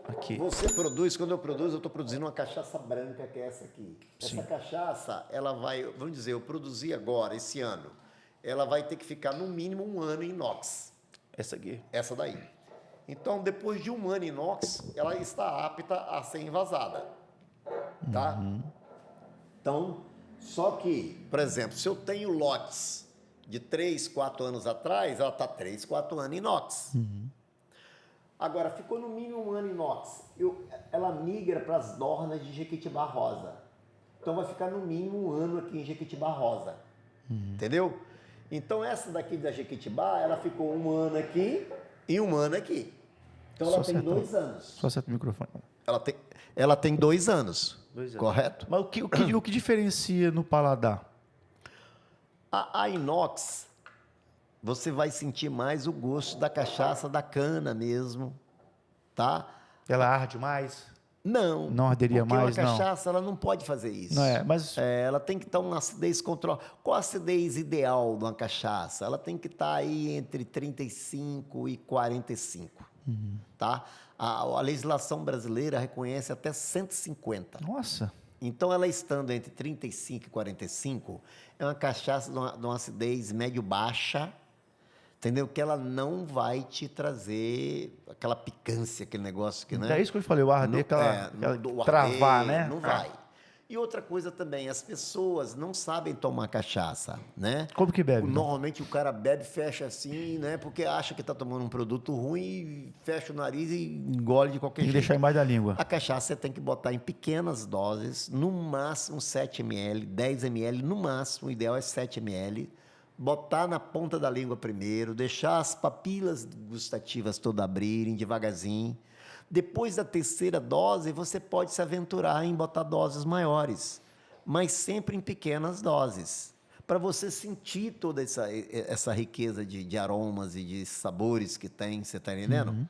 Aqui. Você produz, quando eu produzo, eu estou produzindo uma cachaça branca, que é essa aqui. Essa cachaça, ela vai, vamos dizer, eu produzi agora, esse ano, ela vai ter que ficar no mínimo 1 ano em inox. Essa aqui. Essa daí. Então, depois de 1 ano em inox, ela está apta a ser envasada. Tá? Então, só que, por exemplo, se eu tenho lotes de 3, 4 anos atrás, ela está 3, 4 anos em inox. Agora, ficou no mínimo 1 ano em inox. Ela migra para as dornas de Jequitibá Rosa. Então, vai ficar no mínimo 1 ano aqui em Jequitibá Rosa. Entendeu? Então, essa daqui da Jequitibá, ela ficou 1 ano aqui e 1 ano aqui. Então, ela tem 2 anos. Só acerta o microfone. Ela tem 2 anos. 2 anos. Correto? Mas o que diferencia no paladar? A inox, você vai sentir mais o gosto da cachaça da cana mesmo, tá? Ela arde mais? Não. Não arderia mais, não? Porque a cachaça, ela não pode fazer isso. Não é, mas... ela tem que estar uma acidez controlada. Qual a acidez ideal de uma cachaça? Ela tem que estar aí entre 35 e 45, tá? A legislação brasileira reconhece até 150. Nossa! Então, ela estando entre 35 e 45, é uma cachaça de uma acidez médio-baixa, entendeu? Que ela não vai te trazer aquela picância, aquele negócio que, né? É isso que eu falei, o arder, travar, né? Não vai. E outra coisa também, as pessoas não sabem tomar cachaça, né? Como que bebe? Normalmente o cara bebe, fecha assim, né? Porque acha que está tomando um produto ruim e fecha o nariz e engole de qualquer jeito. Tem que deixar embaixo da língua. A cachaça você tem que botar em pequenas doses, no máximo 7 ml, 10 ml, no máximo, o ideal é 7 ml. Botar na ponta da língua primeiro, deixar as papilas gustativas todas abrirem devagarzinho. Depois da 3ª dose, você pode se aventurar em botar doses maiores, mas sempre em pequenas doses, para você sentir toda essa riqueza de aromas e de sabores que tem, você está entendendo?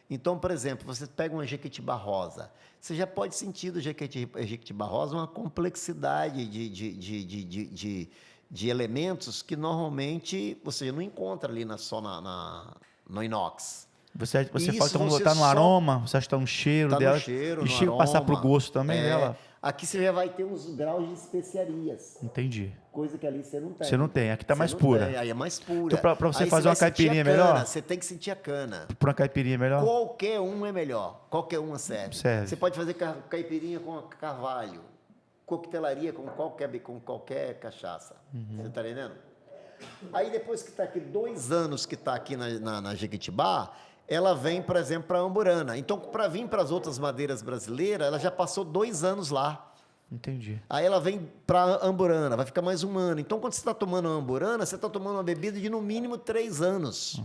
Então, por exemplo, você pega uma Jequitibá Rosa, você já pode sentir do Jequitibá Rosa uma complexidade de elementos que normalmente você não encontra ali só no inox. Você fala que está no aroma, você acha que está no cheiro dela. No cheiro, e chega a passar para o gosto também dela. Aqui você já vai ter uns graus de especiarias. Entendi. Coisa que ali você não tem. Você não tem, aqui está mais pura. Aí é mais pura. Então, para você fazer uma caipirinha melhor? Você tem que sentir a cana. Para uma caipirinha melhor? Qualquer um é melhor. Qualquer uma serve. Você pode fazer caipirinha com carvalho, coquetelaria com qualquer cachaça. Você está entendendo? Aí depois que está aqui 2 anos que está aqui na Jequitibá, ela vem, por exemplo, para a Amburana. Então, para vir para as outras madeiras brasileiras, ela já passou 2 anos lá. Entendi. Aí ela vem para a Amburana, vai ficar mais 1 ano. Então, quando você está tomando a Amburana, você está tomando uma bebida de no mínimo 3 anos.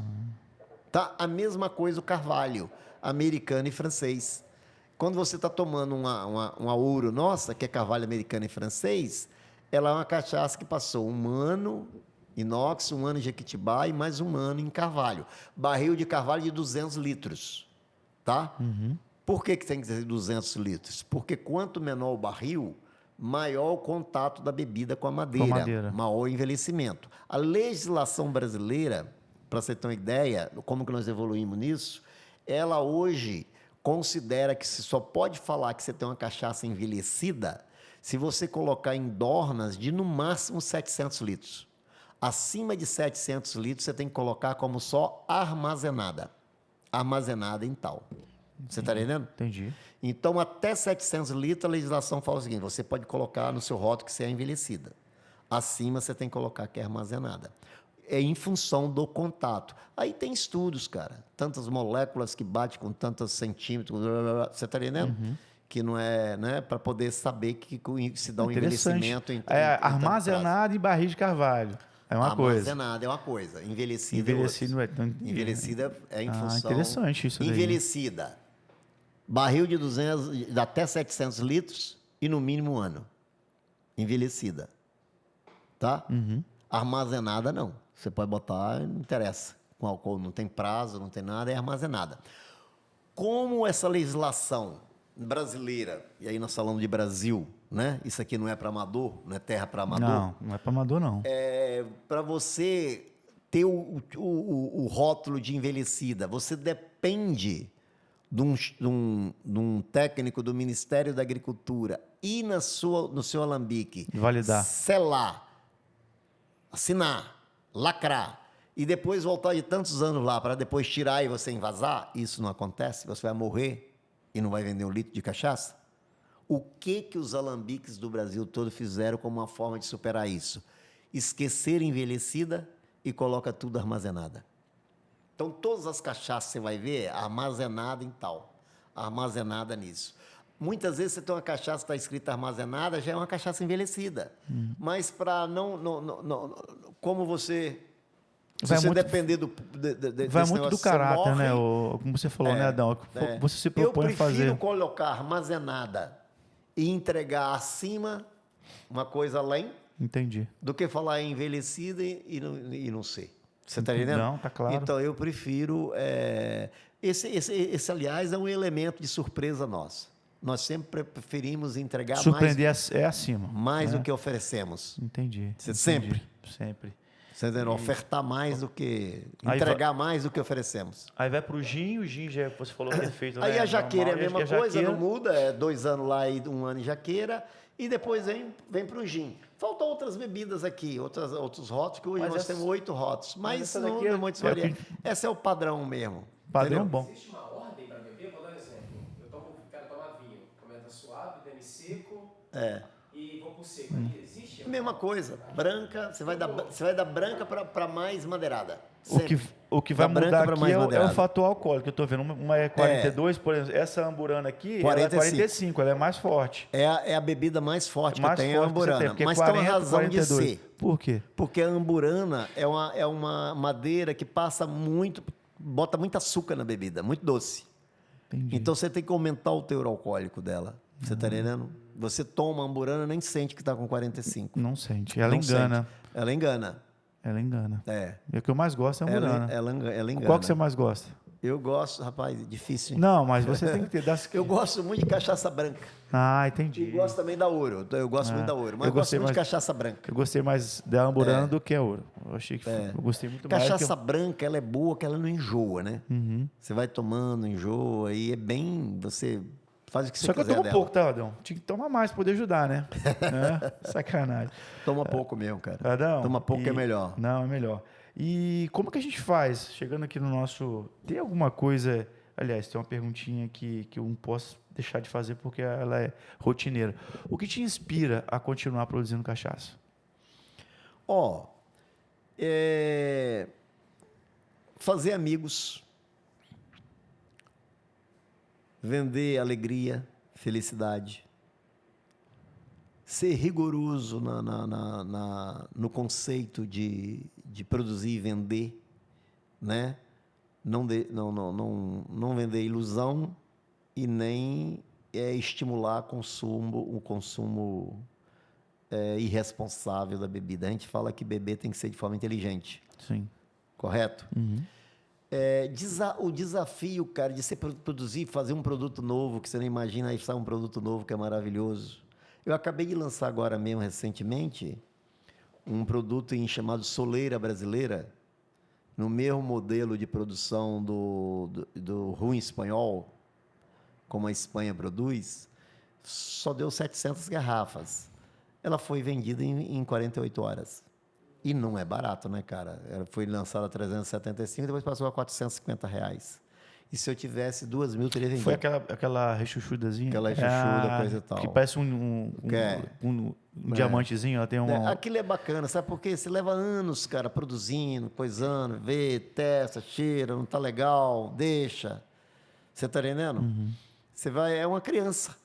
Tá? A mesma coisa o carvalho, americano e francês. Quando você está tomando uma ouro nossa, que é carvalho americano e francês, ela é uma cachaça que passou 1 ano inox, 1 ano em Jequitibá e mais 1 ano em carvalho. Barril de carvalho de 200 litros, tá? Por que tem que ser 200 litros? Porque quanto menor o barril, maior o contato da bebida com a madeira, maior o envelhecimento. A legislação brasileira, para você ter uma ideia, como que nós evoluímos nisso, ela hoje considera que se só pode falar que você tem uma cachaça envelhecida se você colocar em dornas de no máximo 700 litros. Acima de 700 litros você tem que colocar como só armazenada em tal. Você está entendendo? Entendi. Então, até 700 litros, a legislação fala o seguinte, você pode colocar no seu rótulo que você é envelhecida. Acima, você tem que colocar que é armazenada. É em função do contato. Aí tem estudos, cara. Tantas moléculas que batem com tantos centímetros. Você está entendendo? Que não é, né? Para poder saber que se dá um envelhecimento. Armazenado em barril de carvalho. É uma coisa. Armazenada é uma coisa. Envelhecida Envelhecido é outra. Envelhecida é em função... Interessante isso daí. Envelhecida. Barril de 200, até 700 litros e no mínimo 1 ano. Envelhecida. Tá? Armazenada, não. Você pode botar, não interessa. Com álcool não tem prazo, não tem nada, é armazenada. Como essa legislação brasileira, e aí nós falamos de Brasil, né? Isso aqui não é para amador, não é terra para amador. Não é para amador, não. Para você ter o rótulo de envelhecida, você depende de um técnico do Ministério da Agricultura e no seu alambique validar, selar, assinar, lacrar e depois voltar de tantos anos lá para depois tirar e você envasar, isso não acontece, você vai morrer e não vai vender 1 litro de cachaça? O que os alambiques do Brasil todo fizeram como uma forma de superar isso? Esquecer envelhecida e coloca tudo armazenada. Então, todas as cachaças você vai ver armazenada em tal, armazenada nisso. Muitas vezes você tem uma cachaça que está escrita armazenada, já é uma cachaça envelhecida. Mas para como você... Se você depender vai muito do caráter, né? Como você falou, né, Adão? Você se propõe a fazer... Eu prefiro colocar armazenada e entregar acima, uma coisa além, entendi, do que falar envelhecida e não ser. Você está entendendo? Não, tá claro. Então, eu prefiro... Esse, aliás, é um elemento de surpresa nosso. Nós sempre preferimos entregar surpreender acima. Mais do que oferecemos. Entendi. Sempre. Você entendeu? Ofertar mais do que... Entregar mais do que oferecemos. Aí vai para o gin já você falou que é feito... Aí a jaqueira normal, é a mesma coisa, não muda. É 2 anos lá e 1 ano em jaqueira. E depois vem para o gin. Faltam outras bebidas aqui, outros rótulos, que hoje nós temos 8 rótulos. Mas não é muito variado. Esse é o padrão mesmo. Padrão bom. Existe uma ordem para beber? Vou dar um exemplo. Quero tomar vinho. Começa suave, demi-seco e vou pro seco. Existe? Mesma coisa. Branca, você vai dar branca para mais madeirada. O que vai mudar aqui é o fator alcoólico. Eu estou vendo uma é 42, por exemplo. Essa amburana aqui 45. Ela é 45, ela é mais forte. É a bebida mais forte que tem, a amburana. Mas 40, tem uma razão 42. De ser. Por quê? Porque a amburana é uma madeira que bota muito açúcar na bebida, muito doce. Entendi. Então você tem que aumentar o teor alcoólico dela. Você está entendendo? Você toma a amburana, nem sente que está com 45. Não sente. Ela engana. Ela engana. Ela engana. E o que eu mais gosto é a amburana. Ela engana. Qual que você mais gosta? Eu gosto, rapaz, difícil. Hein? Não, mas você tem que ter... Eu gosto muito de cachaça branca. Ah, entendi. E gosto também da ouro. Eu gosto muito da ouro. Mas eu gosto muito de cachaça branca. Eu gostei mais da amburana do que a ouro. Eu achei que eu gostei muito mais. Cachaça branca, ela é boa, que ela não enjoa, né? Você vai tomando, enjoa, e é bem... Você faz o que você quiser. Só que eu tomo pouco, tá, Adão? Tinha que tomar mais para poder ajudar, né? Sacanagem. Toma pouco mesmo, cara. Adão, toma pouco é melhor. Não, é melhor. E como que a gente faz? Chegando aqui no nosso... Tem alguma coisa... Aliás, tem uma perguntinha que eu não posso deixar de fazer porque ela é rotineira. O que te inspira a continuar produzindo cachaça? Fazer amigos, vender alegria, felicidade, ser rigoroso no conceito de produzir e vender, né? Não vender ilusão e nem estimular o consumo irresponsável da bebida. A gente fala que beber tem que ser de forma inteligente. Sim. Correto? Uhum. O desafio, cara, de você produzir, fazer um produto novo, que você não imagina, aí sai um produto novo que é maravilhoso. Eu acabei de lançar agora mesmo, recentemente, um produto chamado Soleira Brasileira, no mesmo modelo de produção do rum espanhol, como a Espanha produz, só deu 700 garrafas. Ela foi vendida em 48 horas. E não é barato, né, cara? Ela foi lançada a 375, depois passou a R$450. E se eu tivesse 2.000, teria vendido. Foi aquela rechuchudazinha? Aquela rechuchuda, coisa e tal. Que parece um diamantezinho. Ela tem Aquilo é bacana, sabe por quê? Você leva anos, cara, produzindo, coisando, vê, testa, cheira, não tá legal, deixa. Você tá entendendo? Uhum. Você vai, é uma criança.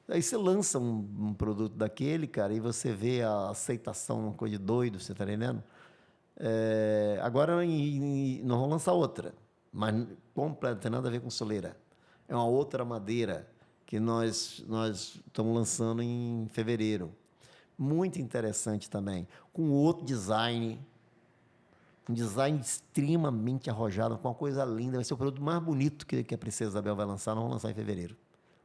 Aí você lança um produto daquele, cara, e você vê a aceitação, uma coisa de doido, você tá entendendo? Agora nós vamos lançar outra, mas completa, não tem nada a ver com soleira. É uma outra madeira que nós estamos lançando em fevereiro. Muito interessante também, com outro design, um design extremamente arrojado, com uma coisa linda. Vai ser o produto mais bonito que a Princesa Isabel vai lançar, nós vamos lançar em fevereiro.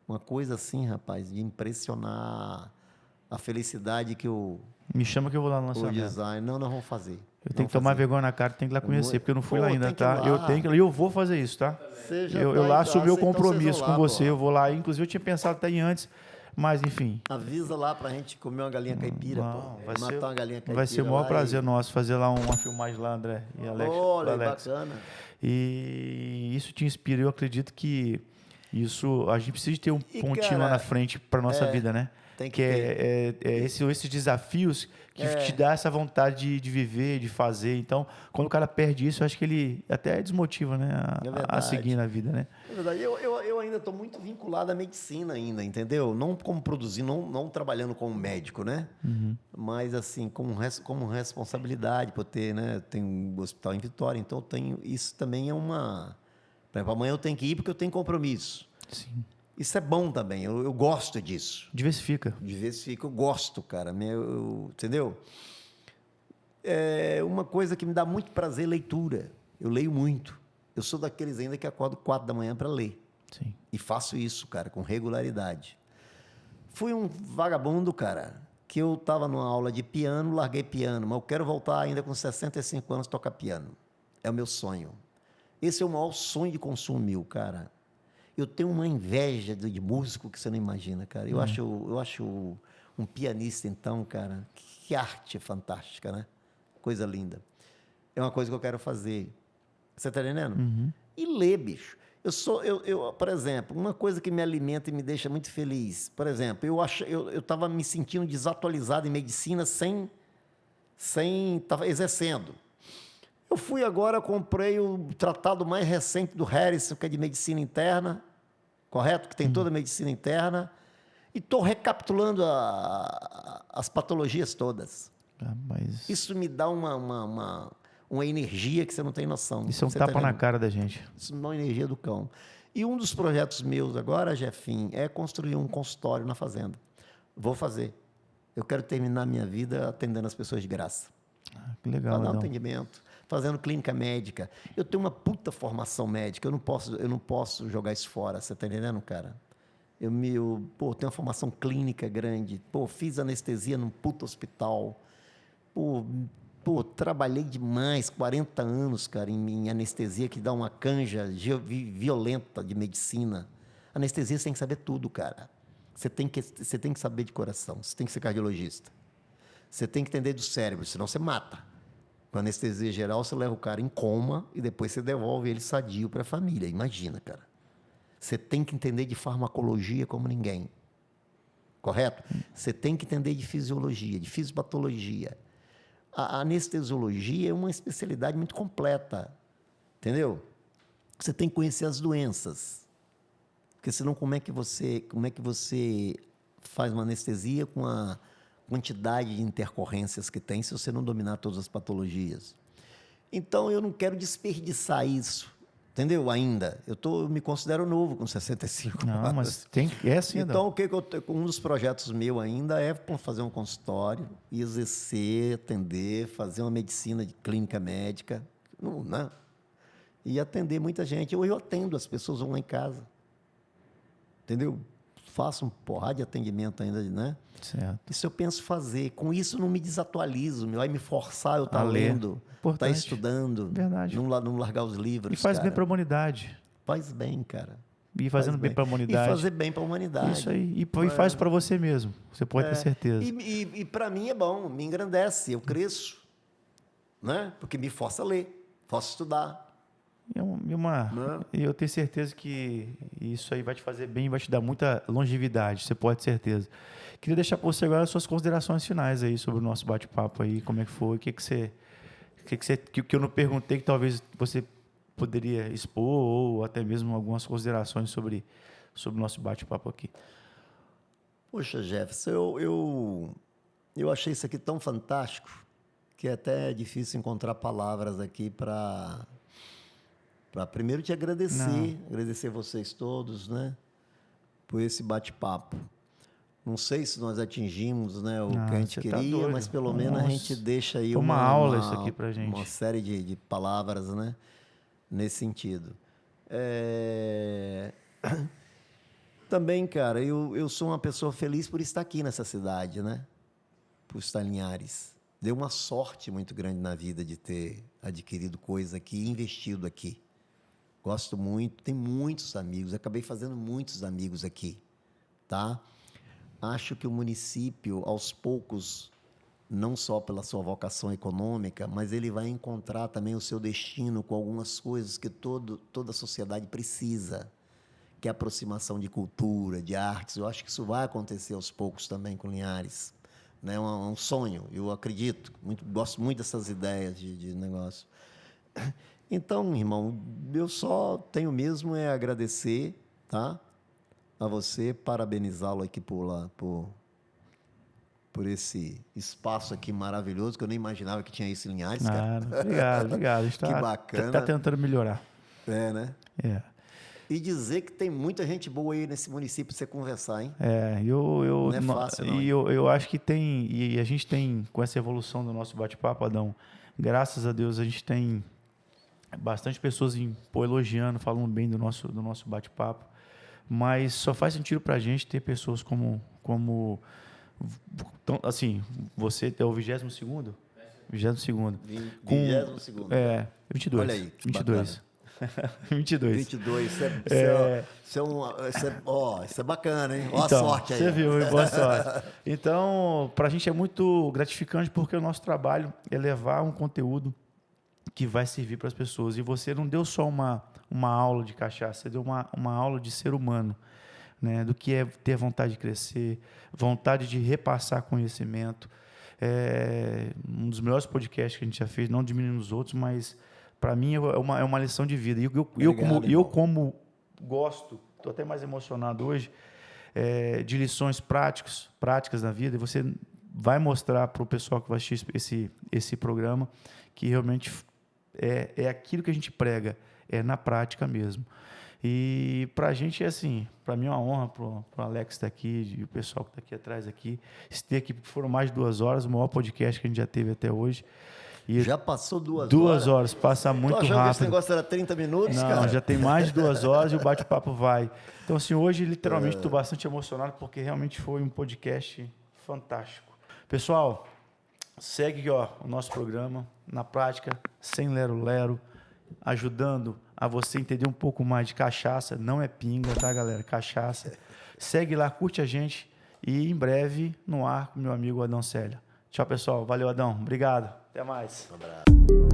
Uma coisa assim, rapaz, de impressionar a felicidade que Me chama que eu vou lá no o lançamento. design. Não, nós vamos fazer. Eu tenho que tomar vergonha na cara, tenho que ir lá conhecer, porque eu não fui lá ainda, tá? Eu tenho que ir lá e eu vou fazer isso, tá? Eu lá assumi o compromisso com você, eu vou lá. Inclusive, eu tinha pensado até ir antes, mas enfim. Avisa lá pra gente comer uma galinha caipira, pô. Matar uma galinha caipira. Vai ser o maior prazer nosso fazer lá uma filmagem lá, André e Alex. Olha, bacana. E isso te inspira. Eu acredito que isso, a gente precisa ter um pontinho lá na frente para nossa vida, né? Tem que esses desafios que te dá essa vontade de viver, de fazer. Então, quando o cara perde isso, eu acho que ele até desmotiva, né? A seguir na vida, né? É verdade. Eu ainda estou muito vinculado à medicina ainda, entendeu? Não como produzir, não trabalhando como médico, né? Uhum. Mas, assim, como responsabilidade por ter, né? Tem um hospital em Vitória, então eu tenho... Isso também é uma... Por exemplo, amanhã eu tenho que ir porque eu tenho compromisso. Sim. Isso é bom também, eu gosto disso. Diversifica. Diversifica, eu gosto, cara. Entendeu? É uma coisa que me dá muito prazer, leitura. Eu leio muito. Eu sou daqueles ainda que acordo 4 da manhã para ler. Sim. E faço isso, cara, com regularidade. Fui um vagabundo, cara, que eu estava numa aula de piano, larguei piano, mas eu quero voltar ainda com 65 anos a tocar piano. É o meu sonho. Esse é o maior sonho de consumo meu, cara. Eu tenho uma inveja de músico que você não imagina, cara. Eu acho um pianista, então, cara, que arte fantástica, né? Coisa linda. É uma coisa que eu quero fazer. Você está entendendo? Uhum. E ler, bicho. Por exemplo, uma coisa que me alimenta e me deixa muito feliz. Por exemplo, eu estava me sentindo desatualizado em medicina sem estar exercendo. Eu fui agora, comprei o tratado mais recente do Harrison, que é de medicina interna, correto? Que tem toda a medicina interna. E estou recapitulando as patologias todas. Mas... Isso me dá uma energia que você não tem noção. Isso é um tapa na cara da gente. Isso me dá uma energia do cão. E um dos projetos meus agora, Jefinho, é construir um consultório na fazenda. Vou fazer. Eu quero terminar minha vida atendendo as pessoas de graça. Que legal, para dar um atendimento, fazendo clínica médica. Eu tenho uma puta formação médica, eu não posso jogar isso fora, você está entendendo, cara? Eu tenho uma formação clínica grande, fiz anestesia num puta hospital, trabalhei demais, 40 anos, cara, em anestesia, que dá uma canja violenta de medicina. Anestesia você tem que saber tudo, cara. Você tem que saber de coração, você tem que ser cardiologista. Você tem que entender do cérebro, senão você mata. Com anestesia geral, você leva o cara em coma e depois você devolve ele sadio para a família. Imagina, cara. Você tem que entender de farmacologia como ninguém. Correto? Você tem que entender de fisiologia, de fisiopatologia. A anestesiologia é uma especialidade muito completa. Entendeu? Você tem que conhecer as doenças. Porque senão como é que você faz uma anestesia com a quantidade de intercorrências que tem se você não dominar todas as patologias? Então, eu não quero desperdiçar isso, Entendeu? Ainda. Eu me considero novo com 65 Não, anos. mas é assim, Então, o que um dos projetos meu ainda é fazer um consultório, exercer, atender, fazer uma medicina de clínica médica, né? E atender muita gente. Eu atendo, as pessoas vão lá em casa. Entendeu? Faço um porrada de atendimento ainda, né? Certo. Isso eu penso fazer. Com isso, não me desatualizo. Vai me forçar eu estar ler. lendo, Importante. estar estudando. Verdade. Não largar os livros. E faz cara. bem para a humanidade. Faz bem, cara. E fazendo bem para a humanidade. E fazer bem para a humanidade. Isso aí. E faz para você mesmo. Você pode ter certeza. E para mim é bom, me engrandece, eu cresço. Né? Porque me força a ler, força a estudar. E eu tenho certeza que isso aí vai te fazer bem, vai te dar muita longevidade, você pode ter certeza. Queria deixar para você agora as suas considerações finais aí sobre o nosso bate-papo aí, como é que foi, que eu não perguntei que talvez você poderia expor ou até mesmo algumas considerações sobre o nosso bate-papo aqui. Poxa, Jefferson, eu achei isso aqui tão fantástico que é até difícil encontrar palavras aqui para primeiro te agradecer vocês todos, né, por esse bate-papo. Não sei se nós atingimos, né, o que a gente queria, mas pelo menos a gente deixa aí uma aula isso aqui pra gente. Uma série de palavras, né, nesse sentido. Também, cara, eu sou uma pessoa feliz por estar aqui nessa cidade, né, por estar em Linhares. Deu uma sorte muito grande na vida de ter adquirido coisa aqui e investido aqui. Gosto muito, tenho muitos amigos, acabei fazendo muitos amigos aqui, tá? Acho que o município, aos poucos, não só pela sua vocação econômica, mas ele vai encontrar também o seu destino com algumas coisas que toda a sociedade precisa, que é a aproximação de cultura, de artes. Eu acho que isso vai acontecer aos poucos também com Linhares. É um sonho, eu acredito, gosto muito dessas ideias de negócio. Então, irmão, eu só tenho mesmo a agradecer, tá, a você, parabenizá-lo aqui por esse espaço aqui maravilhoso, que eu nem imaginava que tinha isso em Linhares, cara. Obrigado. Que bacana. Está tentando melhorar. Né? É. E dizer que tem muita gente boa aí nesse município para você conversar, hein? Não é fácil, não. E eu acho que tem, e a gente tem, com essa evolução do nosso bate-papo, Adão, graças a Deus a gente tem bastante pessoas elogiando, falando bem do nosso bate-papo, mas só faz sentido para a gente ter pessoas como assim, você é o 22º? 22º. 22. Olha aí, 22. 22. Isso é bacana, hein? Boa Então, sorte aí. Você viu, boa sorte. Então, para a gente é muito gratificante porque o nosso trabalho é levar um conteúdo que vai servir para as pessoas. E você não deu só uma aula de cachaça, você deu uma aula de ser humano, né? Do que é ter vontade de crescer, vontade de repassar conhecimento. É um dos melhores podcasts que a gente já fez, não diminuindo os outros, mas para mim é uma lição de vida. E eu como gosto, estou até mais emocionado hoje, de lições práticas na vida, e você vai mostrar para o pessoal que vai assistir esse programa que realmente é aquilo que a gente prega, é na prática mesmo. E para a gente é assim, para mim é uma honra, para o Alex estar aqui, e o pessoal que está aqui atrás aqui, ter aqui, foram mais de 2 horas, o maior podcast que a gente já teve até hoje. E já passou 2 horas? 2 horas, passa muito rápido. Que esse negócio era 30 minutos, não, cara? Não, já tem mais de 2 horas e o bate-papo vai. Então, assim, hoje, literalmente, estou bastante emocionado porque realmente foi um podcast fantástico. Pessoal, segue ó, o nosso programa, na prática, sem lero-lero, ajudando a você entender um pouco mais de cachaça. Não é pinga, tá, galera? Cachaça. Segue lá, curte a gente e em breve no ar com meu amigo Adão Célia. Tchau, pessoal. Valeu, Adão. Obrigado. Até mais. Um abraço.